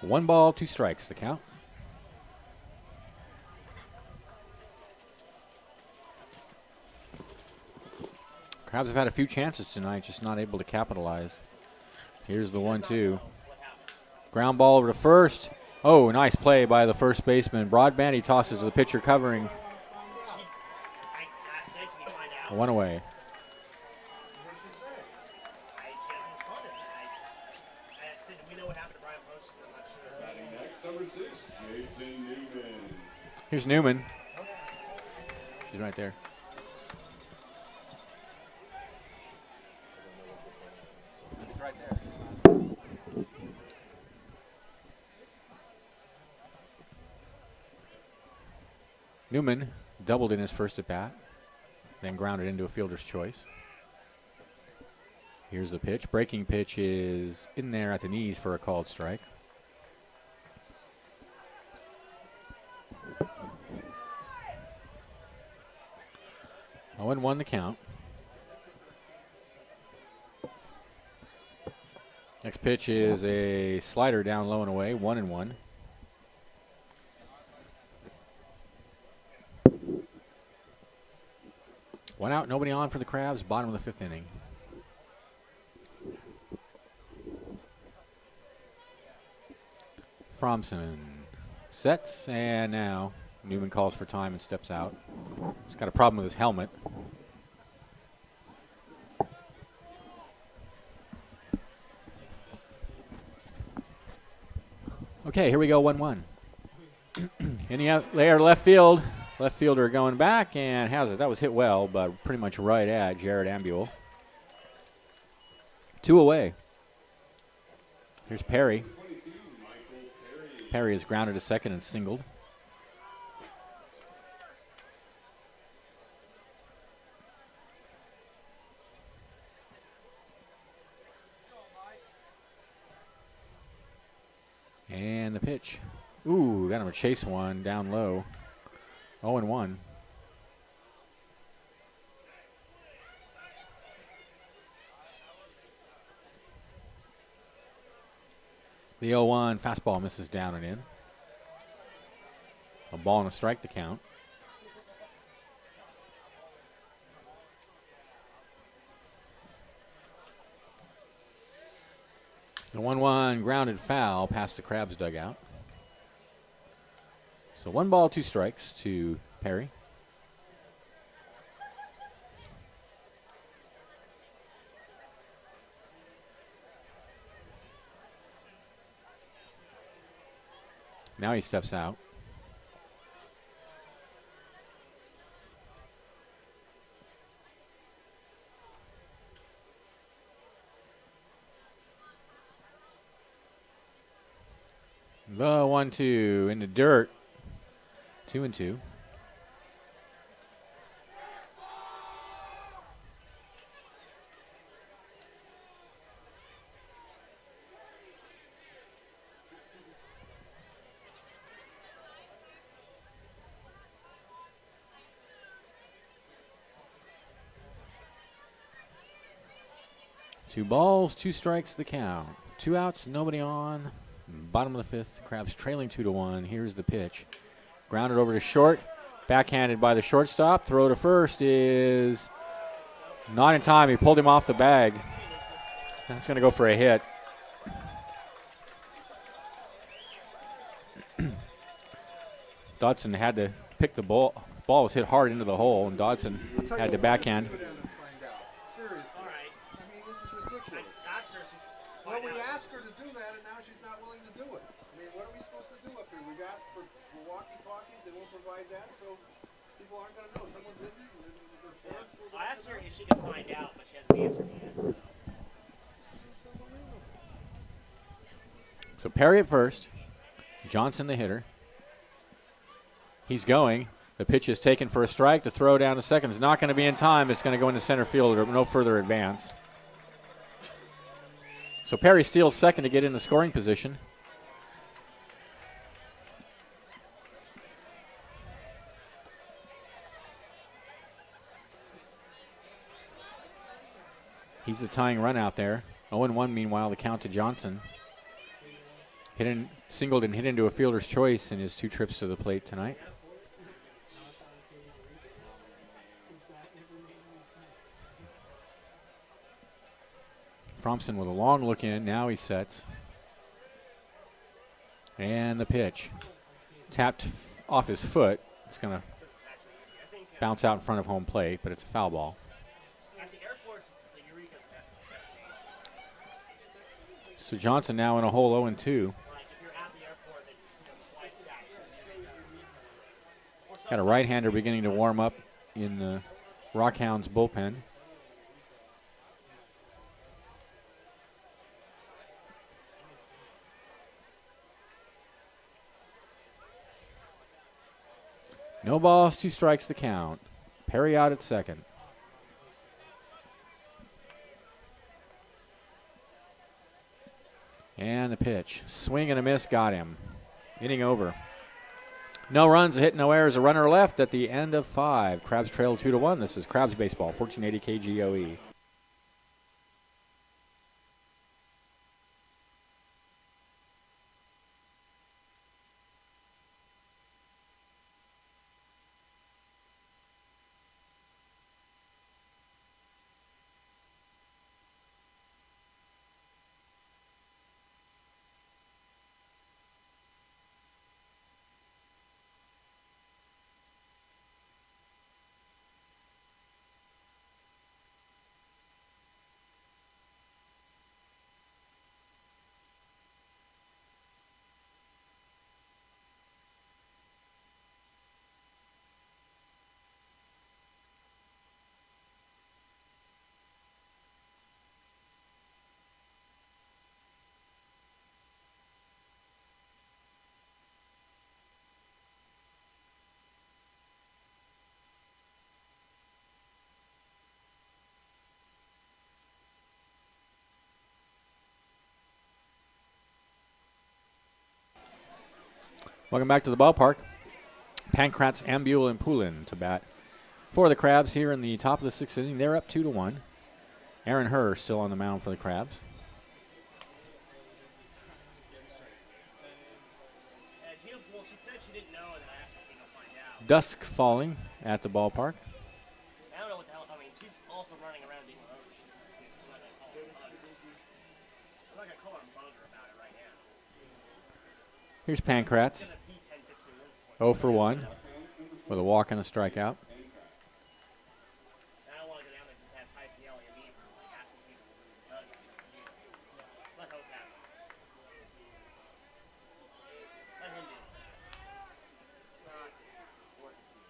1 ball, 2 strikes, the count. Crabs have had a few chances tonight, just not able to capitalize. Here's the 1-2. Ground ball over to first. Oh, nice play by the first baseman. Broadband, he tosses to the pitcher covering. One away. Batting next, number 6, Jason Newman. Here's Newman. He's right there. He's right there. Newman doubled in his first at bat, then grounded into a fielder's choice. Here's the pitch. Breaking pitch is in there at the knees for a called strike. Oh, and 1 the count. Next pitch is a slider down low and away, 1-1. One out, nobody on for the Crabs, bottom of the 5th inning. Fromson sets, and now Newman calls for time and steps out. He's got a problem with his helmet. Okay, here we go, 1-1. In the layer left field, left fielder going back and has it. That was hit well, but pretty much right at Jared Ambule. 2 away. Here's Perry. Perry is grounded to second and singled. And the pitch. Ooh, got him a chase one down low. 0-1. The 0-1 fastball misses down and in. A ball and a strike to count. The 1-1 grounded foul past the Crabs dugout. So 1 ball, 2 strikes to Perry. Now he steps out. The 1-2 in the dirt. 2-2. Two balls, 2 strikes, the count. 2 outs, nobody on. Bottom of the 5th, Crabs trailing 2-1. Here's the pitch. Grounded over to short. Backhanded by the shortstop. Throw to first is not in time. He pulled him off the bag. That's going to go for a hit. Dodson had to pick the ball. Ball was hit hard into the hole, and Dodson had to backhand. Seriously. All right. I mean, this is ridiculous. Well, we asked her to do that, and now she's not willing to do it. I mean, what are we supposed to do up here? We've asked for walkie-talkies. They won't provide that, so people aren't going to know. Someone's in their parents. I asked her if she could find out, but she hasn't answered me yet. So. It's unbelievable. So Perry at first. Johnson the hitter. He's going. The pitch is taken for a strike. The throw down to second is not going to be in time. It's going to go into center field or no further advance. So Perry steals second to get in the scoring position. He's the tying run out there. 0-1 meanwhile, the count to Johnson. Singled and hit into a fielder's choice in his 2 trips to the plate tonight. Fromson with a long look in. Now he sets. And the pitch. Tapped off his foot. It's going to bounce out in front of home plate, but it's a foul ball. So Johnson now in a hole 0-2. Got a right-hander beginning to warm up in the Rockhounds bullpen. No balls, 2 strikes to count. Perry out at second. And the pitch. Swing and a miss, got him. Inning over. No runs, a hit, no errors, a runner left at the end of 5. Crabs trail 2-1. This is Crabs Baseball, 1480 KGOE. Welcome back to the ballpark. Pankratz, Ambule, and Poulin to bat for the Crabs here in the top of the 6th inning. They're up 2-1. Aaron Herr still on the mound for the Crabs. Dusk falling at the ballpark. I don't know what the hell. I mean, she's also running around being a roach. I'm not going to call her a bugger about it right now. Here's Pankratz. 0 for 1 with a walk and a strikeout. I don't want to go down there and just have Tyson yelling at me for like asking people to do the dugout. Let Hope have it. Let him do it. It's not worth it to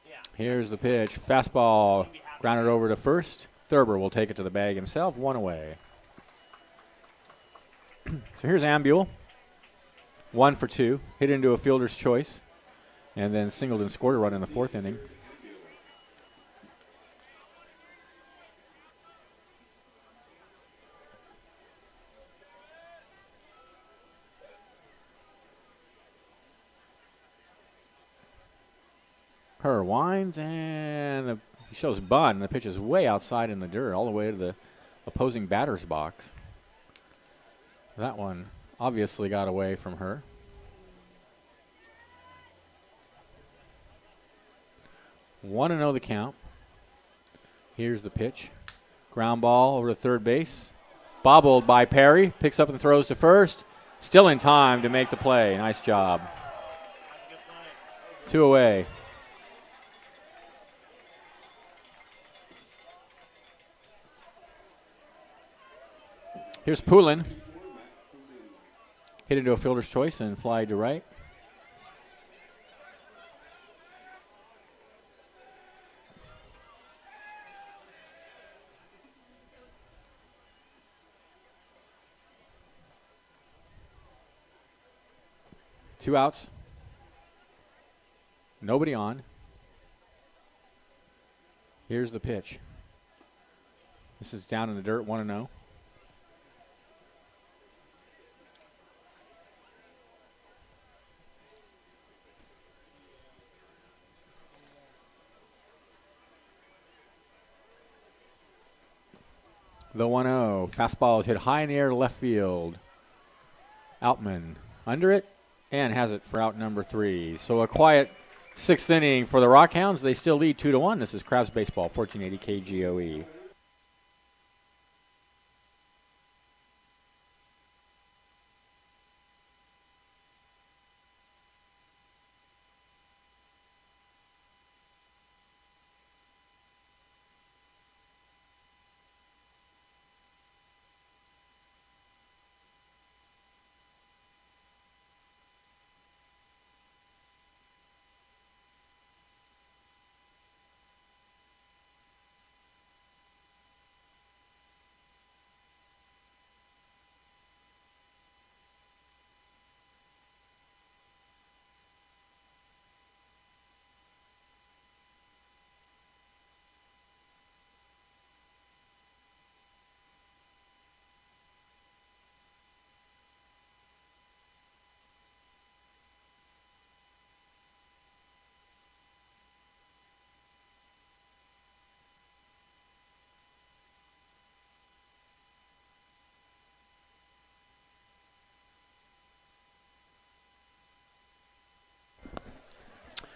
me. Yeah. Here's the pitch. Fastball grounded over to first. Thurber will take it to the bag himself. 1 away. So here's Ambule. 1 for 2. Hit into a fielder's choice. And then singled and scored a run in the 4th inning. Herr winds and he shows bunt. And the pitch is way outside in the dirt, all the way to the opposing batter's box. That one obviously got away from her. 1-0 the count. Here's the pitch. Ground ball over to third base. Bobbled by Perry. Picks up and throws to first. Still in time to make the play. Nice job. 2 away. Here's Poulin. Hit into a fielder's choice and fly to right. Two outs. Nobody on. Here's the pitch. This is down in the dirt, 1-0. The 1-0. Fastball is hit high in the air to left field. Outman under it and has it for out number 3. So a quiet Sixth inning for the Rockhounds. They still lead 2-1. This is Crabs Baseball, 1480 KGOE.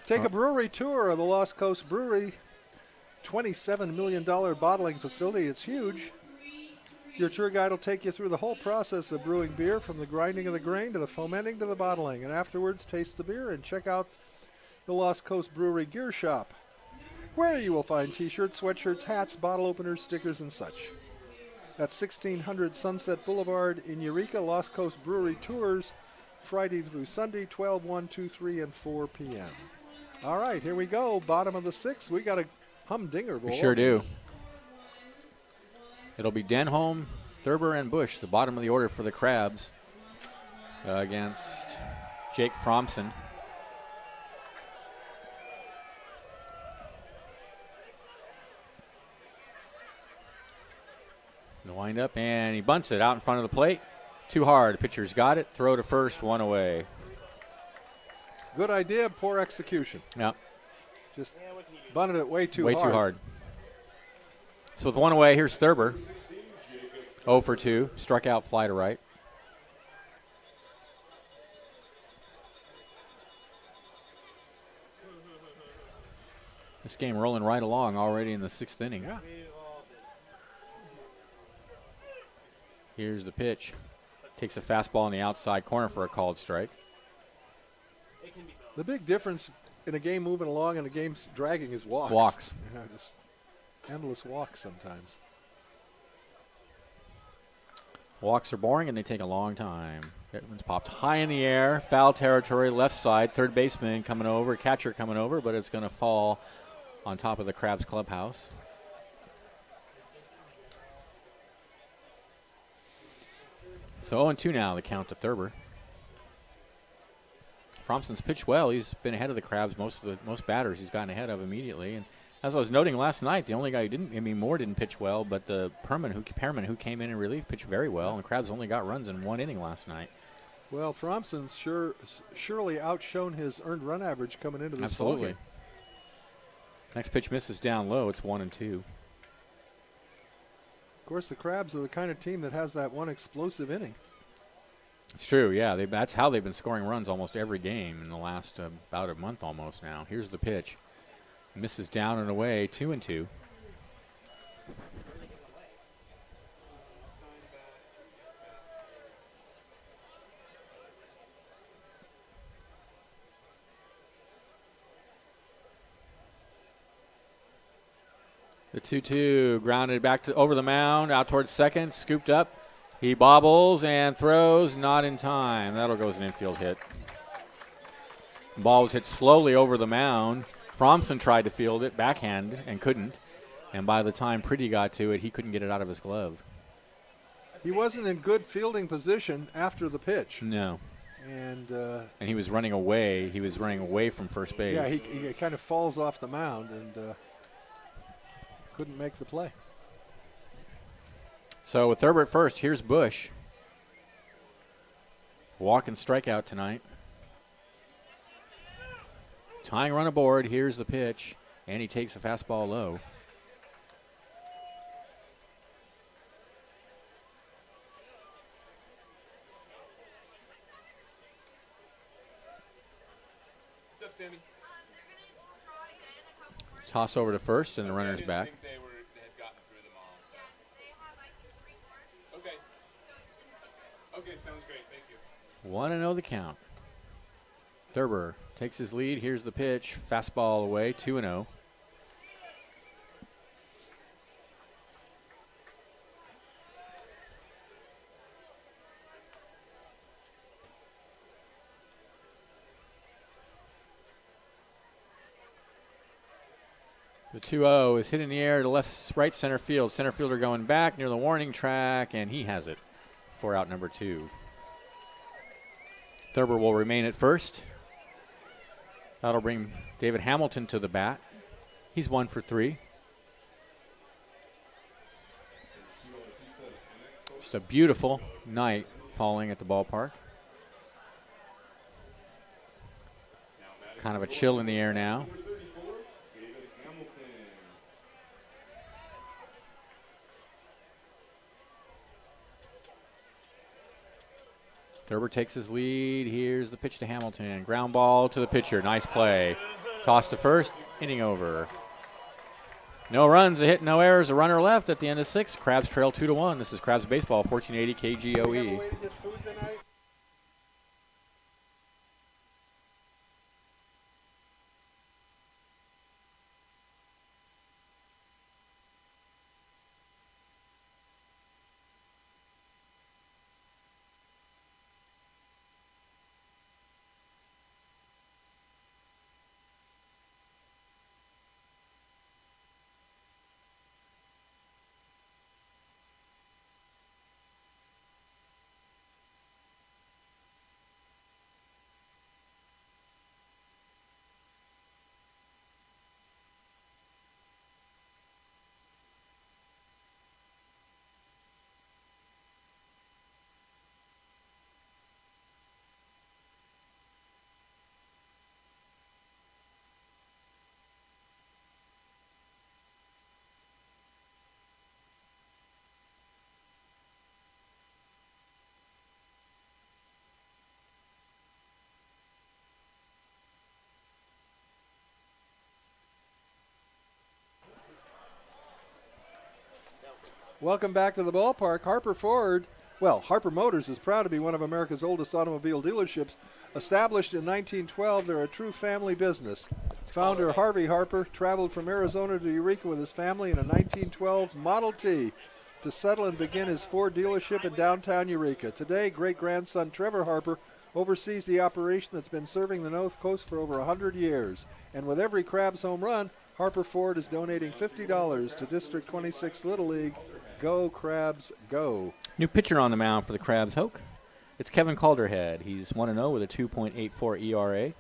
Take a brewery tour of the Lost Coast Brewery, $27 million bottling facility. It's huge. Your tour guide will take you through the whole process of brewing beer, from the grinding of the grain to the fomenting to the bottling. And afterwards, taste the beer and check out the Lost Coast Brewery Gear Shop, where you will find T-shirts, sweatshirts, hats, bottle openers, stickers, and such. That's 1600 Sunset Boulevard in Eureka. Lost Coast Brewery tours Friday through Sunday, 12, 1, 2, 3, and 4 p.m. All right, here we go. Bottom of the sixth. We got a humdinger goal. We sure do. It'll be Denholm, Thurber, and Bush, the bottom of the order for the Crabs, against Jake Fromson. The windup, and he bunts it out in front of the plate. Too hard. The pitcher's got it. Throw to first, one away. Good idea, poor execution. Yeah. Just bunted it way too hard. Way too hard. So with one away, here's Thurber. 0 for 2. Struck out, fly to right. This game rolling right along already in the sixth inning. Yeah. Here's the pitch. Takes a fastball in the outside corner for a called strike. The big difference in a game moving along and a game dragging is walks. Walks. You know, just endless walks sometimes. Walks are boring and they take a long time. That one's popped high in the air, foul territory, left side, third baseman coming over, catcher coming over, but it's going to fall on top of the Crabs clubhouse. So 0-2 now, the count to Thurber. Fromson's pitched well. He's been ahead of the Crabs. Most batters he's gotten ahead of immediately. And as I was noting last night, the only guy who didn't, Moore didn't pitch well, but the Perman who came in relief pitched very well, and the Crabs only got runs in one inning last night. Well, Fromson's surely outshone his earned run average coming into this Absolutely. ballgame. Next pitch misses down low. It's 1-2. Of course, the Crabs are the kind of team that has that one explosive inning. It's true, yeah. That's how they've been scoring runs almost every game in the last about a month almost now. Here's the pitch. Misses down and away, 2-2. The 2-2 grounded back to over the mound, out towards second, scooped up. He bobbles and throws, not in time. That'll go as an infield hit. The ball was hit slowly over the mound. Fromson tried to field it, backhand, and couldn't. And by the time Pretty got to it, he couldn't get it out of his glove. He wasn't in good fielding position after the pitch. No. And he was running away. He was running away from first base. Yeah, he kind of falls off the mound and couldn't make the play. So with Thurber at first, here's Bush. Walk and strikeout tonight. Tying run aboard. Here's the pitch. And he takes a fastball low. What's up, Sammy? Toss over to first, and the runner's I back. think they had gotten through them all. So. Okay. Okay, sounds great. Thank you. 1-0 the count. Thurber takes his lead. Here's the pitch. Fastball away, 2-0. The 2-0 is hit in the air to right center field. Center fielder going back near the warning track, and he has it for out number 2. Thurber will remain at first. That'll bring David Hamilton to the bat. He's 1 for 3. Just a beautiful night falling at the ballpark. Kind of a chill in the air now. Thurber takes his lead. Here's the pitch to Hamilton. Ground ball to the pitcher. Nice play. Toss to first. Inning over. No runs, a hit, no errors, a runner left at the end of 6. Crabs trail 2-1. This is Crabs Baseball, 1480 KGOE. Welcome back to the ballpark. Harper Motors is proud to be one of America's oldest automobile dealerships. Established in 1912, they're a true family business. Founder Harvey Harper traveled from Arizona to Eureka with his family in a 1912 Model T to settle and begin his Ford dealership in downtown Eureka. Today, great-grandson Trevor Harper oversees the operation that's been serving the North Coast for over 100 years. And with every Crabs home run, Harper Ford is donating $50 to District 26 Little League. Go Crabs, go. New pitcher on the mound for the Crabs, Hoke. It's Kevin Calderhead. He's 1-0 with a 2.84 ERA.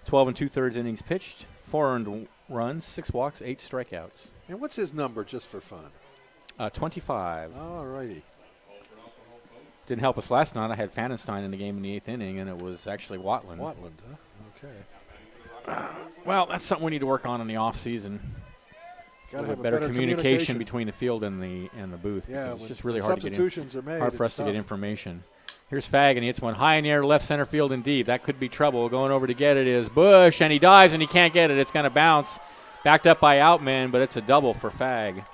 12 2/3 innings pitched, 4 earned runs, 6 walks, 8 strikeouts. And what's his number, just for fun? 25. All righty. Didn't help us last night. I had Fanenstein in the game in the 8th inning, and it was actually Watland. Watland, huh? Okay. Well, that's something we need to work on in the off season. Got to have better communication between the field and the booth. Yeah, it's just really hard to get substitutions are made. Hard for us to get information. Here's Fag, and he hits one high in the air to left center field and deep. That could be trouble. Going over to get it is Bush, and he dives, and he can't get it. It's going to bounce. Backed up by Outman, but it's a double for Fag.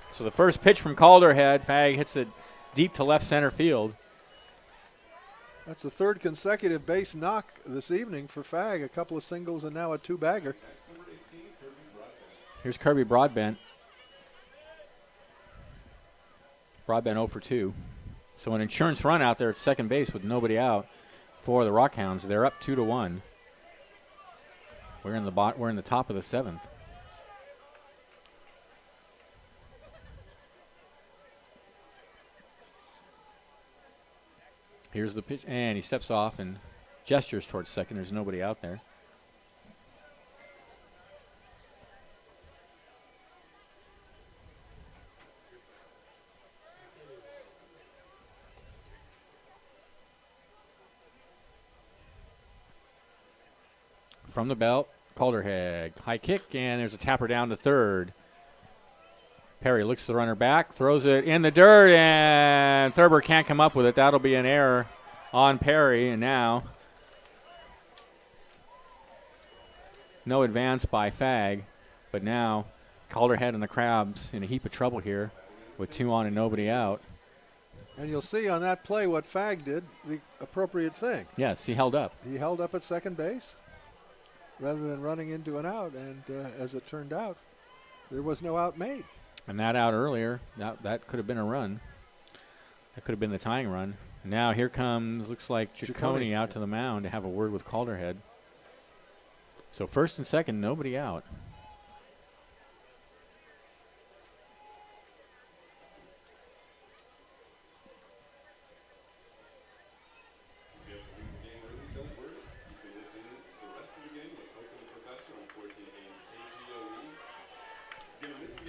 So the first pitch from Calderhead, Fag hits it deep to left center field. That's the 3rd consecutive base knock this evening for Fag. A couple of singles and now a 2-bagger. Here's Kirby Broadbent. Broadbent 0 for 2. So an insurance run out there at second base with nobody out for the Rockhounds. They're up 2-1. We're in the top of the 7th. Here's the pitch, and he steps off and gestures towards second. There's nobody out there. From the belt, Calderhead, high kick, and there's a tapper down to third. Perry looks the runner back, throws it in the dirt, and Thurber can't come up with it. That'll be an error on Perry, and now No advance by Fag, but now Calderhead and the Crabs in a heap of trouble here with 2 on and nobody out. And you'll see on that play what Fag did, the appropriate thing. Yes, he held up. He held up at second base rather than running into an out, and as it turned out, there was no out made. And that out earlier, that could have been a run. That could have been the tying run. Now here comes, looks like Ciccone out to the mound to have a word with Calderhead. So first and second, nobody out.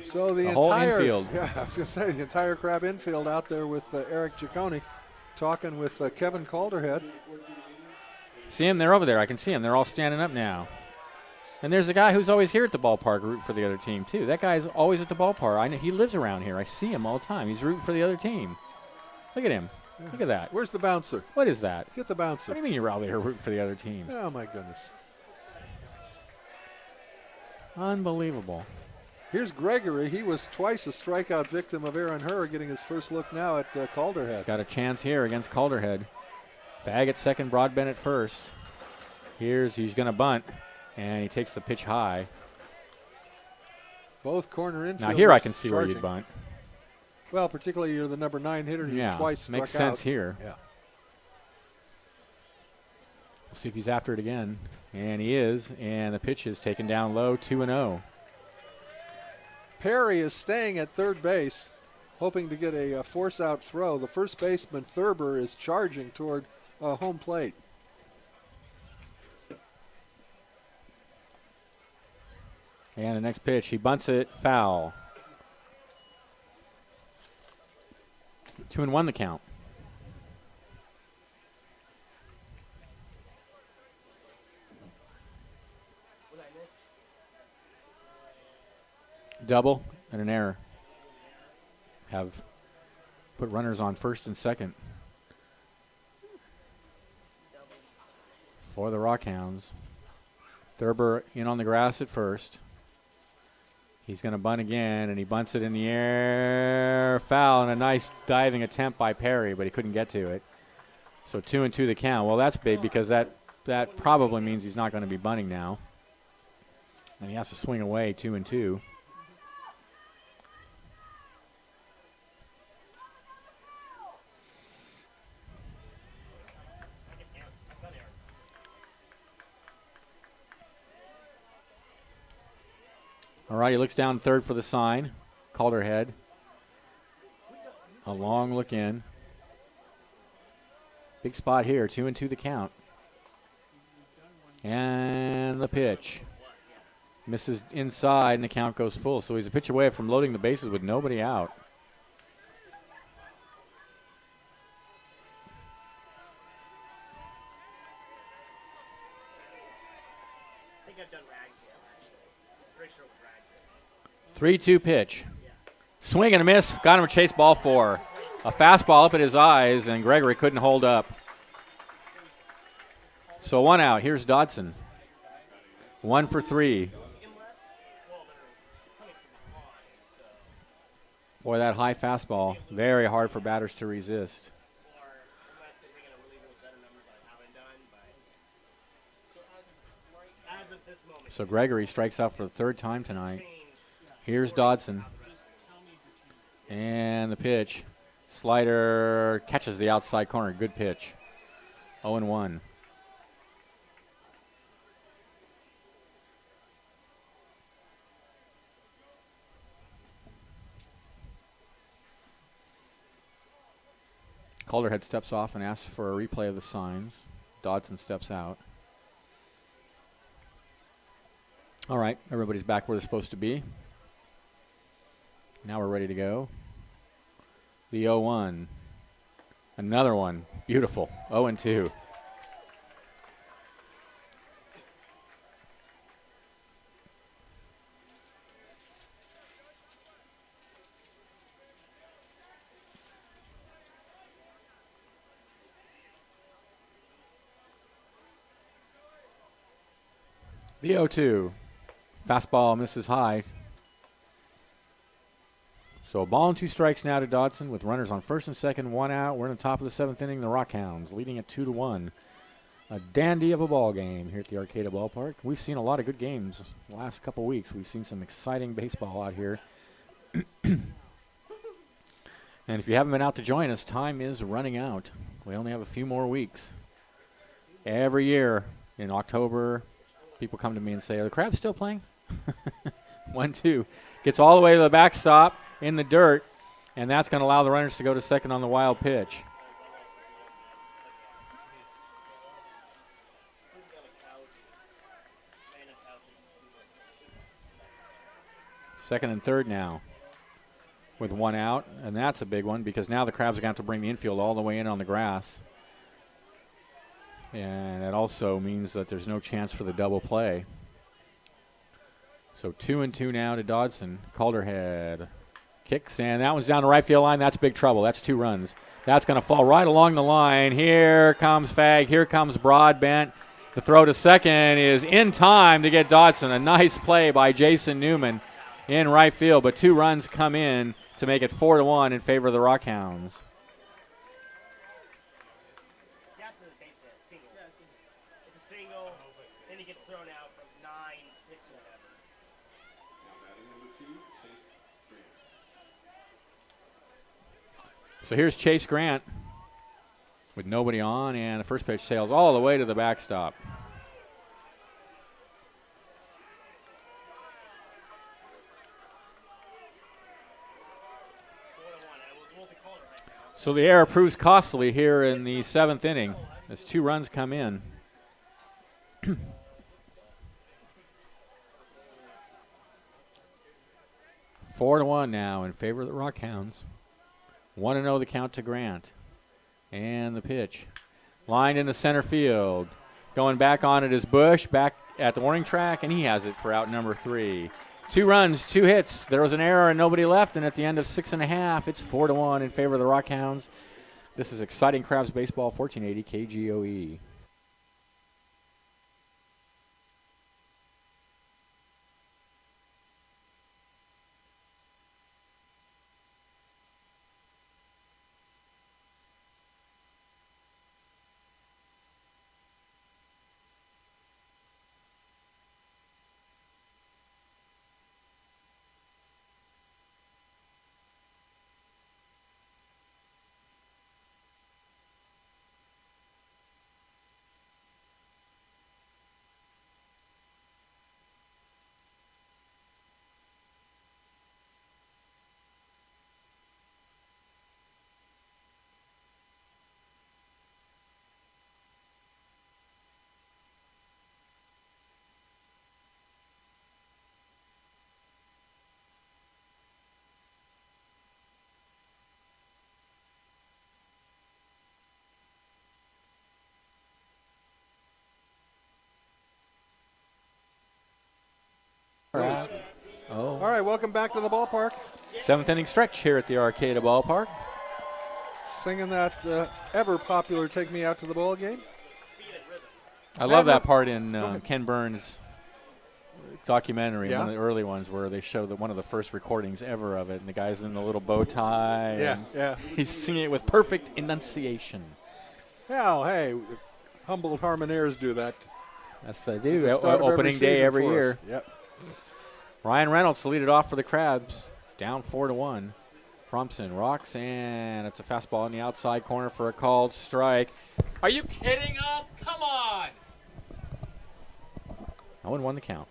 So the whole entire infield. Yeah, I was going to say the entire Crab infield out there with Eric Ciccone talking with Kevin Calderhead. See him? They're over there. I can see him. They're all standing up now. And there's a guy who's always here at the ballpark rooting for the other team, too. That guy's always at the ballpark. I know he lives around here. I see him all the time. He's rooting for the other team. Look at him. Yeah. Look at that. Where's the bouncer? What is that? Get the bouncer. What do you mean you're out there rooting for the other team? Oh, my goodness. Unbelievable. Here's Gregory. He was twice a strikeout victim of Aaron Herr, getting his first look now at Calderhead. He's got a chance here against Calderhead. Fag at second, Broadbent at first. He's going to bunt, and he takes the pitch high. Both corner infielders. Now here I can see charging. where you'd bunt. Well, particularly you're the number 9 hitter. He's twice struck makes sense out. here. Yeah. We'll see if he's after it again. And he is, and the pitch is taken down low, 2-0. Perry is staying at third base, hoping to get a force-out throw. The first baseman, Thurber, is charging toward home plate. And the next pitch, he bunts it, foul. 2-1 the count. Double and an error. Have put runners on first and second for the Rockhounds. Thurber in on the grass at first. He's going to bunt again, and he bunts it in the air. Foul, and a nice diving attempt by Perry, but he couldn't get to it. So 2-2 the count. Well, that's big because that probably means he's not going to be bunting now. And he has to swing away 2-2. All right, he looks down third for the sign. Calderhead. A long look in. Big spot here, 2-2 the count. And the pitch. Misses inside, and the count goes full. So he's a pitch away from loading the bases with nobody out. I think I've done Ragsdale, actually. Pretty sure it was Ragsdale. 3-2 pitch. Swing and a miss. Got him a chase ball 4. A fastball up at his eyes, and Gregory couldn't hold up. So 1 out. Here's Dodson. 1 for 3. Boy, that high fastball, very hard for batters to resist. So Gregory strikes out for the 3rd time tonight. Here's Dodson. And the pitch. Slider catches the outside corner. Good pitch. 0-1. Calderhead steps off and asks for a replay of the signs. Dodson steps out. All right, everybody's back where they're supposed to be. Now we're ready to go. The 0-1. Another one. Beautiful. 0-2. The 0-2. Fastball misses high. So a ball and 2 strikes now to Dodson with runners on first and second, 1 out. We're in the top of the 7th inning. The Rockhounds leading at 2-1. A dandy of a ball game here at the Arcata Ballpark. We've seen a lot of good games the last couple weeks. We've seen some exciting baseball out here. And if you haven't been out to join us, time is running out. We only have a few more weeks. Every year in October, people come to me and say, are the Crabs still playing? 1-2. Gets all the way to the backstop in the dirt, and that's going to allow the runners to go to second on the wild pitch. Second and third now with 1 out, and that's a big one because now the Crabs are going to have to bring the infield all the way in on the grass. And that also means that there's no chance for the double play. So 2-2 now to Dodson. Calderhead kicks, and that one's down the right field line. That's big trouble. That's 2 runs. That's going to fall right along the line. Here comes Fag. Here comes Broadbent. The throw to second is in time to get Dodson. A nice play by Jason Newman in right field, but 2 runs come in to make it 4-1 in favor of the Rockhounds. That's a base hit, single. It's a single, then he gets thrown out from 9-6 or whatever. Now batting number 2, Chase Grant. So here's Chase Grant with nobody on, and the first pitch sails all the way to the backstop. So the error proves costly here in the 7th inning as 2 runs come in. 4-1 now in favor of the Rockhounds. 1-0 the count to Grant. And the pitch. Lined into center field. Going back on it is Bush, back at the warning track, and he has it for out number 3. 2 runs, 2 hits. There was an error and nobody left, and at the end of 6.5, it's 4-1 in favor of the Rockhounds. This is exciting Crabs baseball, 1480 KGOE. All right, welcome back to the ballpark. 7th inning stretch here at the Arcata Ballpark. Singing that ever popular "Take Me Out to the Ball Game." I love that part in Ken Burns' documentary, Yeah. one of the early ones, where they show one of the first recordings ever of it, and the guy's in the little bow tie. Yeah. He's singing it with perfect enunciation. Well, hey, Humboldt Harmoniers do that. That's what they at do. the start of Opening day season every for us. year. Yep. Ryan Reynolds to lead it off for the Crabs. Down 4-1. Fromson rocks, and it's a fastball in the outside corner for a called strike. Are you kidding him? Come on! 0-1 the count.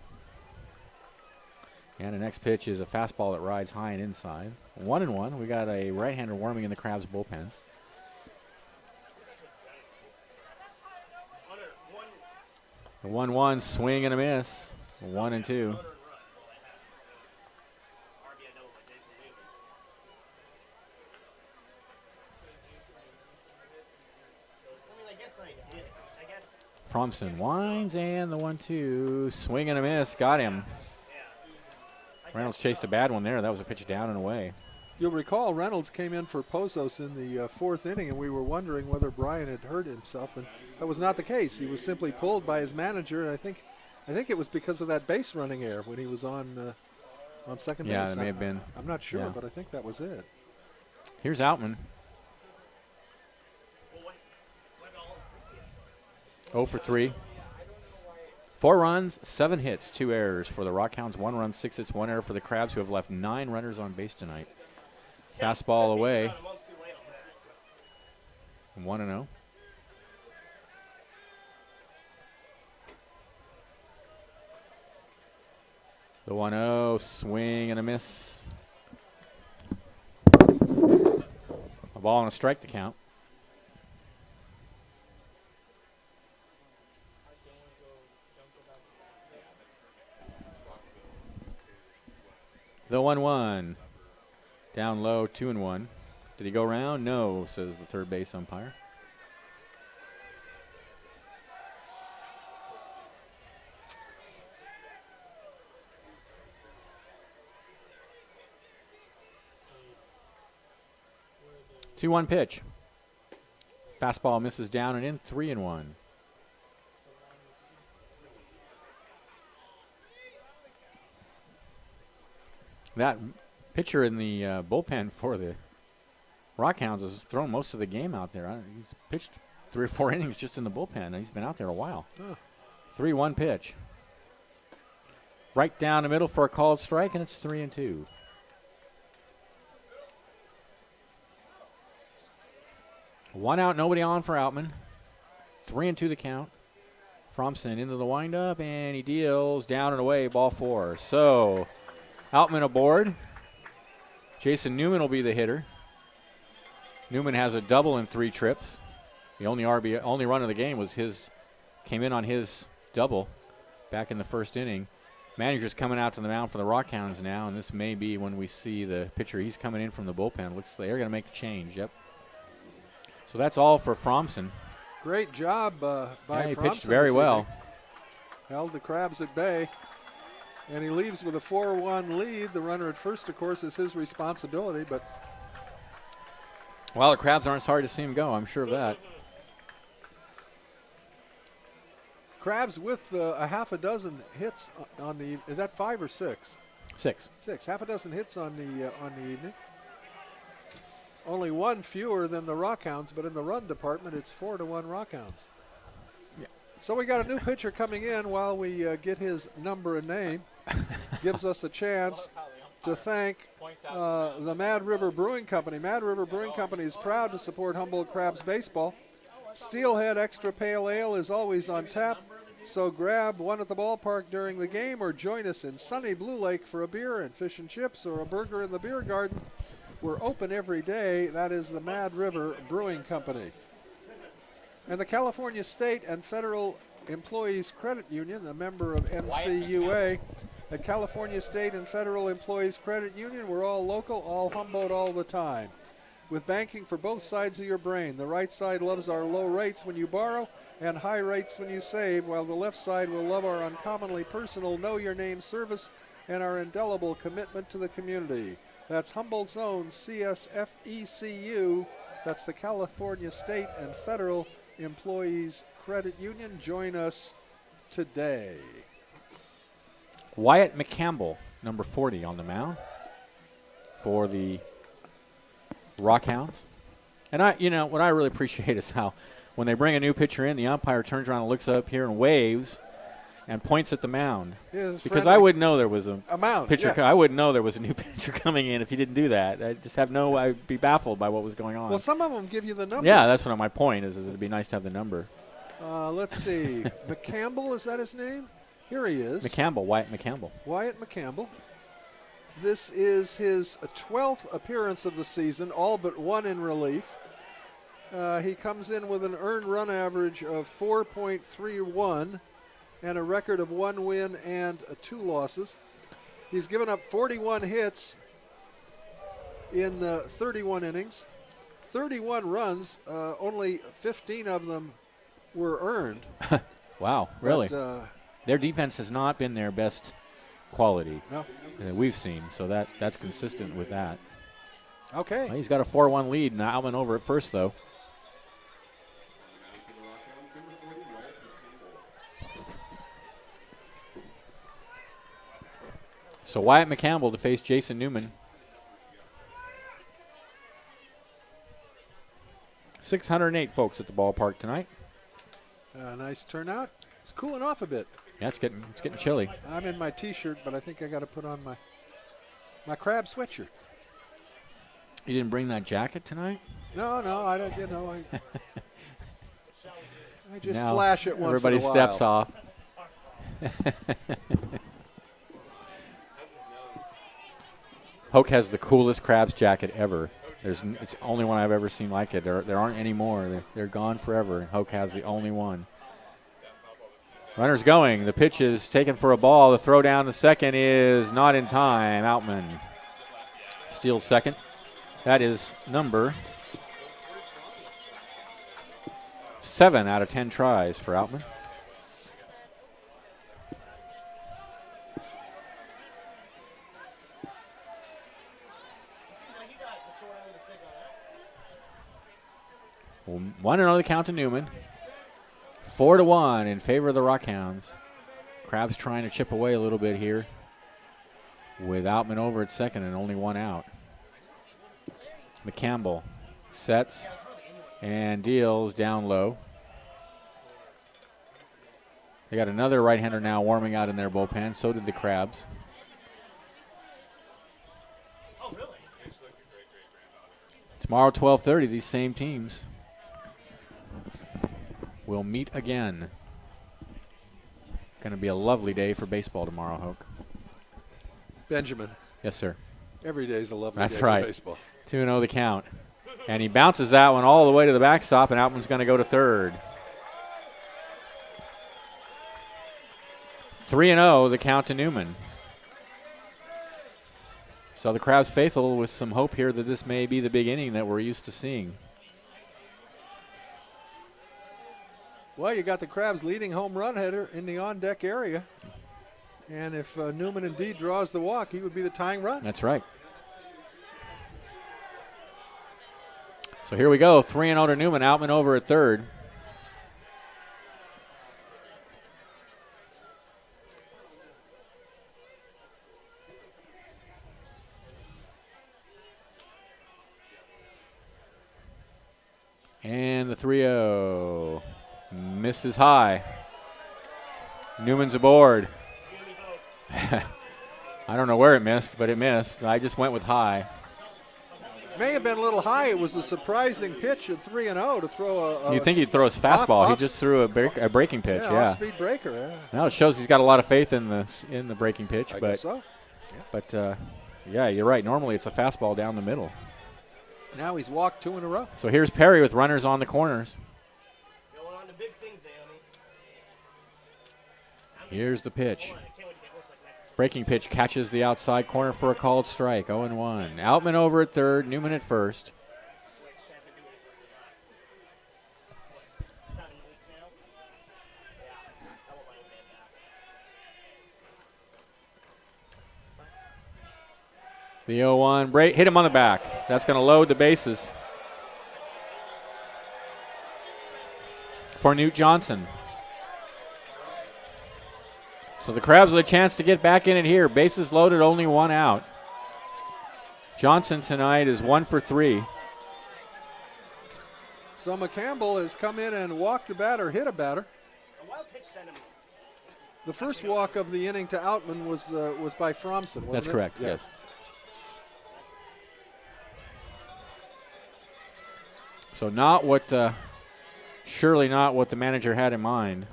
And the next pitch is a fastball that rides high and inside. 1-1. We got a right-hander warming in the Crabs bullpen. The 1-1 swing and a miss. 1-2. Fromson winds, and the 1-2. Swing and a miss. Got him. Reynolds chased a bad one there. That was a pitch down and away. You'll recall Reynolds came in for Pozos in the 4th inning, and we were wondering whether Brian had hurt himself, and that was not the case. He was simply pulled by his manager, and I think I think it was because of that base running error when he was on second Yeah, base. it may have been. I'm not sure, Yeah. but I think that was it. Here's Outman. 0 for 3. 4 runs, 7 hits, 2 errors for the Rockhounds. 1 run, 6 hits, 1 error for the Crabs, who have left 9 runners on base tonight. Fastball away. 1-0. The 1-0, swing and a miss. A ball and a strike to count. The 1-1. Down low, 2-1. Did he go around? No, says the third base umpire. Two 2-1 pitch. Fastball misses down and in, 3-1. That pitcher in the bullpen for the Rockhounds has thrown most of the game out there. He's pitched 3 or 4 innings just in the bullpen, and he's been out there a while. 3-1 pitch. Right down the middle for a called strike, and it's 3-2. One out, nobody on for Outman. 3-2 the count. Fromson into the windup, and he deals down and away, ball 4. So Outman aboard. Jason Newman will be the hitter. Newman has a double in 3 trips. The only run of the game was came in on his double back in the first inning. Manager's coming out to the mound for the Rockhounds now, and this may be when we see the pitcher. He's coming in from the bullpen. Looks like they're going to make the change. Yep. So that's all for Fromson. Great job by Fromson. He pitched very well. Held the Crabs at bay. And he leaves with a 4-1 lead. The runner at first, of course, is his responsibility. But well, the Crabs aren't sorry to see him go. I'm sure of that. Crabs with a half a dozen hits on the. Is that 5 or 6? 6. 6. Half a dozen hits on the evening. Only 1 fewer than the Rockhounds, but in the run department, it's 4-1 Rockhounds. Yeah. So we got a new pitcher coming in while we get his number and name. Gives us a chance to thank the Mad River Brewing Company. Mad River Brewing Company is proud to support Humboldt Crabs baseball. Steelhead Extra Pale Ale is always on tap, so grab one at the ballpark during the game or join us in sunny Blue Lake for a beer and fish and chips or a burger in the beer garden. We're open every day. That is the Mad River Brewing Company. And the California State and Federal Employees Credit Union, a member of MCUA. At California State and Federal Employees Credit Union, we're all local, all Humboldt all the time. With banking for both sides of your brain, the right side loves our low rates when you borrow and high rates when you save, while the left side will love our uncommonly personal know-your-name service and our indelible commitment to the community. That's Humboldt's own CSFECU. That's the California State and Federal Employees Credit Union. Join us today. Wyatt McCampbell, number 40 on the mound for the Rockhounds. And what I really appreciate is how when they bring a new pitcher in, the umpire turns around and looks up here and waves and points at the mound. Because I wouldn't know there was a mound pitcher. Yeah. I wouldn't know there was a new pitcher coming in if he didn't do that. I'd be baffled by what was going on. Well, some of them give you the numbers. Yeah, that's what my point is it'd be nice to have the number. Let's see. McCampbell, is that his name? Here he is. Wyatt McCampbell. Wyatt McCampbell. This is his 12th appearance of the season, all but 1 in relief. He comes in with an earned run average of 4.31 and a record of 1 win and 2 losses. He's given up 41 hits in 31 innings, 31 runs, only 15 of them were earned. Wow, really? But, their defense has not been their best quality no. that we've seen, so that's consistent with that. Okay. Well, he's got a 4-1 lead, and Alvin over at first, though. So Wyatt McCampbell to face Jason Newman. 608 folks at the ballpark tonight. Nice turnout. It's cooling off a bit. Yeah, it's getting chilly. I'm in my T-shirt, but I think I got to put on my crab sweatshirt. You didn't bring that jacket tonight? No, I don't. I just Now flash it once everybody in a while. steps off. Hoke has the coolest Crabs jacket ever. It's the only one I've ever seen like it. There aren't any more. They're gone forever. And Hoke has the only one. Runners going. The pitch is taken for a ball. The throw down the second is not in time. Outman steals second. That is number 7 out of 10 tries for Outman. Well, 1-0 the count to Newman. 4-1 in favor of the Rockhounds. Crabs trying to chip away a little bit here with Outman over at second and only one out. McCampbell sets and deals down low. They got another right-hander now warming out in their bullpen. So did the Crabs. Tomorrow, 12:30, these same teams will meet again. Going to be a lovely day for baseball tomorrow, Hoke. Benjamin, Yes, sir. every day is a lovely That's day right. for baseball. 2-0 the count. And he bounces that one all the way to the backstop, and Outman's going to go to third. 3-0 the count to Newman. So the Crabs faithful with some hope here that this may be the big inning that we're used to seeing. Well, you got the Crabs leading home run hitter in the on-deck area. And if Newman indeed draws the walk, he would be the tying run. That's right. So here we go, 3-0 to Newman. Outman over at third. And the 3-0 misses high. Newman's aboard. I don't know where it missed, but it missed. I just went with high. May have been a little high. It was a surprising pitch at 3-0 to throw a. You think he'd throw his fastball? He just threw a breaking pitch. Yeah. Off-speed breaker. Yeah. Now it shows he's got a lot of faith in the breaking pitch. I but guess so. But yeah, you're right. Normally it's a fastball down the middle. Now he's walked 2 in a row. So here's Perry with runners on the corners. Going on to big things, Naomi. Here's the pitch. I can't wait to get worse like that. Breaking pitch catches the outside corner for a called strike. 0-1. Outman over at third. Newman at first. Which I've been doing for the last 7 weeks now. Yeah, I want my old man back. The 0-1 break hit him on the back. That's going to load the bases for Newt Johnson. So the Crabs with a chance to get back in it here. Bases loaded, only one out. Johnson tonight is 1 for 3. So McCampbell has come in and walked a batter, hit a batter. A wild pitch sent him. The first walk of the inning to Outman was by Fromson, wasn't That's it? correct, Yeah. yes. So surely not what the manager had in mind.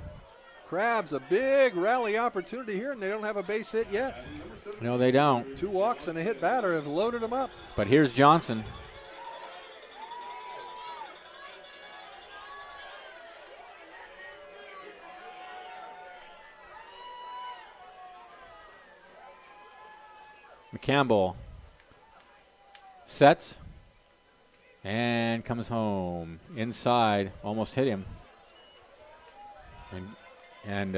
Crabs, a big rally opportunity here, and they don't have a base hit yet. No, they don't. 2 walks and a hit batter have loaded them up. But here's Johnson. McCampbell sets and comes home. Inside, almost hit him. And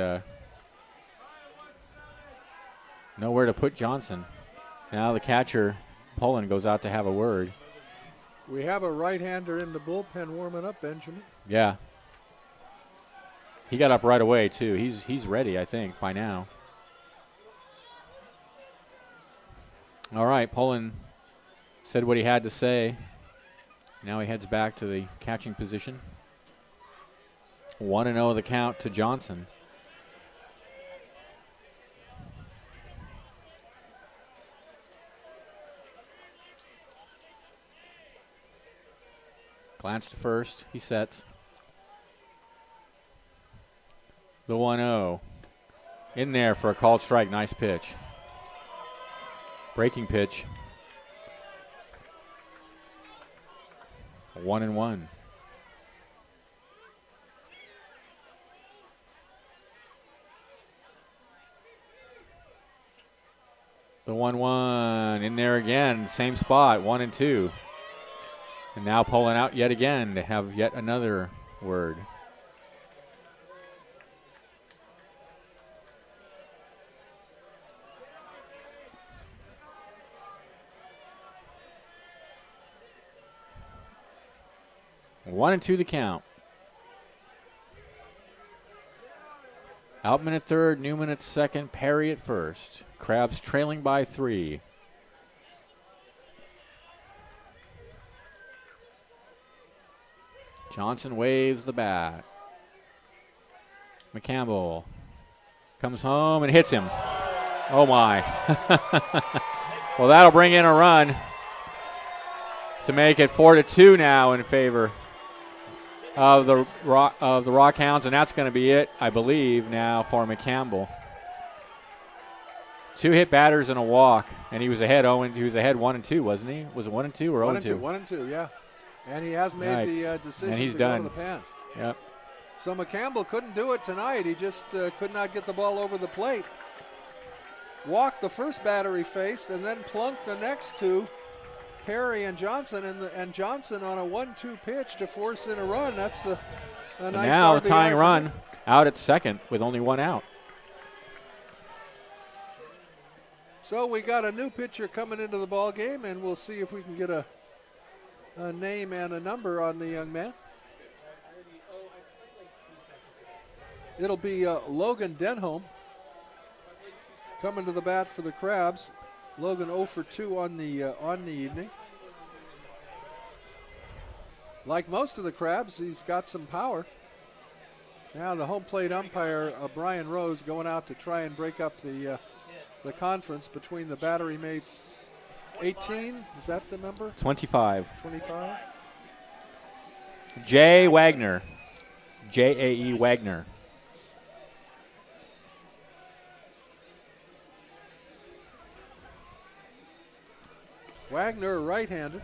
nowhere to put Johnson. Now the catcher, Pullen, goes out to have a word. We have a right-hander in the bullpen warming up, Benjamin. Yeah. He got up right away, too. He's ready, I think, by now. All right, Poland said what he had to say. Now he heads back to the catching position. 1-0 the count to Johnson. Glance to first. He sets. The 1-0. In there for a called strike. Nice pitch. Breaking pitch. 1-1. The 1-1 in there again, same spot, 1-2. And now pulling out yet again to have yet another word. One and two the count. Outman at third, Newman at second, Perry at first. Krabs trailing by 3. Johnson waves the bat. McCampbell comes home and hits him. Oh my. Well, that'll bring in a run to make it 4-2 now in favor of the Rockhounds, and that's going to be it, I believe, now for McCampbell. 2 hit batters and a walk, and he was ahead 1-2, wasn't he? Was it 1-2 or 0-2? 1-2, yeah. And he has made the decision and he's to done. go to the pen. Yep. So McCampbell couldn't do it tonight. He just could not get the ball over the plate. Walked the first batter he faced, and then plunked the next 2. Perry and Johnson, and Johnson on a 1-2 pitch to force in a run. That's a nice now RBI a tying for run him. out at second with only 1 out. So we got a new pitcher coming into the ball game, and we'll see if we can get a name and a number on the young man. It'll be Logan Denholm coming to the bat for the Krabs. Logan 0 for 2 on the evening. Like most of the Krabs, he's got some power. Now the home plate umpire, Brian Rose, going out to try and break up the conference between the battery mates. 18, is that the number? 25. 25. Jay Wagner. J-A-E Wagner. Wagner, a right-hander.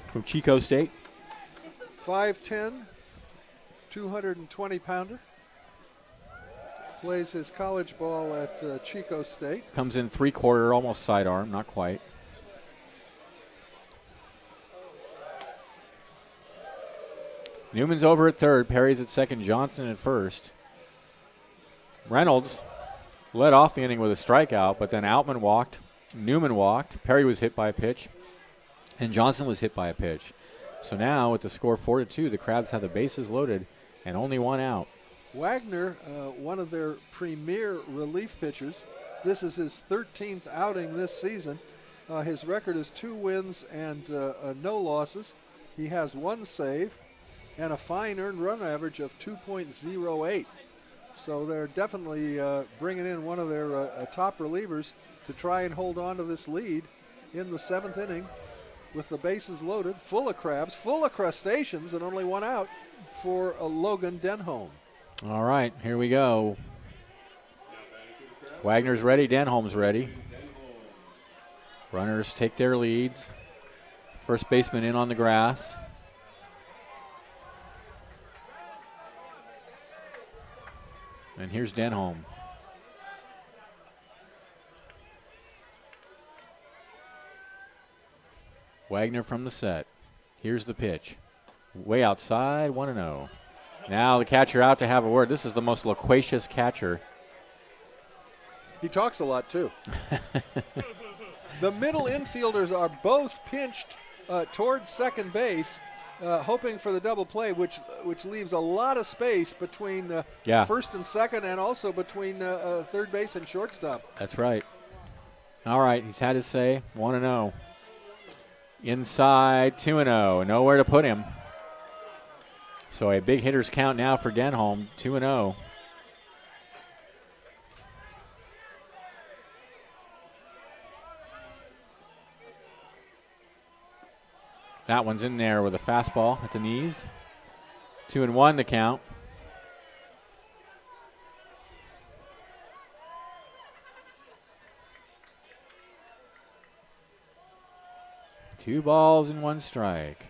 From Chico State. 5'10", 220-pounder. Plays his college ball at Chico State. Comes in 3/4, almost sidearm, not quite. Newman's over at third. Perry's at second. Johnson at first. Reynolds led off the inning with a strikeout, but then Outman walked. Newman walked. Perry was hit by a pitch. And Johnson was hit by a pitch. So now with the score 4-2, the Krabs have the bases loaded and only 1 out. Wagner, one of their premier relief pitchers. This is his 13th outing this season. His record is 2 wins and no losses. He has 1 save and a fine earned run average of 2.08. So they're definitely bringing in one of their top relievers to try and hold on to this lead in the 7th inning with the bases loaded, full of Krabs, full of crustaceans, and only 1 out for Logan Denholm. All right, here we go. Wagner's ready. Denholm's ready. Runners take their leads. First baseman in on the grass. And here's Denholm. Wagner from the set. Here's the pitch. Way outside, 1-0. Now the catcher out to have a word. This is the most loquacious catcher. He talks a lot, too. The middle infielders are both pinched towards second base, hoping for the double play, which leaves a lot of space between first and second, and also between third base and shortstop. That's right. All right, he's had his say. 1-0. Inside, 2-0. Nowhere to put him. So a big hitter's count now for Denholm, 2-0. That one's in there with a fastball at the knees. 2-1 the count. Two balls and one strike.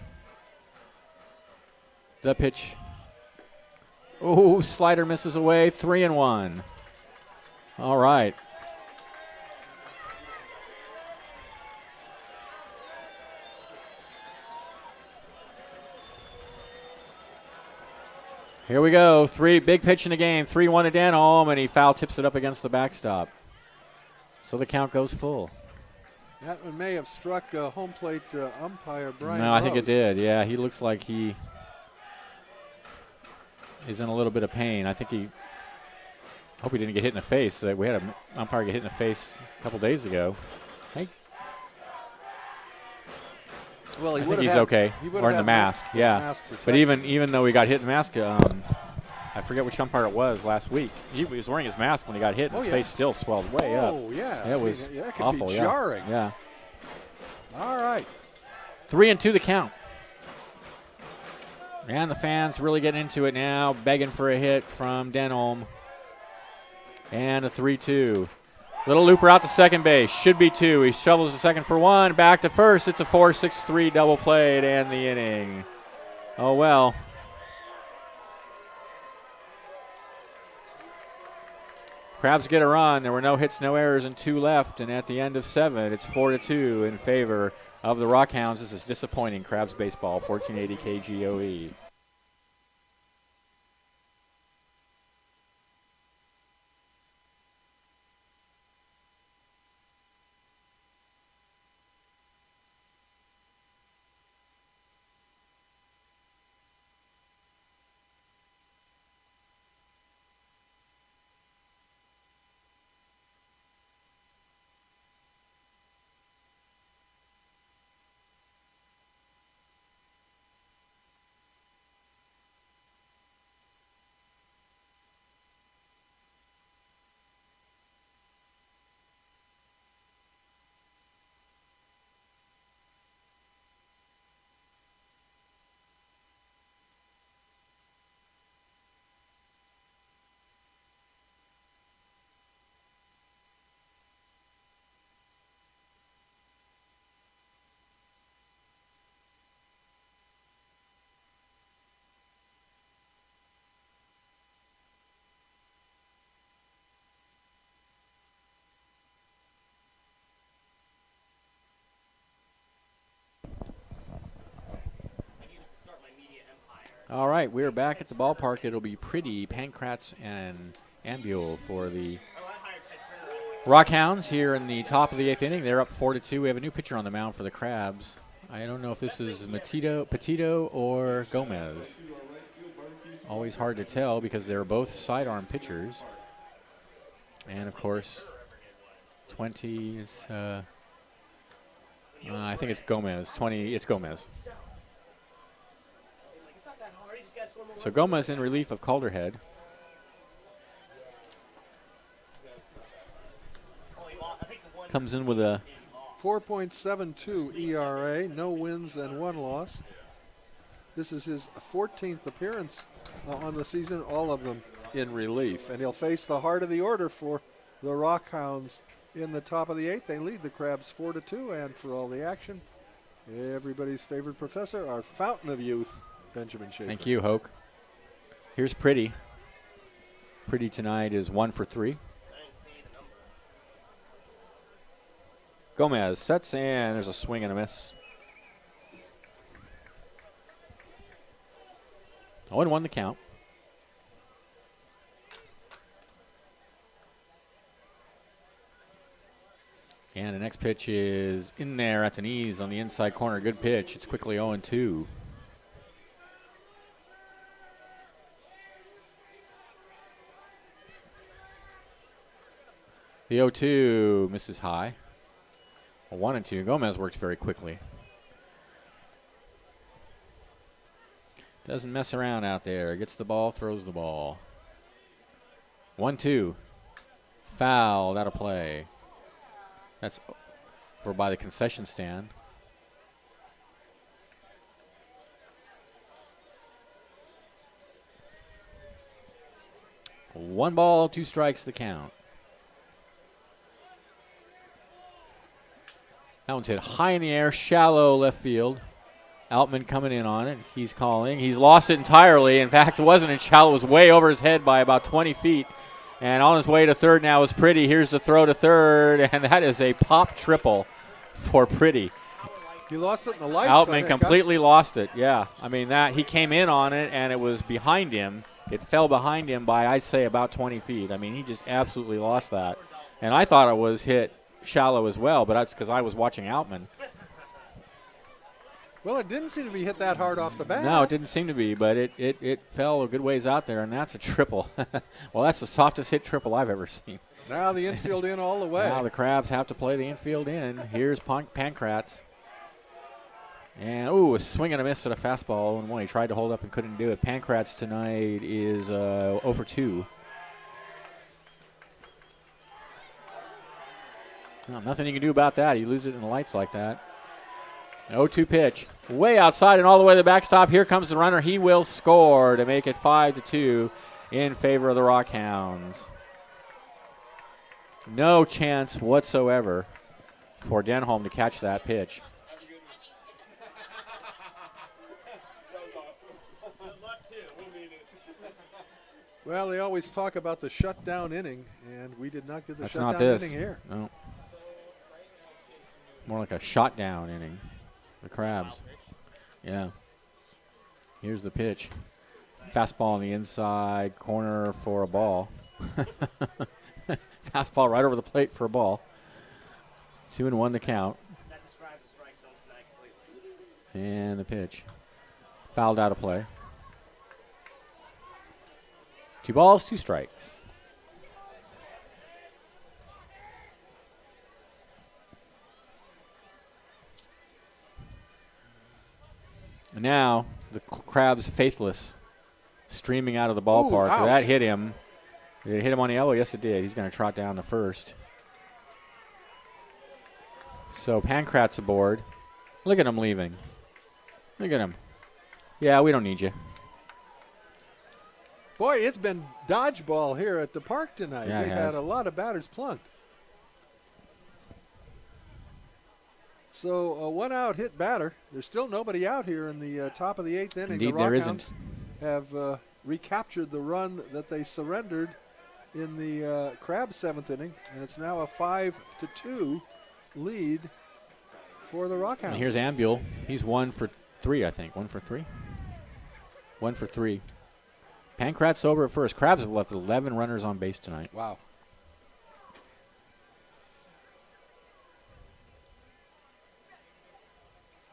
The pitch. Oh, slider misses away. 3-1. All right. Here we go. Big pitch in the game. 3-1 to Denholm, and he foul tips it up against the backstop. So the count goes full. That one may have struck home plate umpire Brian No, I think it Rose. did. Yeah, he looks like he is in a little bit of pain. I think hope he didn't get hit in the face. We had an umpire get hit in the face a couple days ago. Well, I think he's okay. Or in the mask, yeah. But even though he got hit in the mask, I forget which umpire it was last week. He was wearing his mask when he got hit, and his face still swelled way up. Oh, yeah. It was that could awful, be jarring. Yeah. All right. 3-2 the count. And the fans really getting into it now, begging for a hit from Denholm. And a 3-2. Little looper out to second base. Should be two. He shovels to second for one. Back to first. It's a 4-6-3 double play to end the inning. Oh, well. Crabs get a run. There were no hits, no errors, and two left. And at the end of 7, it's 4-2 in favor of the Rockhounds. This is disappointing. Crabs baseball, 1480 KGOE. All right, we're back at the ballpark. It'll be Pretty, Pankratz, and Ambule for the Rockhounds here in the top of the 8th inning. They're up 4-2. We have a new pitcher on the mound for the Crabs. I don't know if this is Petito or Gomez. Always hard to tell because they're both sidearm pitchers. And, of course, 20 is, I think it's Gomez. 20, it's Gomez. So Gomez in relief of Calderhead. Comes in with a 4.72 ERA, no wins and 1 loss. This is his 14th appearance on the season, all of them in relief. And he'll face the heart of the order for the Rockhounds in the top of the 8th. They lead the Crabs 4-2, and for all the action, everybody's favorite professor, our fountain of youth, Benjamin Schaefer. Thank you, Hoke. Here's Pretty. Pretty tonight is 1 for 3. Gomez sets, and there's a swing and a miss. 0-1 the count. And the next pitch is in there at the knees on the inside corner. Good pitch. It's quickly 0-2. The 0-2 misses high. A 1-2. Gomez works very quickly. Doesn't mess around out there. Gets the ball, throws the ball. 1-2. Fouled out of play. That's over by the concession stand. One ball, 2 strikes the count. That one's hit high in the air, shallow left field. Altman coming in on it. He's calling. He's lost it entirely. In fact, it wasn't in shallow. It was way over his head by about 20 feet. And on his way to third now is Pretty. Here's the throw to third, and that is a pop triple for Pretty. He lost it in the lights. Altman completely lost it, yeah. I mean, that he came in on it, and it was behind him. It fell behind him by, I'd say, about 20 feet. I mean, he just absolutely lost that. And I thought it was hit shallow as well, but that's because I was watching Altman. Well, it didn't seem to be hit that hard off the bat. No, it didn't seem to be, but it fell a good ways out there, and that's a triple. Well, that's the softest hit triple I've ever seen. Now the infield in all the way. Now the Crabs have to play the infield in. Here's Pankratz. And, a swing and a miss at a fastball. And he tried to hold up and couldn't do it. Pankratz tonight is 0 for 2. Well, nothing you can do about that. You lose it in the lights like that. 0-2 pitch. Way outside and all the way to the backstop. Here comes the runner. He will score to make it 5-2 in favor of the Rockhounds. No chance whatsoever for Denholm to catch that pitch. Well, they always talk about the shutdown inning, and we did not get the That's shutdown not this. inning here. No. More like a shot down inning. The Crabs. Yeah. Here's the pitch. Fastball on the inside corner for a ball. Fastball right over the plate for a ball. 2-1 the count. That describes the strike zone tonight completely. And the pitch. Fouled out of play. 2 balls, 2 strikes. And now the Crabs faithless streaming out of the ballpark. Ouch. That hit him. Did it hit him on the elbow? Yes, it did. He's going to trot down to first. So Pankratz aboard. Look at him leaving. Look at him. Yeah, we don't need you. Boy, it's been dodgeball here at the park tonight. Yeah, it We've has. had a lot of batters plunked. So a 1-out hit batter. There's still nobody out here in the top of the 8th inning. Indeed, the there Rockhounds isn't. have recaptured the run that they surrendered in the Crabs 7th inning, and it's now a 5-2 lead for the Rockhounds. And here's Ambule. He's 1 for 3, I think. 1 for 3? 1 for 3. Pankratz over at first. Crabs have left 11 runners on base tonight. Wow.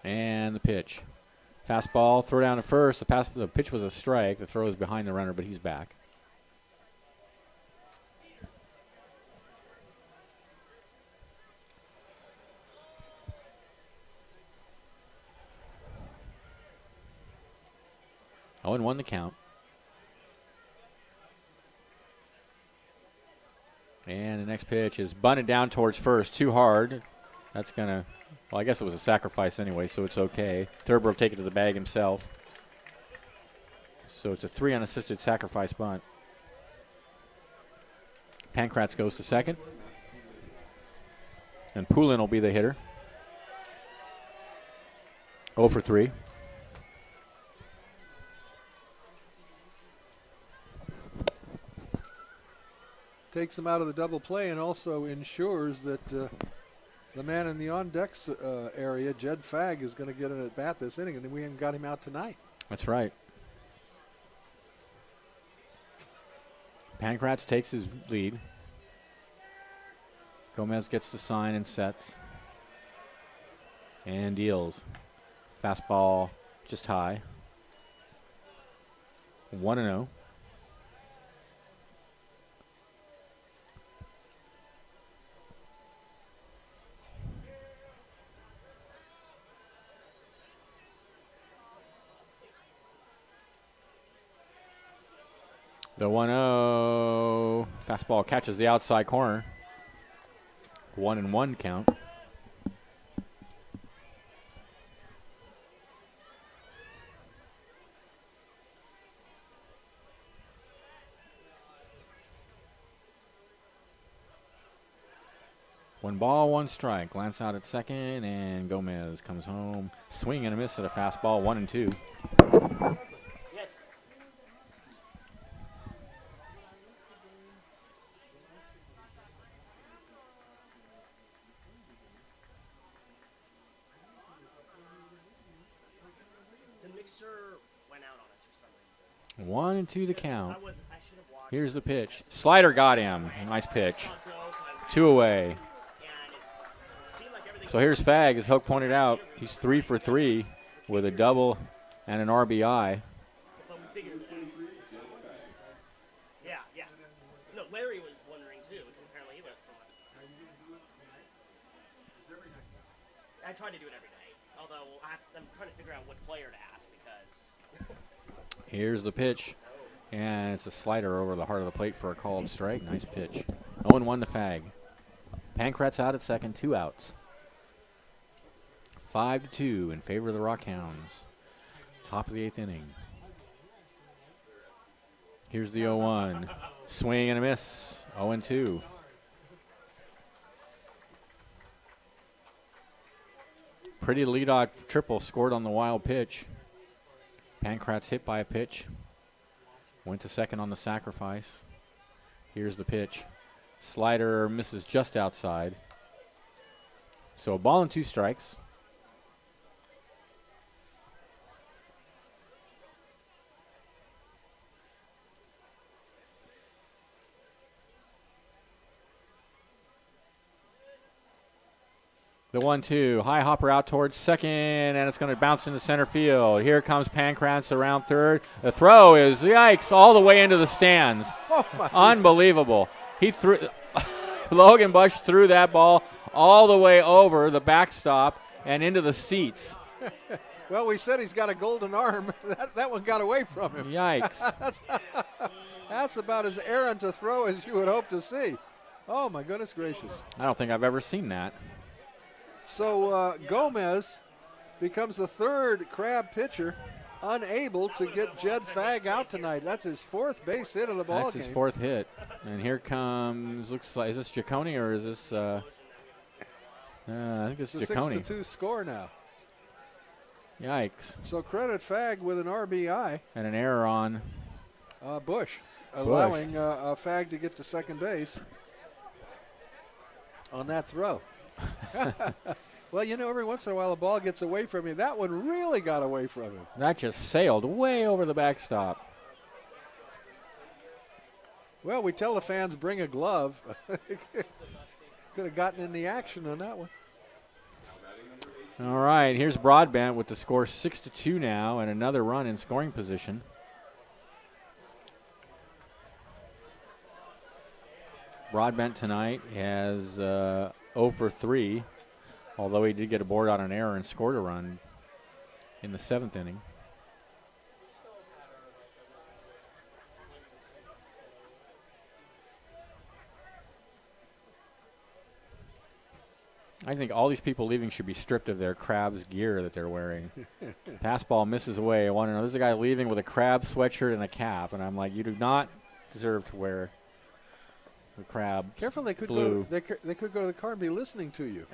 And the pitch. Fastball, throw down to first. The pitch was a strike. The throw is behind the runner, but he's back. Oh, and 1 the count. And the next pitch is bunted down towards first. Too hard. That's going to, well, I guess it was a sacrifice anyway, so it's okay. Thurber will take it to the bag himself. So it's a 3 unassisted sacrifice bunt. Pankratz goes to second. And Poulin will be the hitter. 0 for 3. Takes him out of the double play and also ensures that the man in the on-decks area, Jed Fagg, is going to get an at-bat this inning, and we haven't got him out tonight. That's right. Pankratz takes his lead. Gomez gets the sign and sets. And deals. Fastball just high. 1-0. The 1-0 fastball catches the outside corner. 1-1 count. One ball, one strike. Glance out at second, and Gomez comes home. Swing and a miss at a fastball. 1-2. Yes. The mixer went out on us for some reason. 1-2 the count. I should have watched. Here's the pitch. Slider got him. Nice pitch. 2 away. So here's Fag, as Hoke pointed out. He's 3 for 3 with a double and an RBI. Yeah, yeah. No, Larry was wondering too, because apparently he was someone. I try to do it every day, although I'm trying to figure out what player to ask because. Here's the pitch, and it's a slider over the heart of the plate for a called strike. Nice pitch. 0-1 to Fag. Pankratz out at second, 2 outs. 5-2 in favor of the Rockhounds. Top of the 8th inning. Here's the 0-1. Swing and a miss. 0-2. Pretty leadoff triple scored on the wild pitch. Pankratz hit by a pitch. Went to second on the sacrifice. Here's the pitch. Slider misses just outside. So a ball and 2 strikes. The 1-2, high hopper out towards second, and it's going to bounce into center field. Here comes Pankratz around third. The throw is, yikes, all the way into the stands. Oh my. Unbelievable. He threw, Logan Bush threw that ball all the way over the backstop and into the seats. Well, we said he's got a golden arm. That one got away from him. Yikes. That's about as errant a throw as you would hope to see. Oh, my goodness gracious. I don't think I've ever seen that. So Gomez becomes the 3rd Crab pitcher unable to get Jed Fag out tonight. That's his 4th base hit of the ball That's game. his 4th hit. And here comes, looks like, is this Giacone or is this, I think it's It's a Giacone. 6-2 score now. Yikes. So credit Fag with an RBI. And an error on Bush, allowing Fag to get to second base on that throw. Well, you know, every once in a while a ball gets away from you. That one really got away from him. That just sailed way over the backstop. Well, we tell the fans bring a glove. Could have gotten in the action on that one. All right, here's Broadbent with the score 6-2 now and another run in scoring position. Broadbent tonight has 0 for 3, although he did get a board on an error and scored a run in the 7th inning. I think all these people leaving should be stripped of their Crabs gear that they're wearing. Pass ball misses away. I want to know, there's a guy leaving with a Crab sweatshirt and a cap, and I'm like, you do not deserve to wear the Crab. Careful, they could blue. go. They could go to the car and be listening to you.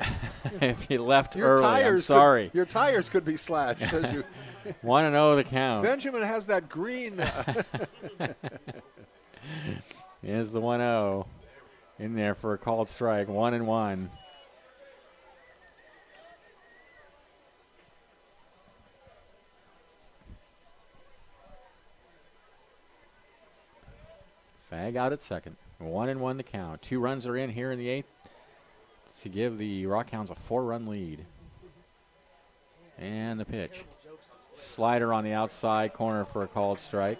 If you left Your early, I'm tires sorry. your tires could be slashed as you. 1-0 the count. Benjamin has that green. Here's the 1-0 in there for a called strike. 1-1. Fag out at second. 1-1 the count. 2 runs are in here in the 8th to give the Rockhounds a 4-run lead. And the pitch. Slider on the outside corner for a called strike.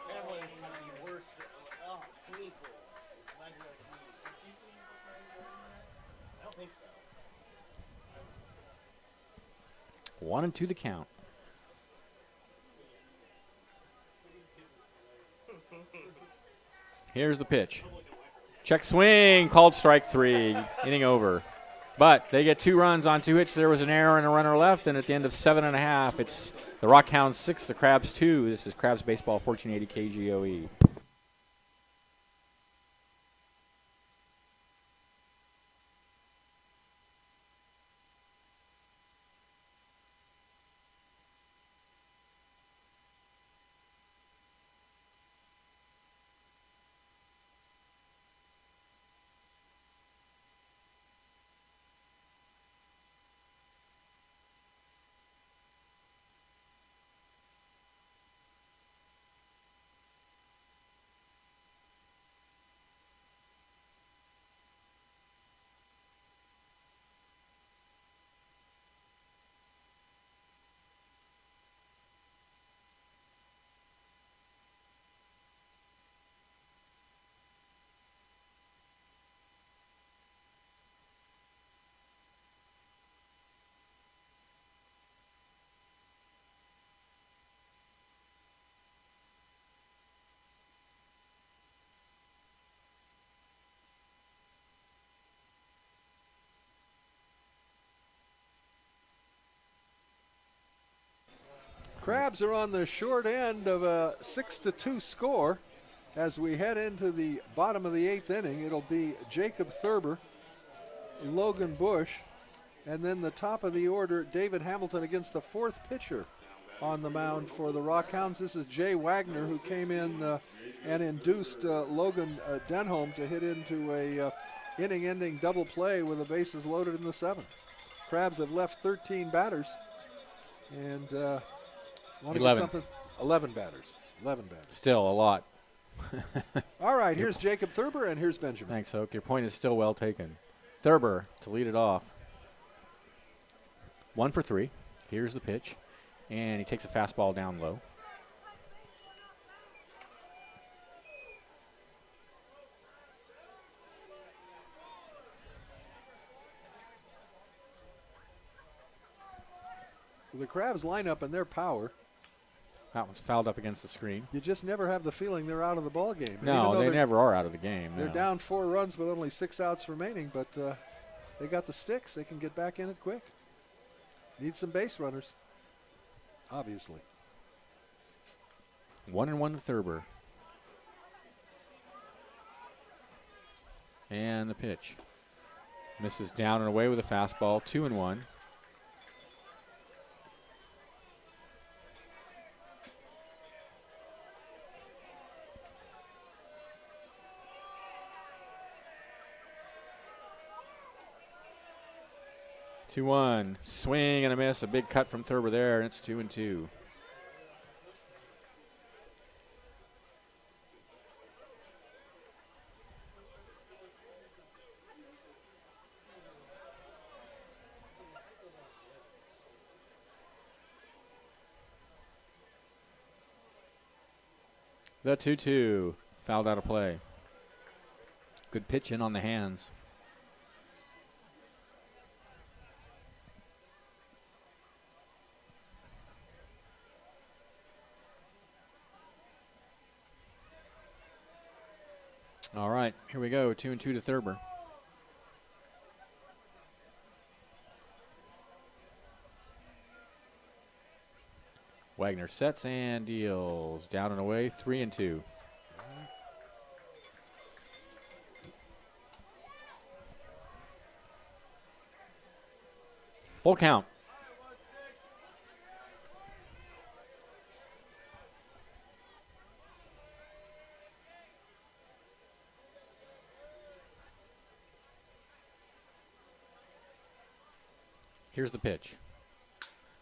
That one's the worst. Oh, painful. I don't think so. 1-2 the count. Here's the pitch. Check swing, called strike 3, inning over. But they get 2 runs on 2 hits. There was an error and a runner left, and at the end of 7.5, it's the Rockhounds 6, the Crabs 2. This is Crabs Baseball 1480 KGOE. Crabs are on the short end of a 6-2 score. As we head into the bottom of the 8th inning, it'll be Jacob Thurber, Logan Bush, and then the top of the order, David Hamilton against the 4th pitcher on the mound for the Rockhounds. This is Jay Wagner, who came in and induced Logan Denholm to hit into a inning-ending double play with the bases loaded in the 7th. Crabs have left 13 batters, and want to get 11. something? 11 batters. 11 batters. Still a lot. All right, here's Jacob Thurber, and here's Benjamin. Thanks, Hoke. Your point is still well taken. Thurber to lead it off. 1 for 3. Here's the pitch. And he takes a fastball down low. The Crabs line up and their power. That one's fouled up against the screen. You just never have the feeling they're out of the ball game. No, they never are out of the game. They're no. down 4 runs with only 6 outs remaining, but they got the sticks. They can get back in it quick. Need some base runners, obviously. 1-1 to Thurber. And the pitch. Misses down and away with a fastball. 2-1. Swing and a miss. A big cut from Thurber there, and it's 2-2. The 2-2 fouled out of play. Good pitch in on the hands. All right, here we go. 2-2 to Thurber. Wagner sets and deals. Down and away, 3-2. Full count. Here's the pitch.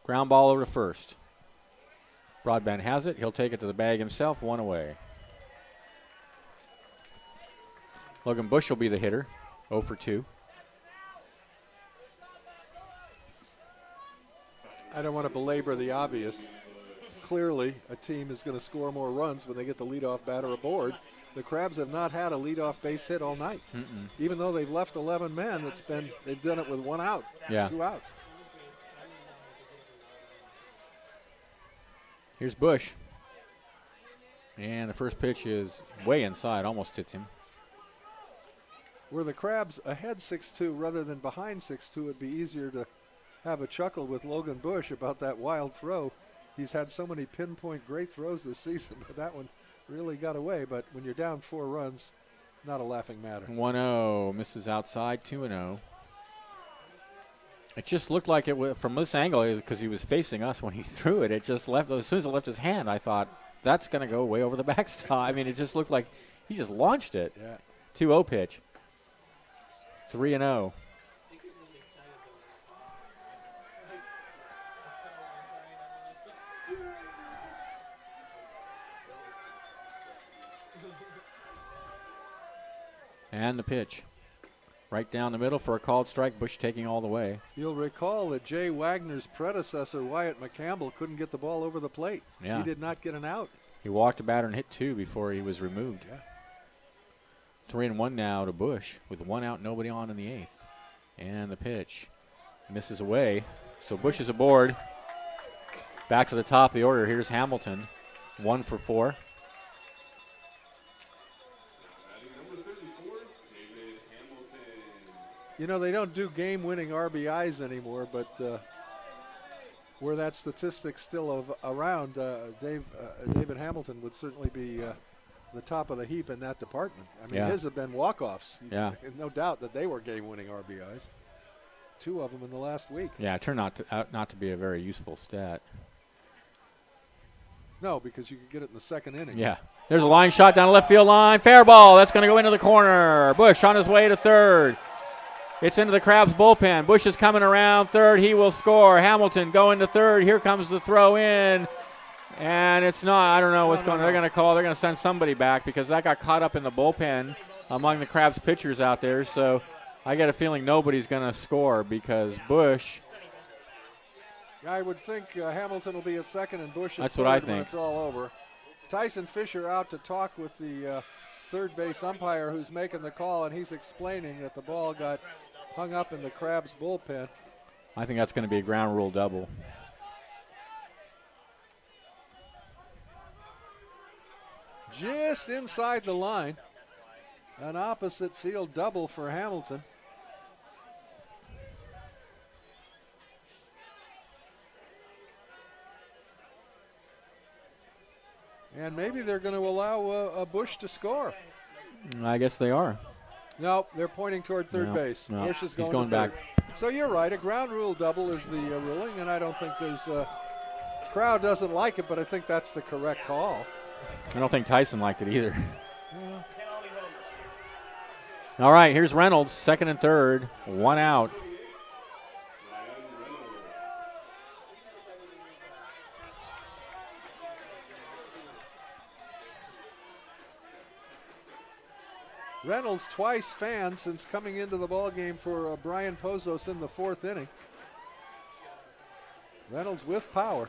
Ground ball over to first. Broadbent has it. He'll take it to the bag himself. 1 away. Logan Bush will be the hitter. 0 for 2. I don't want to belabor the obvious. Clearly, a team is going to score more runs when they get the leadoff batter aboard. The Crabs have not had a leadoff base hit all night. Even though they've left 11 men, they've done it with 1 out, Yeah. 2 outs. Here's Bush. And the first pitch is way inside, almost hits him. Were the Crabs ahead 6-2 rather than behind 6-2, it'd be easier to have a chuckle with Logan Bush about that wild throw. He's had so many pinpoint great throws this season, but that one really got away. But when you're down 4 runs, not a laughing matter. 1-0, misses outside, 2-0. It just looked like it from this angle, because he was facing us when he threw it. It just left, as soon as it left his hand, I thought, that's going to go way over the backstop. I mean, it just looked like he just launched it. Yeah. 2-0 pitch. 3-0. And the pitch. Right down the middle for a called strike. Bush taking all the way. You'll recall that Jay Wagner's predecessor, Wyatt McCampbell, couldn't get the ball over the plate. Yeah. He did not get an out. He walked a batter and hit 2 before he was removed. Yeah. 3-1 now to Bush with 1 out, nobody on in the 8th. And the pitch misses away. So Bush is aboard. Back to the top of the order. Here's Hamilton. 1 for 4. You know, they don't do game-winning RBIs anymore, but were that statistic still around, David Hamilton would certainly be the top of the heap in that department. I mean, his have been walk-offs. Yeah. No doubt that they were game-winning RBIs. 2 of them in the last week. Yeah, it turned out not to be a very useful stat. No, because you could get it in the second inning. Yeah. There's a line shot down the left field line. Fair ball. That's going to go into the corner. Bush on his way to third. It's into the Crabs bullpen. Bush is coming around third. He will score. Hamilton going to third. Here comes the throw in. And it's not, I don't know what's going on. They're going to call. They're going to send somebody back because that got caught up in the bullpen among the Crabs pitchers out there. So I get a feeling nobody's going to score because Bush. I would think Hamilton will be at second and Bush at That's third what I when think. it's all over. Tyson Fisher out to talk with the third base umpire who's making the call, and he's explaining that the ball got hung up in the Crabs bullpen. I think that's going to be a ground rule double. Just inside the line. An opposite field double for Hamilton. And maybe they're going to allow a Bush to score. I guess they are. No, they're pointing toward third base. No, Bush is he's going going to back. third. So you're right. A ground rule double is the ruling, and I don't think there's crowd doesn't like it, but I think that's the correct call. I don't think Tyson liked it either. All right, here's Reynolds, second and third, 1 out. Reynolds twice fanned since coming into the ball game for Brian Pozos in the 4th inning. Reynolds with power.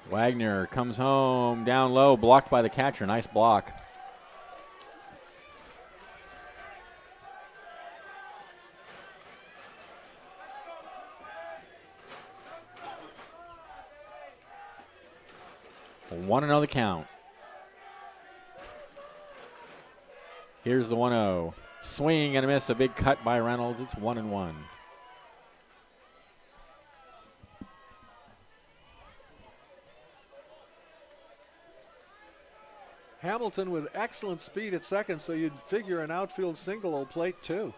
Wagner comes home, down low, blocked by the catcher. Nice block. One another count. Here's the 1-0. Swing and a miss, a big cut by Reynolds. It's 1-1. Hamilton with excellent speed at second, so you'd figure an outfield single will plate too.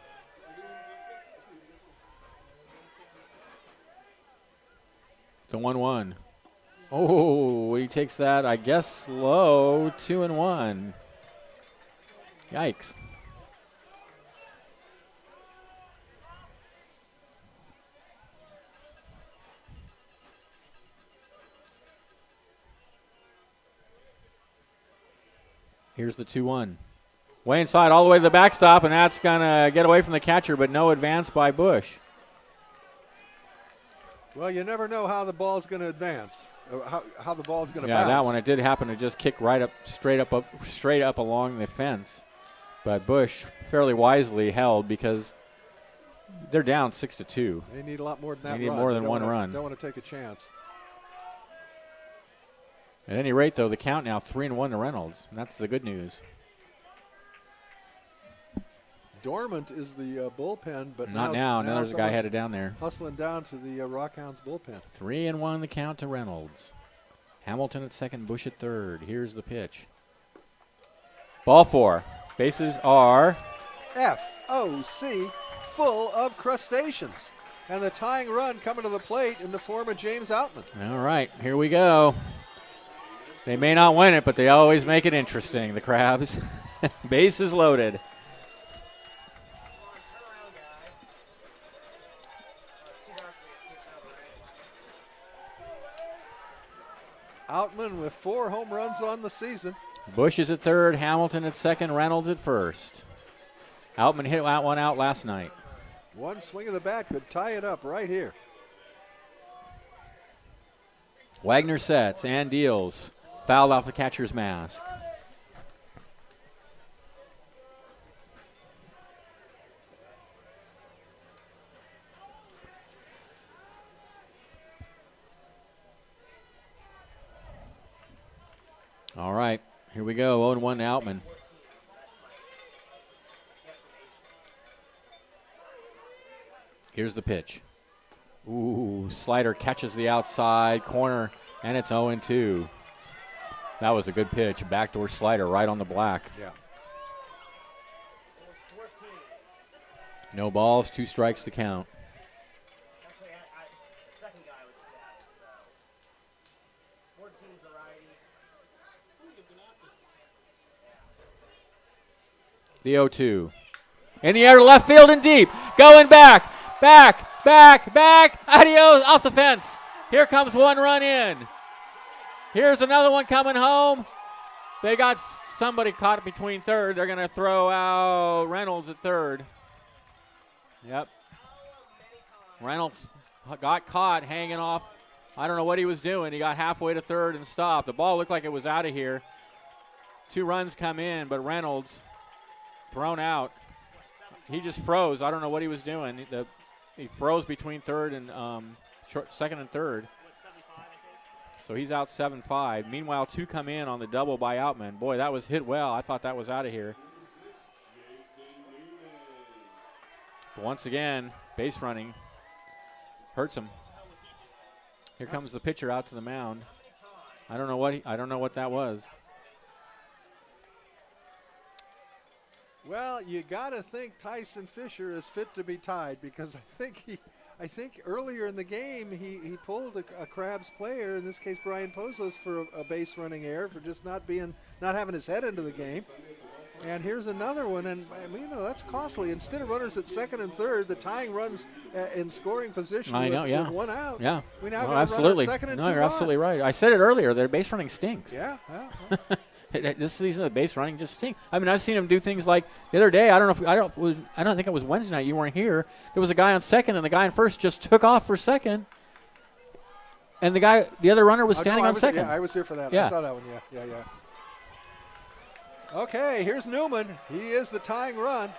The 1-1. Oh, he takes that, I guess, low. 2-1. Yikes. Here's the 2-1. Way inside, all the way to the backstop, and that's going to get away from the catcher, but no advance by Bush. Well, you never know how the ball's going to advance, how the ball's going to Yeah, bounce. that one, it did happen to just kick right up, straight up along the fence. But Bush fairly wisely held because they're down 6-2. They need a lot more than that They need run. more than Don't one wanna- run. Don't want to take a chance. At any rate, though, the count now 3-1 to Reynolds, and that's the good news. Dormant is the bullpen, but Not now. Now there's a guy someone's headed down there. hustling down to the Rockhounds bullpen. 3-1 the count to Reynolds. Hamilton at second, Bush at third. Here's the pitch. Ball 4. Bases are FOC, full of crustaceans. And the tying run coming to the plate in the form of James Outman. all right. Here we go. They may not win it, but they always make it interesting, the Crabs. Bases loaded. Outman with 4 home runs on the season. Bush is at third, Hamilton at second, Reynolds at first. Outman hit that one out last night. One swing of the bat could tie it up right here. Wagner sets and deals. Fouled off the catcher's mask. All right, here we go. 0-1 to Outman. Here's the pitch. Ooh, slider catches the outside corner, and it's 0-2. That was a good pitch. Backdoor slider right on the black. Yeah. No balls, 2 strikes to count. Actually, the second guy was just at it, so. 14's the righty. The 0-2. In the air to left field and deep. Going back. Back. Adios. Off the fence. Here comes one run in. Here's another one coming home. They got somebody caught between third. They're going to throw out Reynolds at third. Yep. Reynolds got caught hanging off. I don't know what he was doing. He got halfway to third and stopped. The ball looked like it was out of here. 2 runs come in, but Reynolds thrown out. He just froze. I don't know what he was doing. He froze between third and second and third. So he's out 7-5. Meanwhile, 2 come in on the double by Outman. Boy, that was hit well. I thought that was out of here. But once again, base running hurts him. Here comes the pitcher out to the mound. I don't know what that was. Well, you got to think Tyson Fisher is fit to be tied, because I think earlier in the game he pulled a Crabs player, in this case Brian Pozos, for a base running error for just not having his head into the game. And here's another one, and that's costly. Instead of runners at second and third, the tying runs in scoring position with 1 out. Yeah, we now got absolutely. a runner at second and 2 No, you're absolutely right. I said it earlier. Their base running stinks. Yeah. This season, the base running just stinks. I mean, I've seen him do things like the other day. I don't think it was Wednesday night. You weren't here. There was a guy on second, and the guy on first just took off for second, and the other runner was standing on second. Yeah, I was here for that. Yeah. I saw that one. Yeah. Okay, here's Newman. He is the tying run.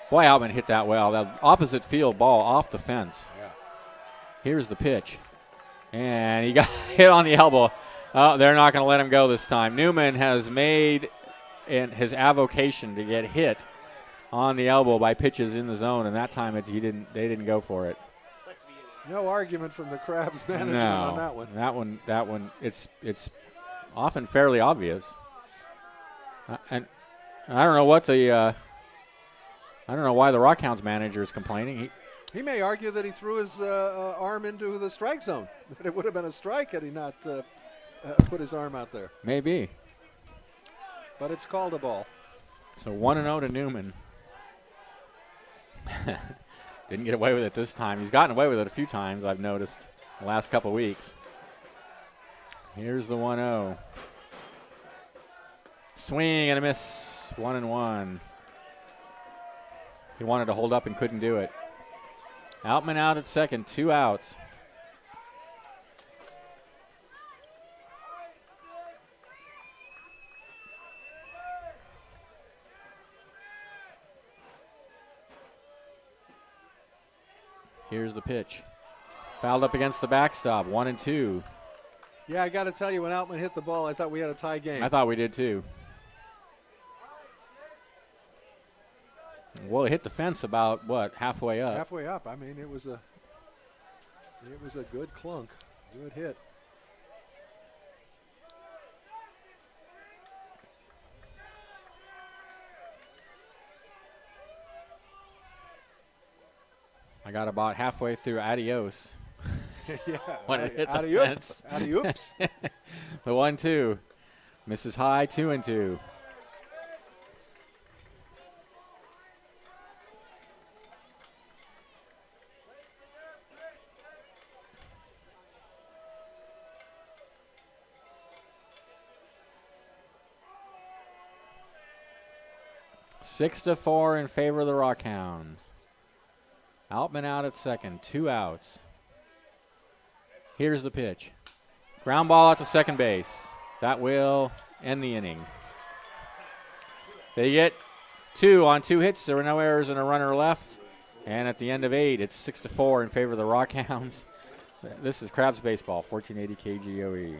Boy, Outman hit that well. That opposite field ball off the fence. Yeah. Here's the pitch, and he got hit on the elbow. Oh, they're not going to let him go this time. Newman has made his avocation to get hit on the elbow by pitches in the zone, and that time they didn't go for it. No argument from the Crabs management on that one. That one, it's often fairly obvious. And I don't know what I don't know why the Rockhounds manager is complaining. He may argue that he threw his arm into the strike zone. That it would have been a strike had he not put his arm out there. Maybe. But it's called a ball. So 1-0 to Newman. Didn't get away with it this time. He's gotten away with it a few times, I've noticed, the last couple weeks. Here's the 1-0. Swing and a miss. 1-1. He wanted to hold up and couldn't do it. Outman out at second, 2 outs. Here's the pitch. Fouled up against the backstop, 1-2. Yeah, I got to tell you, when Outman hit the ball, I thought we had a tie game. I thought we did too. Well, it hit the fence about, what, halfway up. Halfway up. I mean, it was a good clunk, good hit. I got about halfway through adios. Yeah. When it hit the Adios. fence. Adios. The 1-2. Misses high, 2-2. Six to 4 in favor of the Rockhounds. Outman out at second, 2 outs. Here's the pitch. Ground ball out to second base. That will end the inning. They get 2 on 2 hits. There were no errors and a runner left. And at the end of 8, it's 6 to 4 in favor of the Rockhounds. This is Crabs Baseball, 1480 KGOE.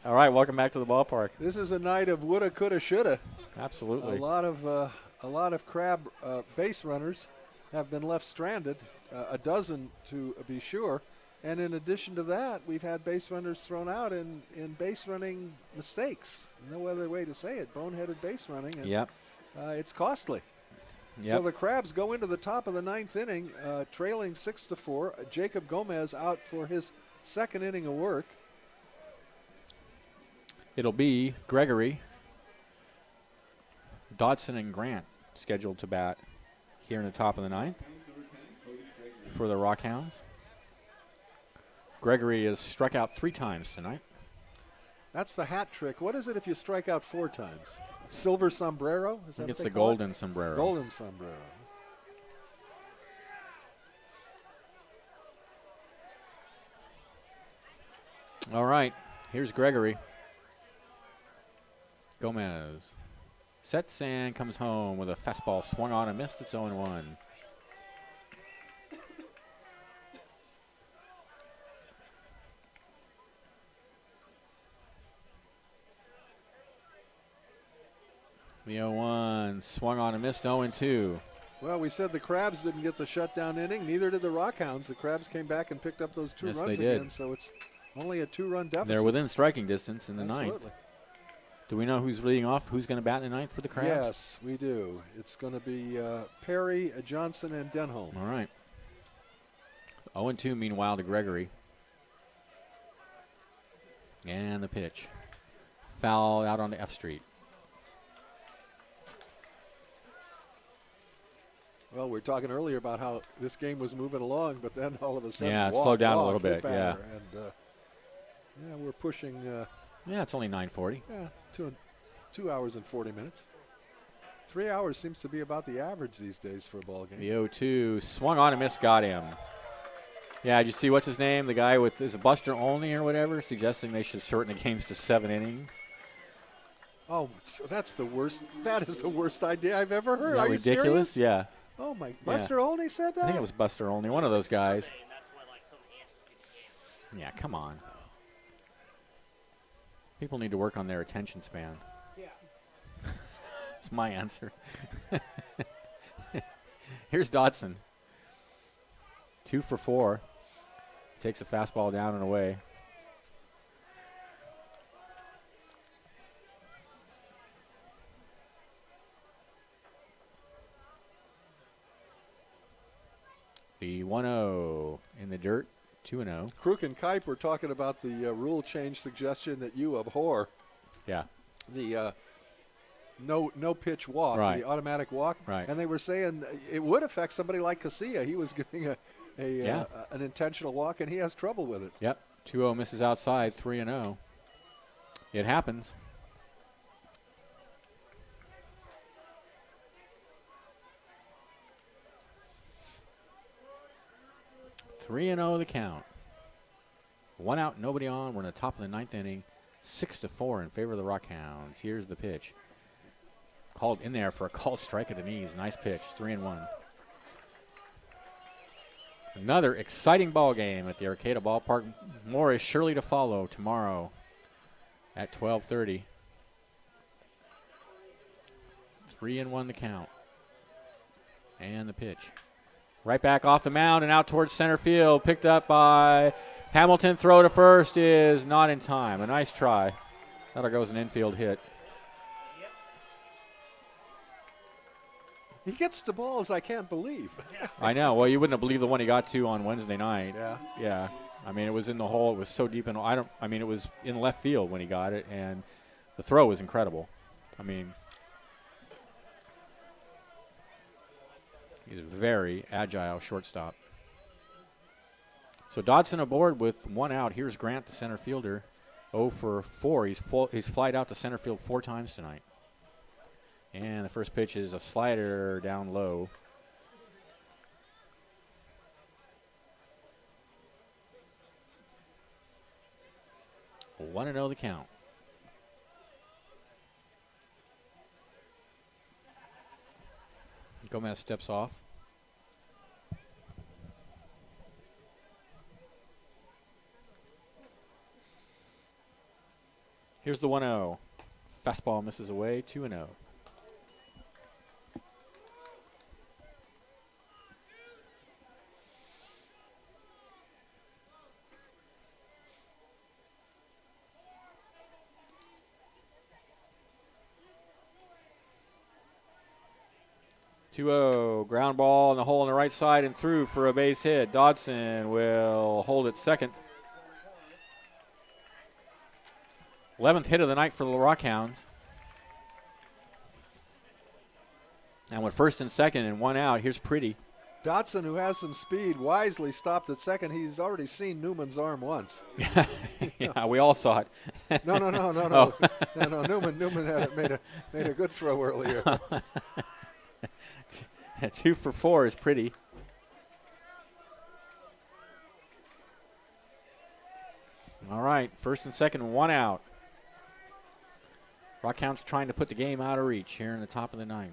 All right, welcome back to the ballpark. This is a night of woulda, coulda, shoulda. Absolutely. A lot of Crab base runners have been left stranded, a dozen to be sure. And in addition to that, we've had base runners thrown out in base running mistakes. No other way to say it, boneheaded base running. And, Yep. it's costly. Yep. So the Crabs go into the top of the 9th inning, trailing 6 to 4. Jacob Gomez out for his second inning of work. It'll be Gregory, Dodson, and Grant scheduled to bat here in the top of the 9th for the Rockhounds. Gregory has struck out 3 times tonight. That's the hat trick. What is it if you strike out 4 times? Silver sombrero? Is I think that it's what the they call it? golden sombrero. Golden sombrero. All right, here's Gregory. Gomez sets and comes home with a fastball swung on and missed. It's 0-1. The 0-1 swung on and missed. 0-2. Well, we said the Crabs didn't get the shutdown inning. Neither did the Rockhounds. The Crabs came back and picked up those 2 Yes, runs they did. again, so it's only a 2-run deficit. They're within striking distance in the Absolutely. 9th. Do we know who's leading off? Who's going to bat in the 9th for the Crabs? Yes, we do. It's going to be Perry, Johnson, and Denholm. All right. 0-2, meanwhile, to Gregory. And the pitch. Foul out onto F Street. Well, we were talking earlier about how this game was moving along, but then all of a sudden, Yeah, it walk, slowed down a walk, little hit bit, yeah. batter, and yeah, we're pushing. Yeah, it's only 9:40. Yeah, 2 hours and 40 minutes. 3 hours seems to be about the average these days for a ball game. The 0-2 swung on and missed, got him. Yeah, did you see what's his name? The guy with, is it Buster Olney or whatever, suggesting they should shorten the games to 7 innings. Oh, so that's the worst. That is the worst idea I've ever heard. Isn't that Are ridiculous? you serious? Yeah. Oh my! Buster Olney said that. I think it was Buster Olney, one of those guys. And that's why, like, some of the answers people gave. Yeah, come on. People need to work on their attention span. Yeah. That's my answer. Here's Dodson. 2 for 4. Takes a fastball down and away. The 1-0 in the dirt. 2-0. Kruk and Kipe were talking about the rule change suggestion that you abhor. Yeah. The no pitch walk, Right. the automatic walk. Right. And they were saying it would affect somebody like Casilla. He was giving Yeah. an intentional walk, and he has trouble with it. Yep. 2-0 misses outside. 3-0. It happens. Three and 0 the count. 1 out, nobody on. We're in the top of the 9th inning. 6-4 in favor of the Rockhounds. Here's the pitch. Called in there for a called strike at the knees. Nice pitch. 3-1. Another exciting ball game at the Arcata Ballpark. More is surely to follow tomorrow at 12:30. 3-1 the count. And the pitch. Right back off the mound and out towards center field. Picked up by Hamilton. Throw to first is not in time. A nice try. That'll go as an infield hit. He gets the balls I can't believe. I know. Well, you wouldn't have believed the one he got to on Wednesday night. Yeah. Yeah. I mean, it was in the hole. It was so deep in. It was in left field when he got it, and the throw was incredible. I mean, he's a very agile shortstop. So Dodson aboard with 1 out. Here's Grant, the center fielder, 0 for 4. He's flied out to center field 4 times tonight. And the first pitch is a slider down low. One and 0 the count. Gomez steps off. Here's the 1-0. Fastball misses away, 2-0. Ground ball in the hole on the right side and through for a base hit. Dodson will hold it second. 11th hit of the night for the Rockhounds. And with first and second and 1 out, here's Pretty. Dodson, who has some speed, wisely stopped at second. He's already seen Newman's arm once. Yeah, we all saw it. No. Oh. No. Newman made a good throw earlier. 2 for 4 is Pretty. All right, first and second, 1 out. Rockhounds trying to put the game out of reach here in the top of the 9th.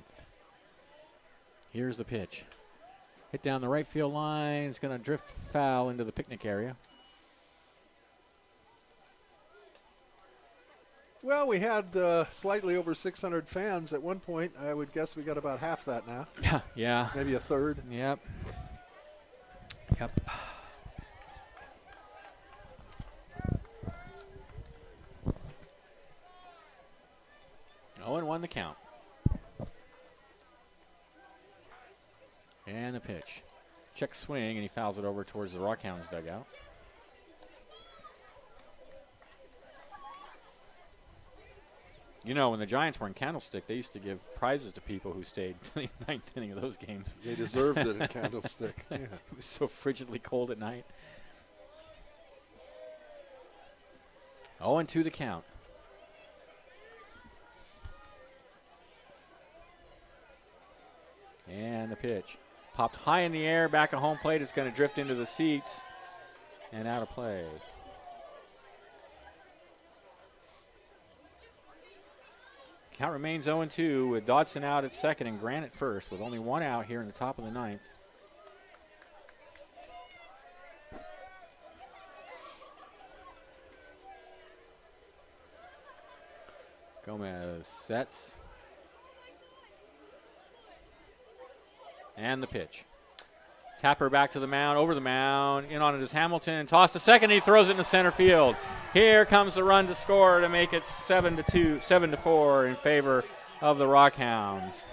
Here's the pitch. Hit down the right field line. It's going to drift foul into the picnic area. Well, we had slightly over 600 fans at one point. I would guess we got about half that now. Yeah. Maybe a third. Yep. 0-1 the count. And the pitch. Check swing, and he fouls it over towards the Rockhounds dugout. You know, when the Giants were in Candlestick, they used to give prizes to people who stayed to the 9th inning of those games. They deserved it in Candlestick. Yeah. It was so frigidly cold at night. 0-2 the count. And the pitch. Popped high in the air, back at home plate. It's going to drift into the seats and out of play. Count remains 0-2 with Dodson out at second and Grant at first with only 1 out here in the top of the 9th. Gomez sets. And the pitch. Tapper back to the mound, over the mound, in on it is Hamilton. Toss to second, he throws it in the center field. Here comes the run to score to make it 7-4 in favor of the Rockhounds.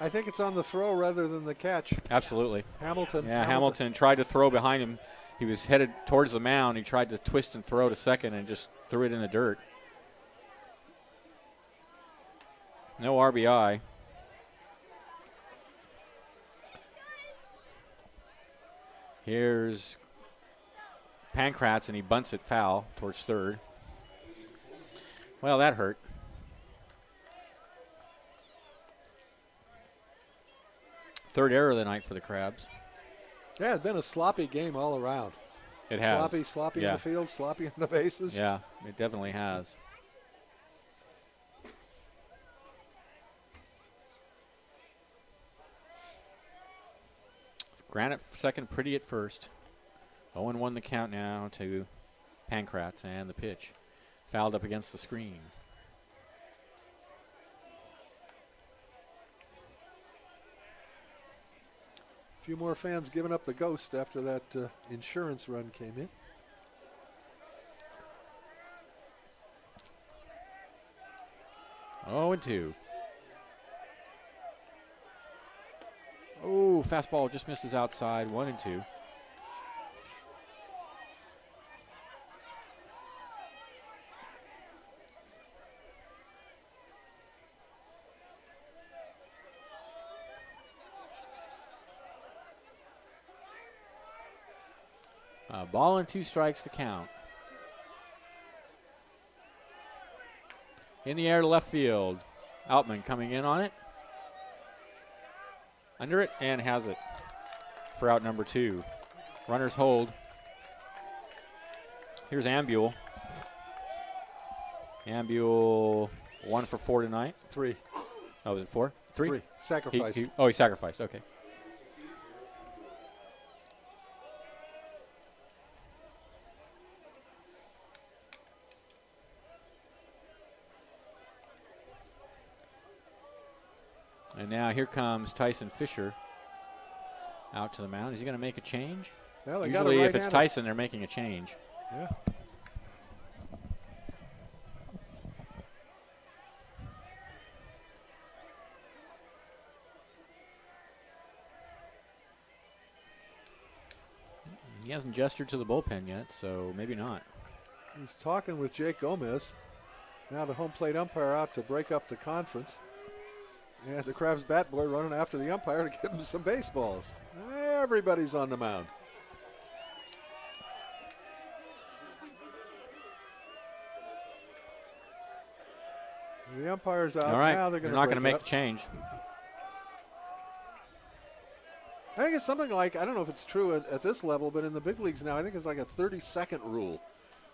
I think it's on the throw rather than the catch. Absolutely. Hamilton. Yeah, Hamilton tried to throw behind him. He was headed towards the mound. He tried to twist and throw to second and just threw it in the dirt. No RBI. Here's Pankratz, and he bunts it foul towards third. Well, that hurt. Third error of the night for the Crabs. Yeah, it's been a sloppy game all around. It has. Sloppy Yeah. in the field, sloppy in the bases. Yeah, it definitely has. Granite second, Pretty at first. 0-1 the count now to Pankratz, and the pitch. Fouled up against the screen. A few more fans giving up the ghost after that insurance run came in. Oh, and 2. Oh, fastball just misses outside. 1-2. Ball and 2 strikes to count. In the air to left field. Outman coming in on it. Under it and has it for out number 2. Runners hold. Here's Ambule. Ambule 1 for 4 tonight. 3. Oh, was it 4? 3? 3. Sacrifice. He sacrificed. Okay. And now here comes Tyson Fisher out to the mound. Is he going to make a change? Well, they Usually got a if it's right-hander. Tyson, they're making a change. Yeah. He hasn't gestured to the bullpen yet, so maybe not. He's talking with Jake Gomez. Now the home plate umpire out to break up the conference. And the Crabs bat boy running after the umpire to give him some baseballs. Everybody's on the mound. The umpire's out. All right, Now they're they're going not going to make up. a change. I think it's something like, I don't know if it's true at this level, but in the big leagues now, I think it's like a 30-second rule.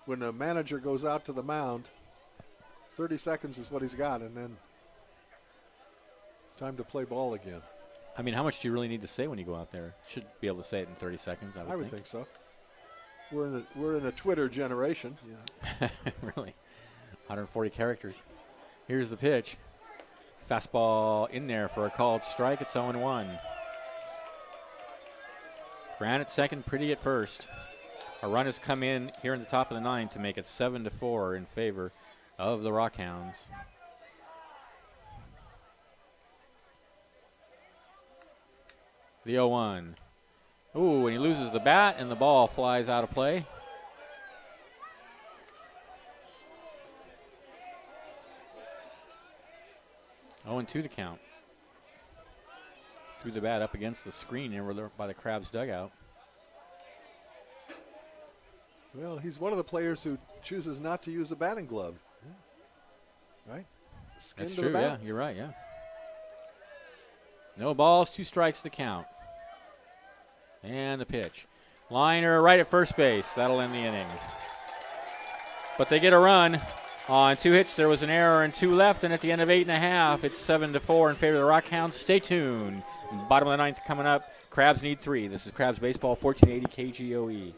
When a manager goes out to the mound, 30 seconds is what he's got, and then time to play ball again. I mean, how much do you really need to say when you go out there? Should be able to say it in 30 seconds, I would think so. We're in a Twitter generation. Yeah. Really? 140 characters. Here's the pitch. Fastball in there for a called strike. It's 0-1. Grant at second, Pretty at first. A run has come in here in the top of the 9th to make it 7-4 in favor of the Rockhounds. The 0-1. Ooh, and he loses the bat, and the ball flies out of play. Oh, and 2 to count. Threw the bat up against the screen here by the Crabs dugout. Well, he's one of the players who chooses not to use a batting glove. Yeah. Right? Skin That's to true, the bat. yeah, you're right, yeah. No balls, 2 strikes to count. And the pitch. Liner right at first base. That'll end the inning. But they get a run. On 2 hits, there was an error and 2 left, and at the end of 8.5, it's 7-4 in favor of the Rockhounds. Stay tuned. Bottom of the 9th coming up. Crabs need 3. This is Crabs Baseball, 1480 KGOE.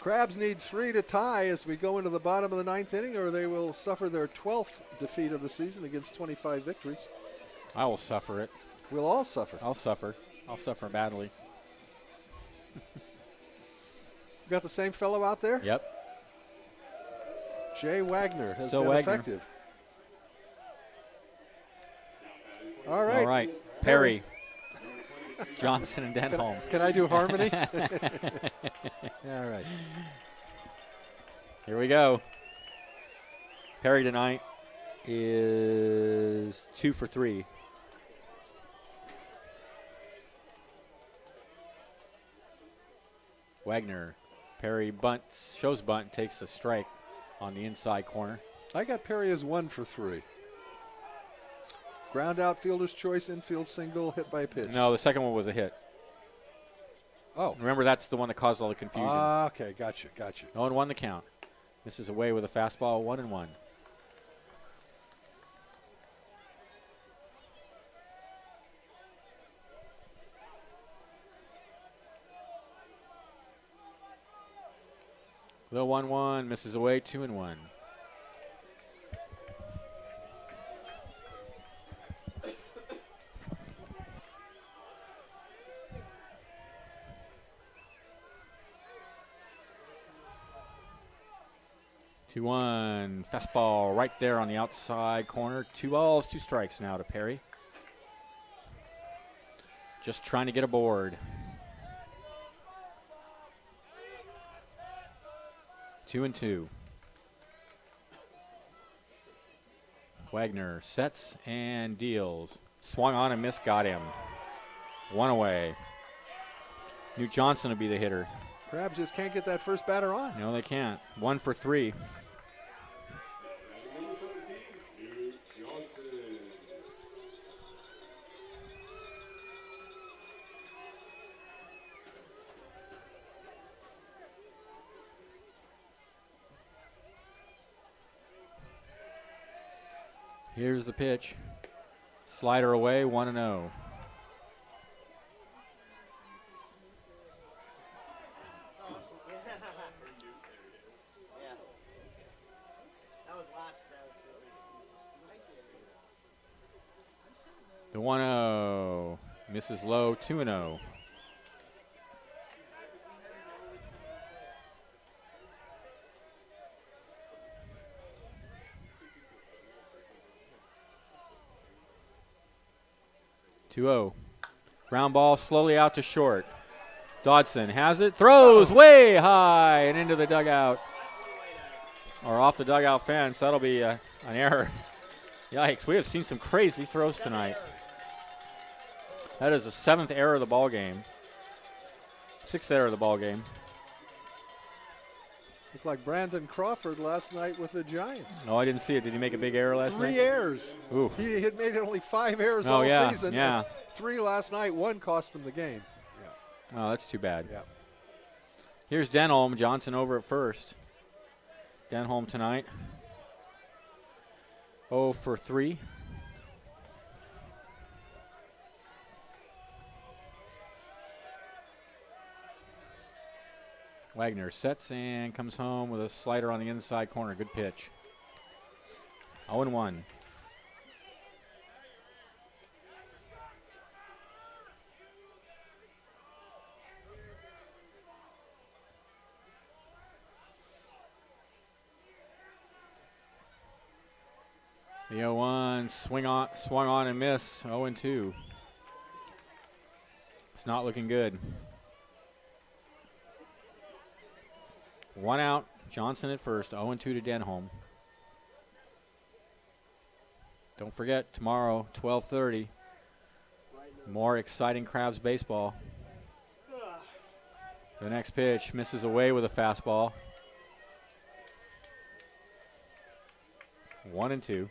Crabs need 3 to tie as we go into the bottom of the 9th inning, or they will suffer their 12th defeat of the season against 25 victories. I will suffer it. We'll all suffer. I'll suffer. I'll suffer badly. You got the same fellow out there? Yep. Jay Wagner has Still been Wagner. effective. All right. All right. Perry, Johnson, and Denholm. Can I do harmony? All right. Here we go. Perry tonight is 2 for 3. Wagner. Perry bunts, shows bunt, takes a strike on the inside corner. I got Perry as 1 for 3. Ground out, fielder's choice, infield single, hit by a pitch. No, the second one was a hit. Oh. Remember, that's the one that caused all the confusion. Okay, gotcha. 0-1 the count. This is away with a fastball, 1-1. Low 1-1, misses away, 2-1. Two one, fastball right there on the outside corner. 2 balls, 2 strikes now to Perry. Just trying to get aboard. 2-2. Wagner sets and deals. Swung on and missed, got him. 1 away. Newt Johnson will be the hitter. Crabs just can't get that first batter on. No, they can't. 1 for 3. Number 17, Newt Johnson. Here's the pitch. Slider away, 1-0. The 1-0 misses low, 2-0. Ground ball slowly out to short. Dodson has it, throws way high and into the dugout. Or off the dugout fence. That'll be an error. Yikes, we have seen some crazy throws tonight. That is the 7th error of the ball game. 6th error of the ball game. Looked like Brandon Crawford last night with the Giants. No, I didn't see it. Did he make a big error last night? 3 errors. Ooh. He had made only 5 errors Oh, all yeah, season. yeah. 3 last night. 1 cost him the game. Oh, that's too bad. Yeah. Here's Denholm. Johnson over at first. Denholm tonight. 0 for 3. Wagner sets and comes home with a slider on the inside corner. Good pitch. 0-1. The 0-1 swung on and miss. 0-2. It's not looking good. 1 out. Johnson at first. 0-2 to Denholm. Don't forget, tomorrow, 12:30, more exciting Crabs baseball. The next pitch misses away with a fastball. 1-2.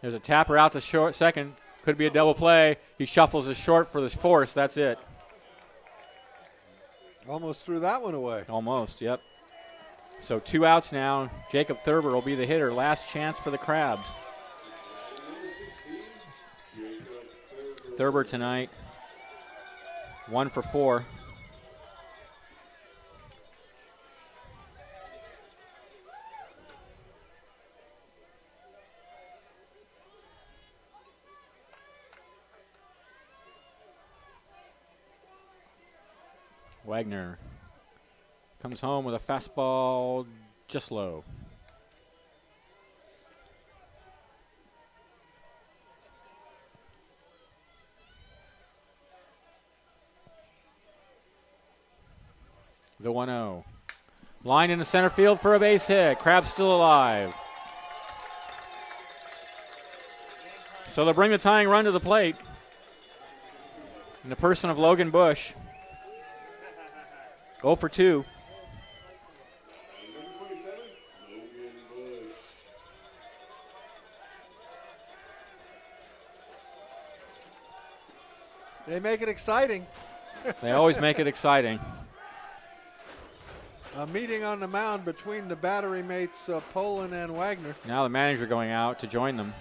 There's a tapper out to short second. Could be a double play. He shuffles his short for this force. That's it. Almost threw that one away. Almost, yep. So 2 outs now. Jacob Thurber will be the hitter. Last chance for the Crabs. Thurber tonight, 1 for 4. Wagner comes home with a fastball just low. The 1-0. Line in the center field for a base hit. Crab's still alive. So they'll bring the tying run to the plate in the person of Logan Bush. 0 for 2. And number 27, Logan Bush. They make it exciting. They always make it exciting. A meeting on the mound between the battery mates Poland and Wagner. Now the manager going out to join them.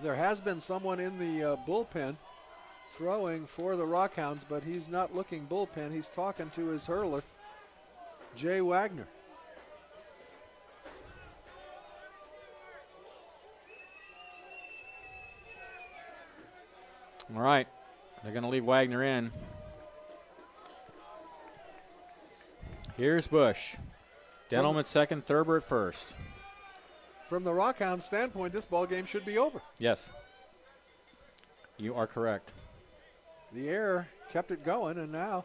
There has been someone in the bullpen throwing for the Rockhounds, but he's not looking bullpen. He's talking to his hurler, Jay Wagner. All right, they're going to leave Wagner in. Here's Bush. Denholm at second, Thurber at first. From the Rockhounds' standpoint, this ball game should be over. Yes, you are correct. The error kept it going, and now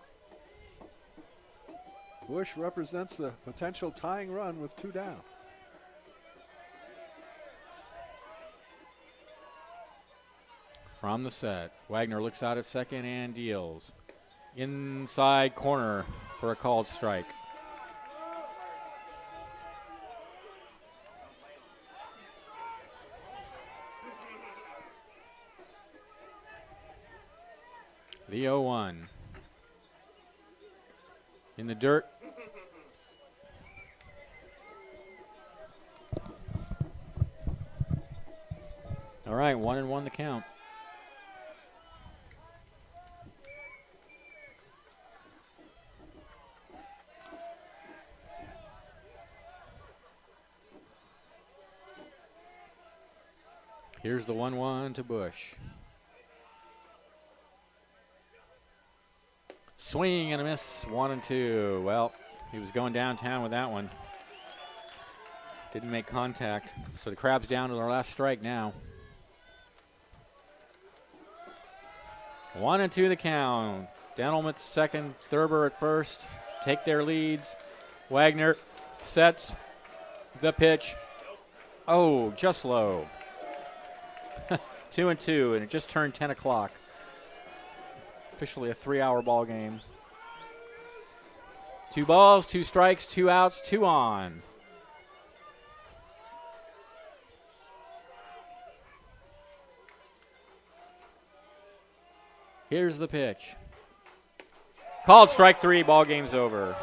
Bush represents the potential tying run with 2 down. From the set, Wagner looks out at second and deals. Inside corner for a called strike. The 0-1. In the dirt. All right, 1-1 the count. Here's the 1-1 to Bush. Swing and a miss, 1-2. Well, he was going downtown with that one. Didn't make contact. So the Crabs down to their last strike now. 1-2 the count. Denholm at second, Thurber at first. Take their leads. Wagner sets the pitch. Oh, just low. 2-2, and it just turned 10 o'clock. Officially a 3-hour ball game. 2 balls, 2 strikes, 2 outs, 2 on. Here's the pitch. Called strike 3, ball game's over.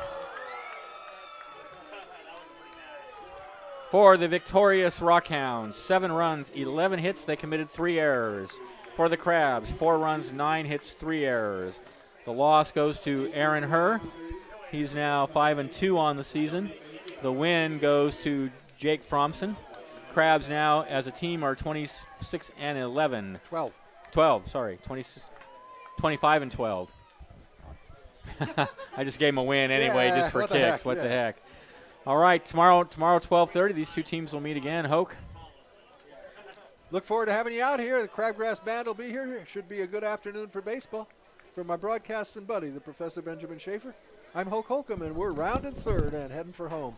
For the victorious Rockhounds, 7 runs, 11 hits. They committed 3 errors. For the Crabs, 4 runs, 9 hits, 3 errors. The loss goes to Aaron Herr. He's now 5-2 on the season. The win goes to Jake Fromson. Crabs now, as a team, are 26-11. 12, sorry. 25-12. I just gave him a win anyway, Yeah, just for what the kicks. heck, What the yeah. heck. All right, tomorrow 12:30, these two teams will meet again. Hoke? Look forward to having you out here. The Crabgrass Band will be here. It should be a good afternoon for baseball. From my broadcasting buddy, the Professor Benjamin Schaefer, I'm Hoke Holcomb, and we're rounding third and heading for home.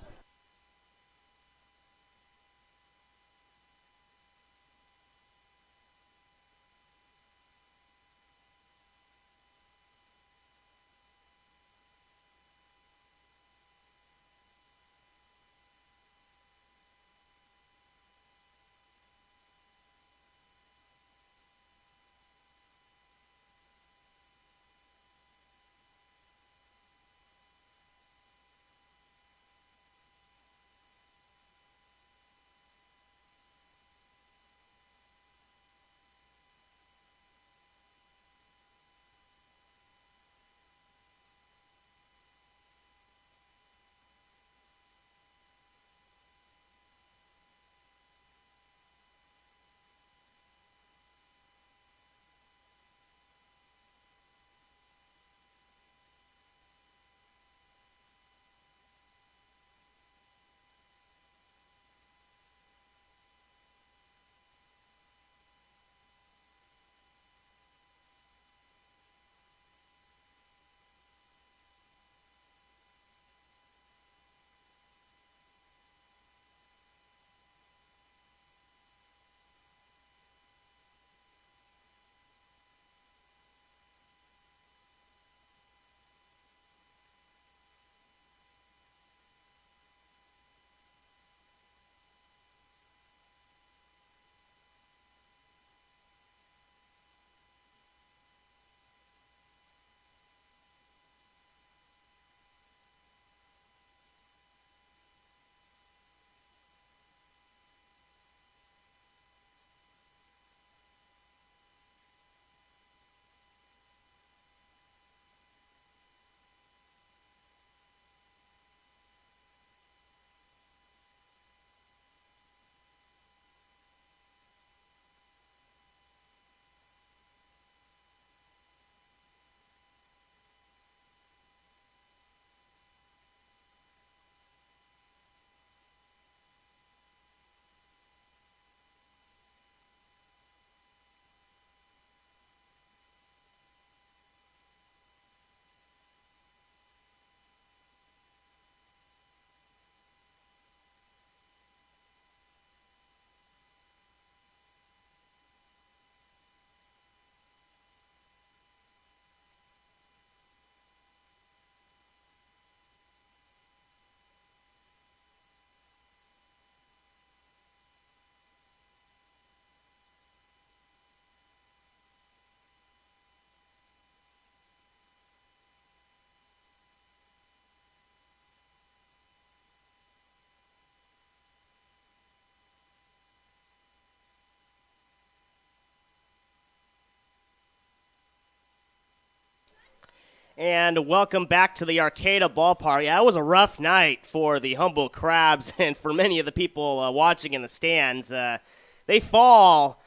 And welcome back to the Arcata Ballpark. Yeah, it was a rough night for the Humboldt Crabs and for many of the people watching in the stands. They fall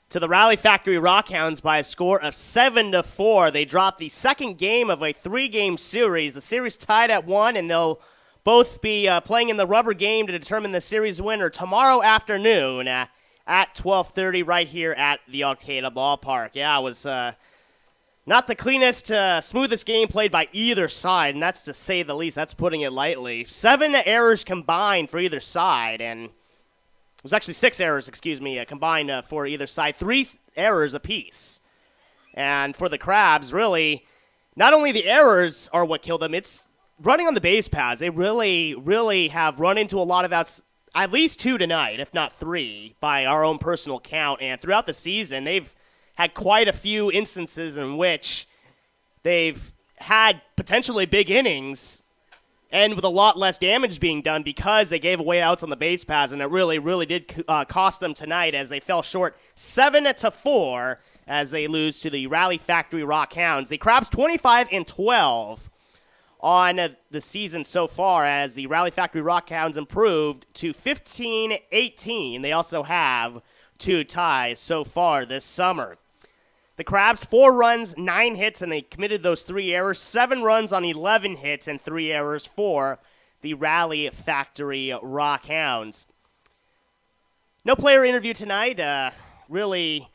to the Rally Factory Rockhounds by a score of 7-4. They dropped the second game of a 3-game series. The series tied at 1, and they'll both be playing in the rubber game to determine the series winner tomorrow afternoon at 12:30 right here at the Arcata Ballpark. Yeah, it was not the cleanest, smoothest game played by either side, and that's to say the least. That's putting it lightly. 7 errors combined for either side, and it was actually 6 errors, combined for either side. 3 errors apiece. And for the Crabs, really, not only the errors are what killed them, it's running on the base paths. They really, really have run into a lot of outs, at least 2 tonight, if not 3, by our own personal count. And throughout the season, they've had quite a few instances in which they've had potentially big innings and with a lot less damage being done because they gave away outs on the base paths, and it really, really did cost them tonight as they fell short 7-4 as they lose to the Rally Factory Rockhounds. The Crabs 25-12 on the season so far as the Rally Factory Rockhounds improved to 15-18. They also have 2 ties so far this summer. The Crabs, 4 runs, 9 hits, and they committed those 3 errors. 7 runs on 11 hits and 3 errors for the Rally Factory Rockhounds. No player interview tonight. They're really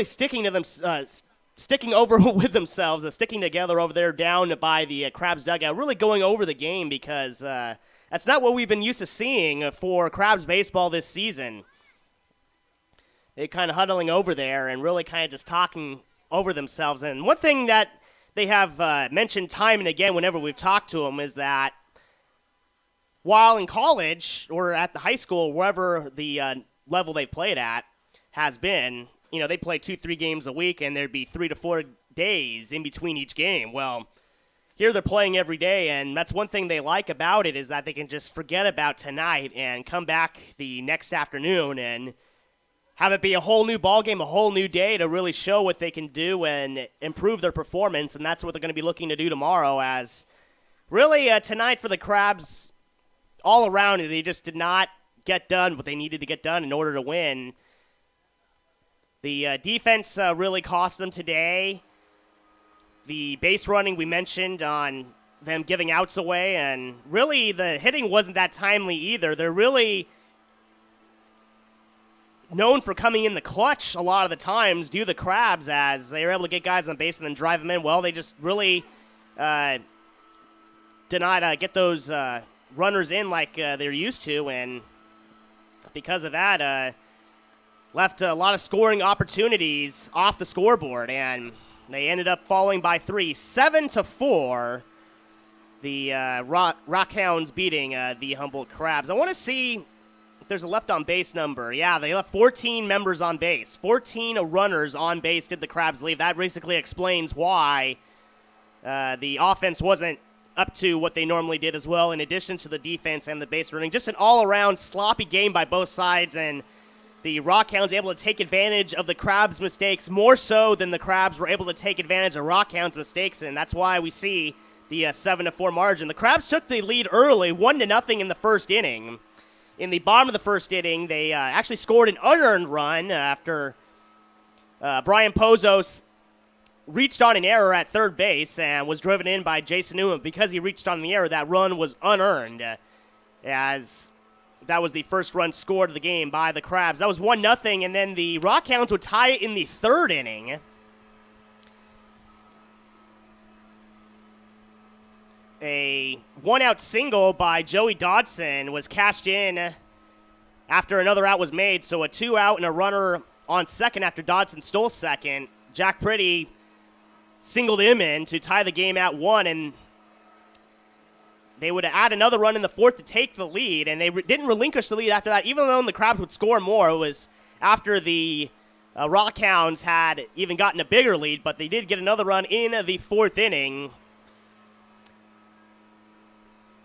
sticking to them, sticking over with themselves, sticking together over there down by the Crabs dugout, really going over the game because that's not what we've been used to seeing for Crabs baseball this season. They're kind of huddling over there and really kind of just talking over themselves. And one thing that they have mentioned time and again whenever we've talked to them is that while in college or at the high school, wherever the level they played at has been, they play 2-3 games a week and there'd be 3 to 4 days in between each game. Well, here they're playing every day, and that's one thing they like about it is that they can just forget about tonight and come back the next afternoon and have it be a whole new ballgame, a whole new day to really show what they can do and improve their performance, and that's what they're going to be looking to do tomorrow as really tonight for the Crabs all around, they just did not get done what they needed to get done in order to win. The defense really cost them today. The base running we mentioned on them giving outs away, and really the hitting wasn't that timely either. They're really known for coming in the clutch a lot of the times due to the Crabs as they were able to get guys on base and then drive them in. Well, they just really did not get those runners in like they're used to, and because of that, left a lot of scoring opportunities off the scoreboard, and they ended up falling by 3, 7-4. The Rockhounds beating the Humboldt Crabs. I want to see if there's a left-on-base number. Yeah, they left 14 members on base. 14 runners on base did the Crabs leave. That basically explains why the offense wasn't up to what they normally did as well, in addition to the defense and the base running. Just an all-around sloppy game by both sides, and the Rockhounds able to take advantage of the Crabs' mistakes more so than the Crabs were able to take advantage of Rockhounds' mistakes, and that's why we see the 7-4 margin. The Crabs took the lead early, 1-0 in the first inning. In the bottom of the first inning, they actually scored an unearned run after Brian Pozos reached on an error at third base and was driven in by Jason Newman. Because he reached on the error, that run was unearned, as that was the first run scored of the game by the Crabs. That was 1-0, and then the Rockhounds would tie it in the third inning. A one-out single by Joey Dodson was cashed in after another out was made, so a 2-out and a runner on second after Dodson stole second. Jack Pretty singled him in to tie the game at 1, and they would add another run in the fourth to take the lead, and they didn't relinquish the lead after that, even though the Crabs would score more. It was after the Rockhounds had even gotten a bigger lead, but they did get another run in the fourth inning.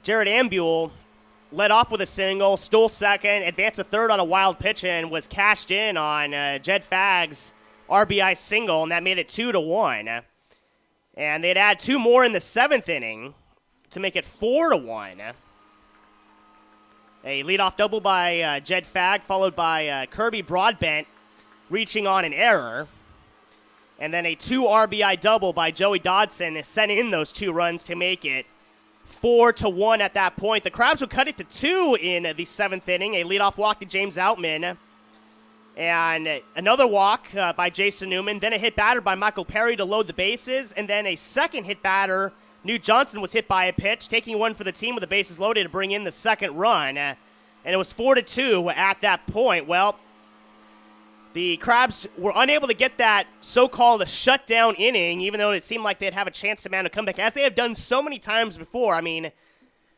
Jared Ambule led off with a single, stole second, advanced to third on a wild pitch, and was cashed in on Jed Fagg's RBI single, and that made it 2-1. And they'd add 2 more in the 7th inning to make it 4-1. A leadoff double by Jed Fagg, followed by Kirby Broadbent reaching on an error. And then a 2 RBI double by Joey Dodson sent in those 2 runs to make it 4-1 at that point. The Crabs would cut it to 2 in the 7th inning. A leadoff walk to James Outman. And another walk by Jason Newman. Then a hit batter by Michael Perry to load the bases. And then a second hit batter, Newt Johnson, was hit by a pitch, taking one for the team with the bases loaded to bring in the second run. And it was 4-2 at that point. Well, the Crabs were unable to get that so-called shutdown inning, even though it seemed like they'd have a chance to mount a comeback, as they have done so many times before. I mean,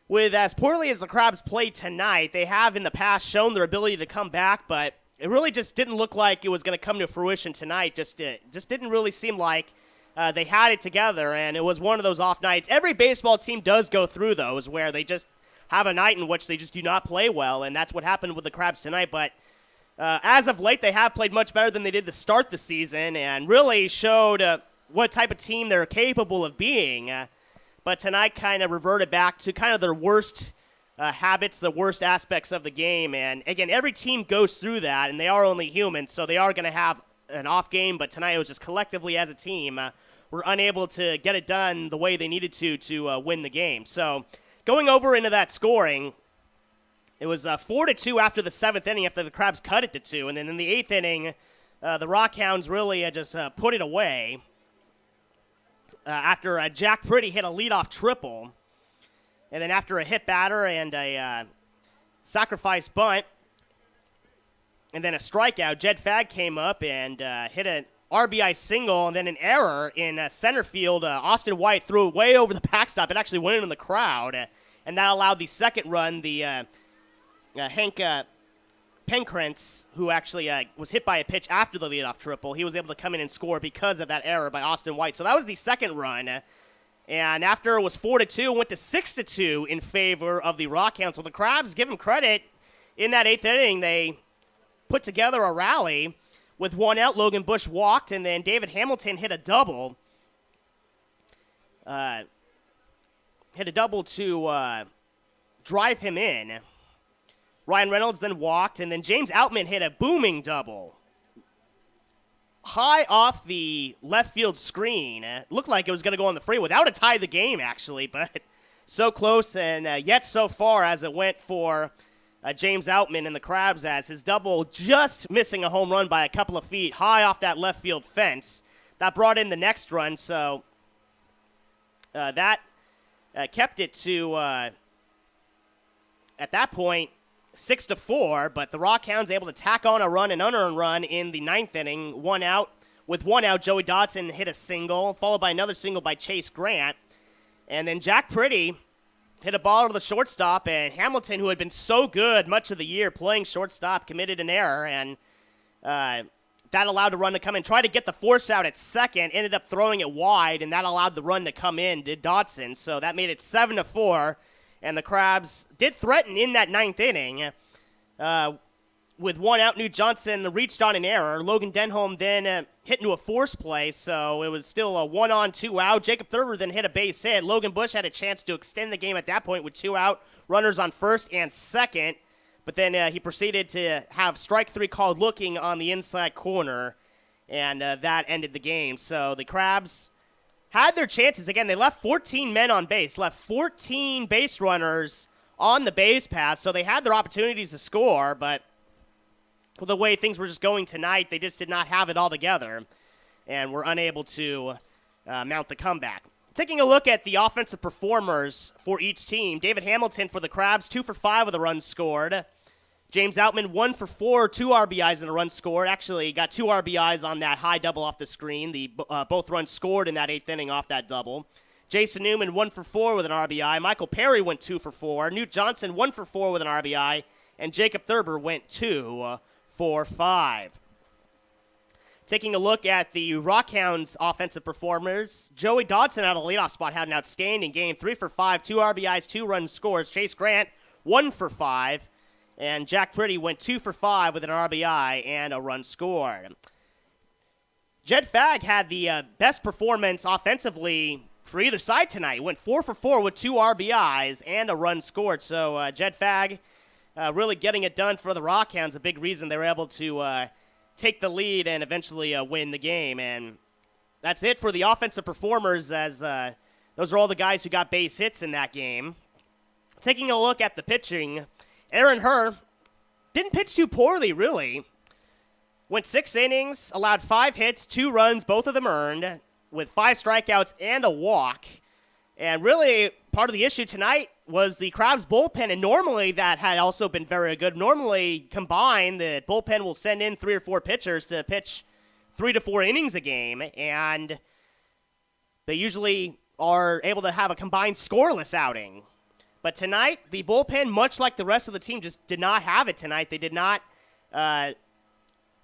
with as poorly as the Crabs played tonight, they have in the past shown their ability to come back, but it really just didn't look like it was going to come to fruition tonight. Just didn't really seem like they had it together, and it was one of those off nights. Every baseball team does go through those where they just have a night in which they just do not play well, and that's what happened with the Crabs tonight. But as of late, they have played much better than they did to start the season and really showed what type of team they're capable of being. But tonight kind of reverted back to kind of their worst habits, the worst aspects of the game. And again, every team goes through that, and they are only human, so they are going to have an off game. But tonight it was just collectively as a team were unable to get it done the way they needed to win the game. So going over into that scoring, it was 4-2 after the 7th inning, after the Crabs cut it to 2. And then in the 8th inning, the Rockhounds really just put it away after Jack Pretty hit a leadoff triple. And then after a hit batter and a sacrifice bunt, and then a strikeout, Jed Fagg came up and hit an RBI single, and then an error in center field. Austin White threw it way over the backstop. It actually went in the crowd, and that allowed the second run, the Hank Penkrantz, who actually was hit by a pitch after the leadoff triple. He was able to come in and score because of that error by Austin White. So that was the second run. And after it was 4-2, went to 6-2 in favor of the Rockhounds. So the Crabs, give them credit, in that 8th inning, they put together a rally with 1 out. Logan Bush walked, and then David Hamilton hit a double. To drive him in. Ryan Reynolds then walked, and then James Outman hit a booming double. High off the left field screen. Looked like it was going to go on the free without a tie the game, actually, but so close and yet so far as it went for James Outman and the Crabs, as his double just missing a home run by a couple of feet high off that left field fence. That brought in the next run, so that kept it to, at that point, 6-4, but the Rockhounds able to tack on a run, an unearned run in the 9th inning. 1 out. With 1 out, Joey Dodson hit a single, followed by another single by Chase Grant. And then Jack Pretty hit a ball to the shortstop, and Hamilton, who had been so good much of the year playing shortstop, committed an error, and that allowed the run to come in. Tried to get the force out at second, ended up throwing it wide, and that allowed the run to come in, did Dodson. So that made it 7-4. And the Crabs did threaten in that 9th inning. With 1 out, Newt Johnson reached on an error. Logan Denholm then hit into a force play, so it was still a 1-on, 2 out. Jacob Thurber then hit a base hit. Logan Bush had a chance to extend the game at that point with 2 out, runners on first and second. But then he proceeded to have strike 3 called looking on the inside corner, and that ended the game. So the Crabs had their chances. Again, they left 14 men on base, left 14 base runners on the base pass, so they had their opportunities to score, but with the way things were just going tonight, they just did not have it all together and were unable to mount the comeback. Taking a look at the offensive performers for each team, David Hamilton for the Crabs, 2 for 5 with a run scored. James Outman, 1 for 4, 2 RBIs and a run scored. Actually, got 2 RBIs on that high double off the screen. Both runs scored in that 8th inning off that double. Jason Newman, 1 for 4 with an RBI. Michael Perry went 2 for 4. Newt Johnson, 1 for 4 with an RBI. And Jacob Thurber went 2 for 5. Taking a look at the Rockhounds offensive performers, Joey Dodson out of the leadoff spot had an outstanding game. 3 for 5, 2 RBIs, 2 run scores. Chase Grant, 1 for 5. And Jack Pretty went 2 for 5 with an RBI and a run scored. Jed Fagg had the best performance offensively for either side tonight. Went 4 for 4 with 2 RBIs and a run scored. So Jed Fagg really getting it done for the Rockhounds, a big reason they were able to take the lead and eventually win the game. And that's it for the offensive performers, as those are all the guys who got base hits in that game. Taking a look at the pitching, Aaron Herr didn't pitch too poorly, really. Went 6 innings, allowed 5 hits, 2 runs, both of them earned, with 5 strikeouts and a walk. And really, part of the issue tonight was the Crabs bullpen, and normally that had also been very good. Normally, combined, the bullpen will send in 3 or 4 pitchers to pitch 3 to 4 innings a game, and they usually are able to have a combined scoreless outing. But tonight, the bullpen, much like the rest of the team, just did not have it tonight. They did not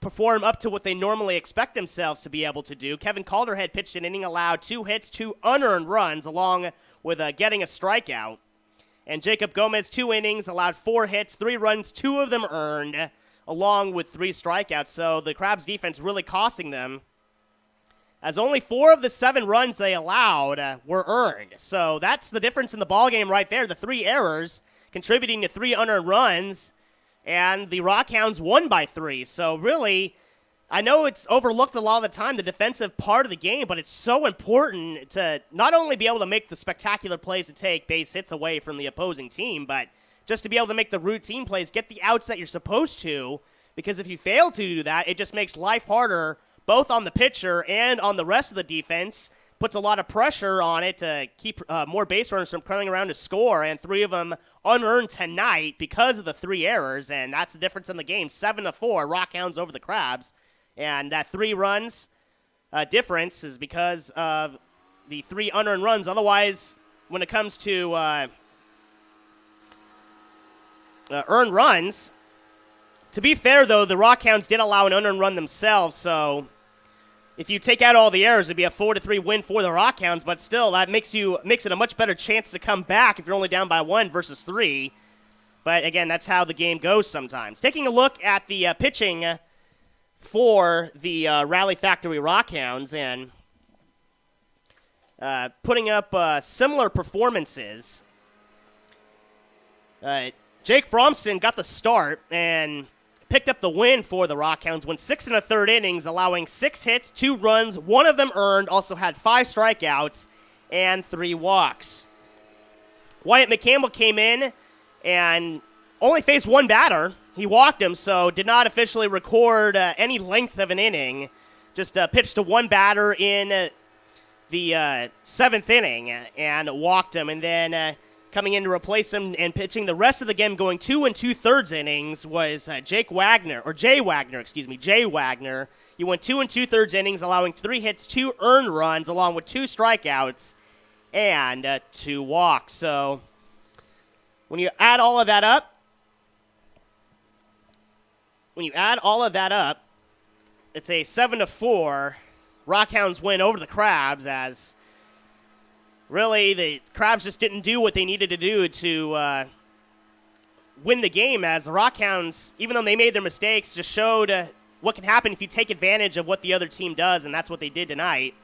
perform up to what they normally expect themselves to be able to do. Kevin Calderhead pitched an inning, allowed 2 hits, 2 unearned runs, along with getting a strikeout. And Jacob Gomez, 2 innings, allowed 4 hits, 3 runs, 2 of them earned, along with 3 strikeouts. So the Crabs defense really costing them, as only 4 of the 7 runs they allowed were earned. So that's the difference in the ballgame right there. The 3 errors contributing to 3 unearned runs, and the Rockhounds won by 3. So really, I know it's overlooked a lot of the time, the defensive part of the game, but it's so important to not only be able to make the spectacular plays to take base hits away from the opposing team, but just to be able to make the routine plays, get the outs that you're supposed to, because if you fail to do that, it just makes life harder both on the pitcher and on the rest of the defense. Puts a lot of pressure on it to keep more base runners from coming around to score, and 3 of them unearned tonight because of the 3 errors, and that's the difference in the game. 7-4, Rockhounds over the Crabs, and that 3 runs difference is because of the 3 unearned runs. Otherwise, when it comes to earned runs, to be fair, though, the Rockhounds did allow an unearned run themselves, so if you take out all the errors, it'd be a 4-3 win for the Rockhounds, but still, that makes it a much better chance to come back if you're only down by 1 versus 3. But again, that's how the game goes sometimes. Taking a look at the pitching for the Rally Factory Rockhounds, and putting up similar performances. Jake Fromson got the start and picked up the win for the Rockhounds. Went 6 1/3 innings, allowing 6 hits, 2 runs, 1 of them earned. Also had 5 strikeouts and 3 walks. Wyatt McCampbell came in and only faced 1 batter. He walked him, so did not officially record any length of an inning. Just pitched to 1 batter in the 7th inning and walked him. And then coming in to replace him and pitching the rest of the game, going 2 2/3 innings, was Jay Wagner. He went 2 2/3 innings, allowing 3 hits, 2 earned runs, along with 2 strikeouts and 2 walks. So when you add all of that up, it's a 7-4 Rockhounds win over the Crabs, as really the Crabs just didn't do what they needed to do to win the game, as the Rockhounds, even though they made their mistakes, just showed what can happen if you take advantage of what the other team does, and that's what they did tonight.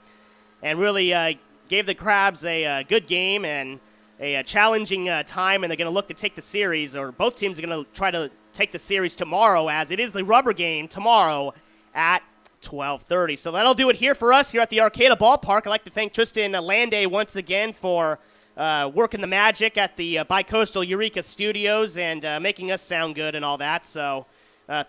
And really gave the Crabs a good game and a challenging time, and they're going to look to take the series, or both teams are going to try to take the series tomorrow, as it is the rubber game tomorrow at 12:30. So that'll do it here for us here at the Arcata Ballpark. I'd like to thank Tristan Landay once again for working the magic at the Bicoastal Eureka Studios and making us sound good and all that. So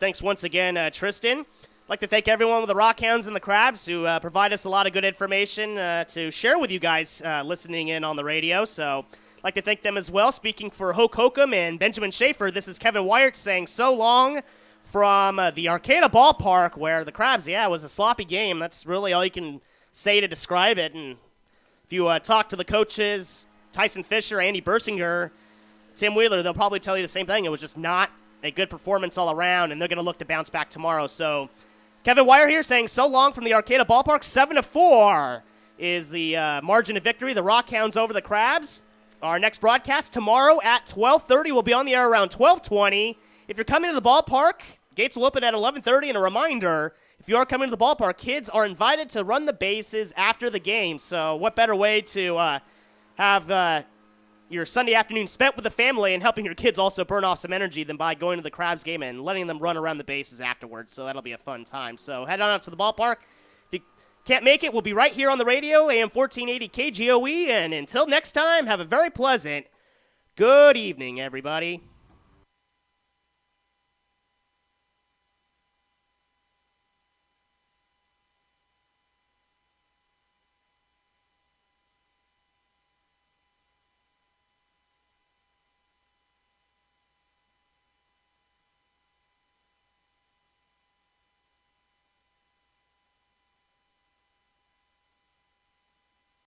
thanks once again, Tristan. I'd like to thank everyone with the Rockhounds and the Crabs who provide us a lot of good information to share with you guys listening in on the radio. So I'd like to thank them as well. Speaking for Hoke Hokum and Benjamin Schaefer, this is Kevin Wyatt saying so long from the Arcata Ballpark, where the Crabs, it was a sloppy game. That's really all you can say to describe it. And if you talk to the coaches, Tyson Fisher, Andy Bersinger, Tim Wheeler, they'll probably tell you the same thing. It was just not a good performance all around, and they're going to look to bounce back tomorrow. So Kevin Wyatt here saying so long from the Arcata Ballpark. 7-4 is the margin of victory. The Rockhounds over the Crabs. Our next broadcast tomorrow at 12:30. We'll be on the air around 12:20. If you're coming to the ballpark, gates will open at 11:30, and a reminder, if you are coming to the ballpark, kids are invited to run the bases after the game. So what better way to have your Sunday afternoon spent with the family and helping your kids also burn off some energy than by going to the Crabs game and letting them run around the bases afterwards. So that'll be a fun time. So head on out to the ballpark. If you can't make it, we'll be right here on the radio, AM 1480 KGOE. And until next time, have a very pleasant good evening, everybody.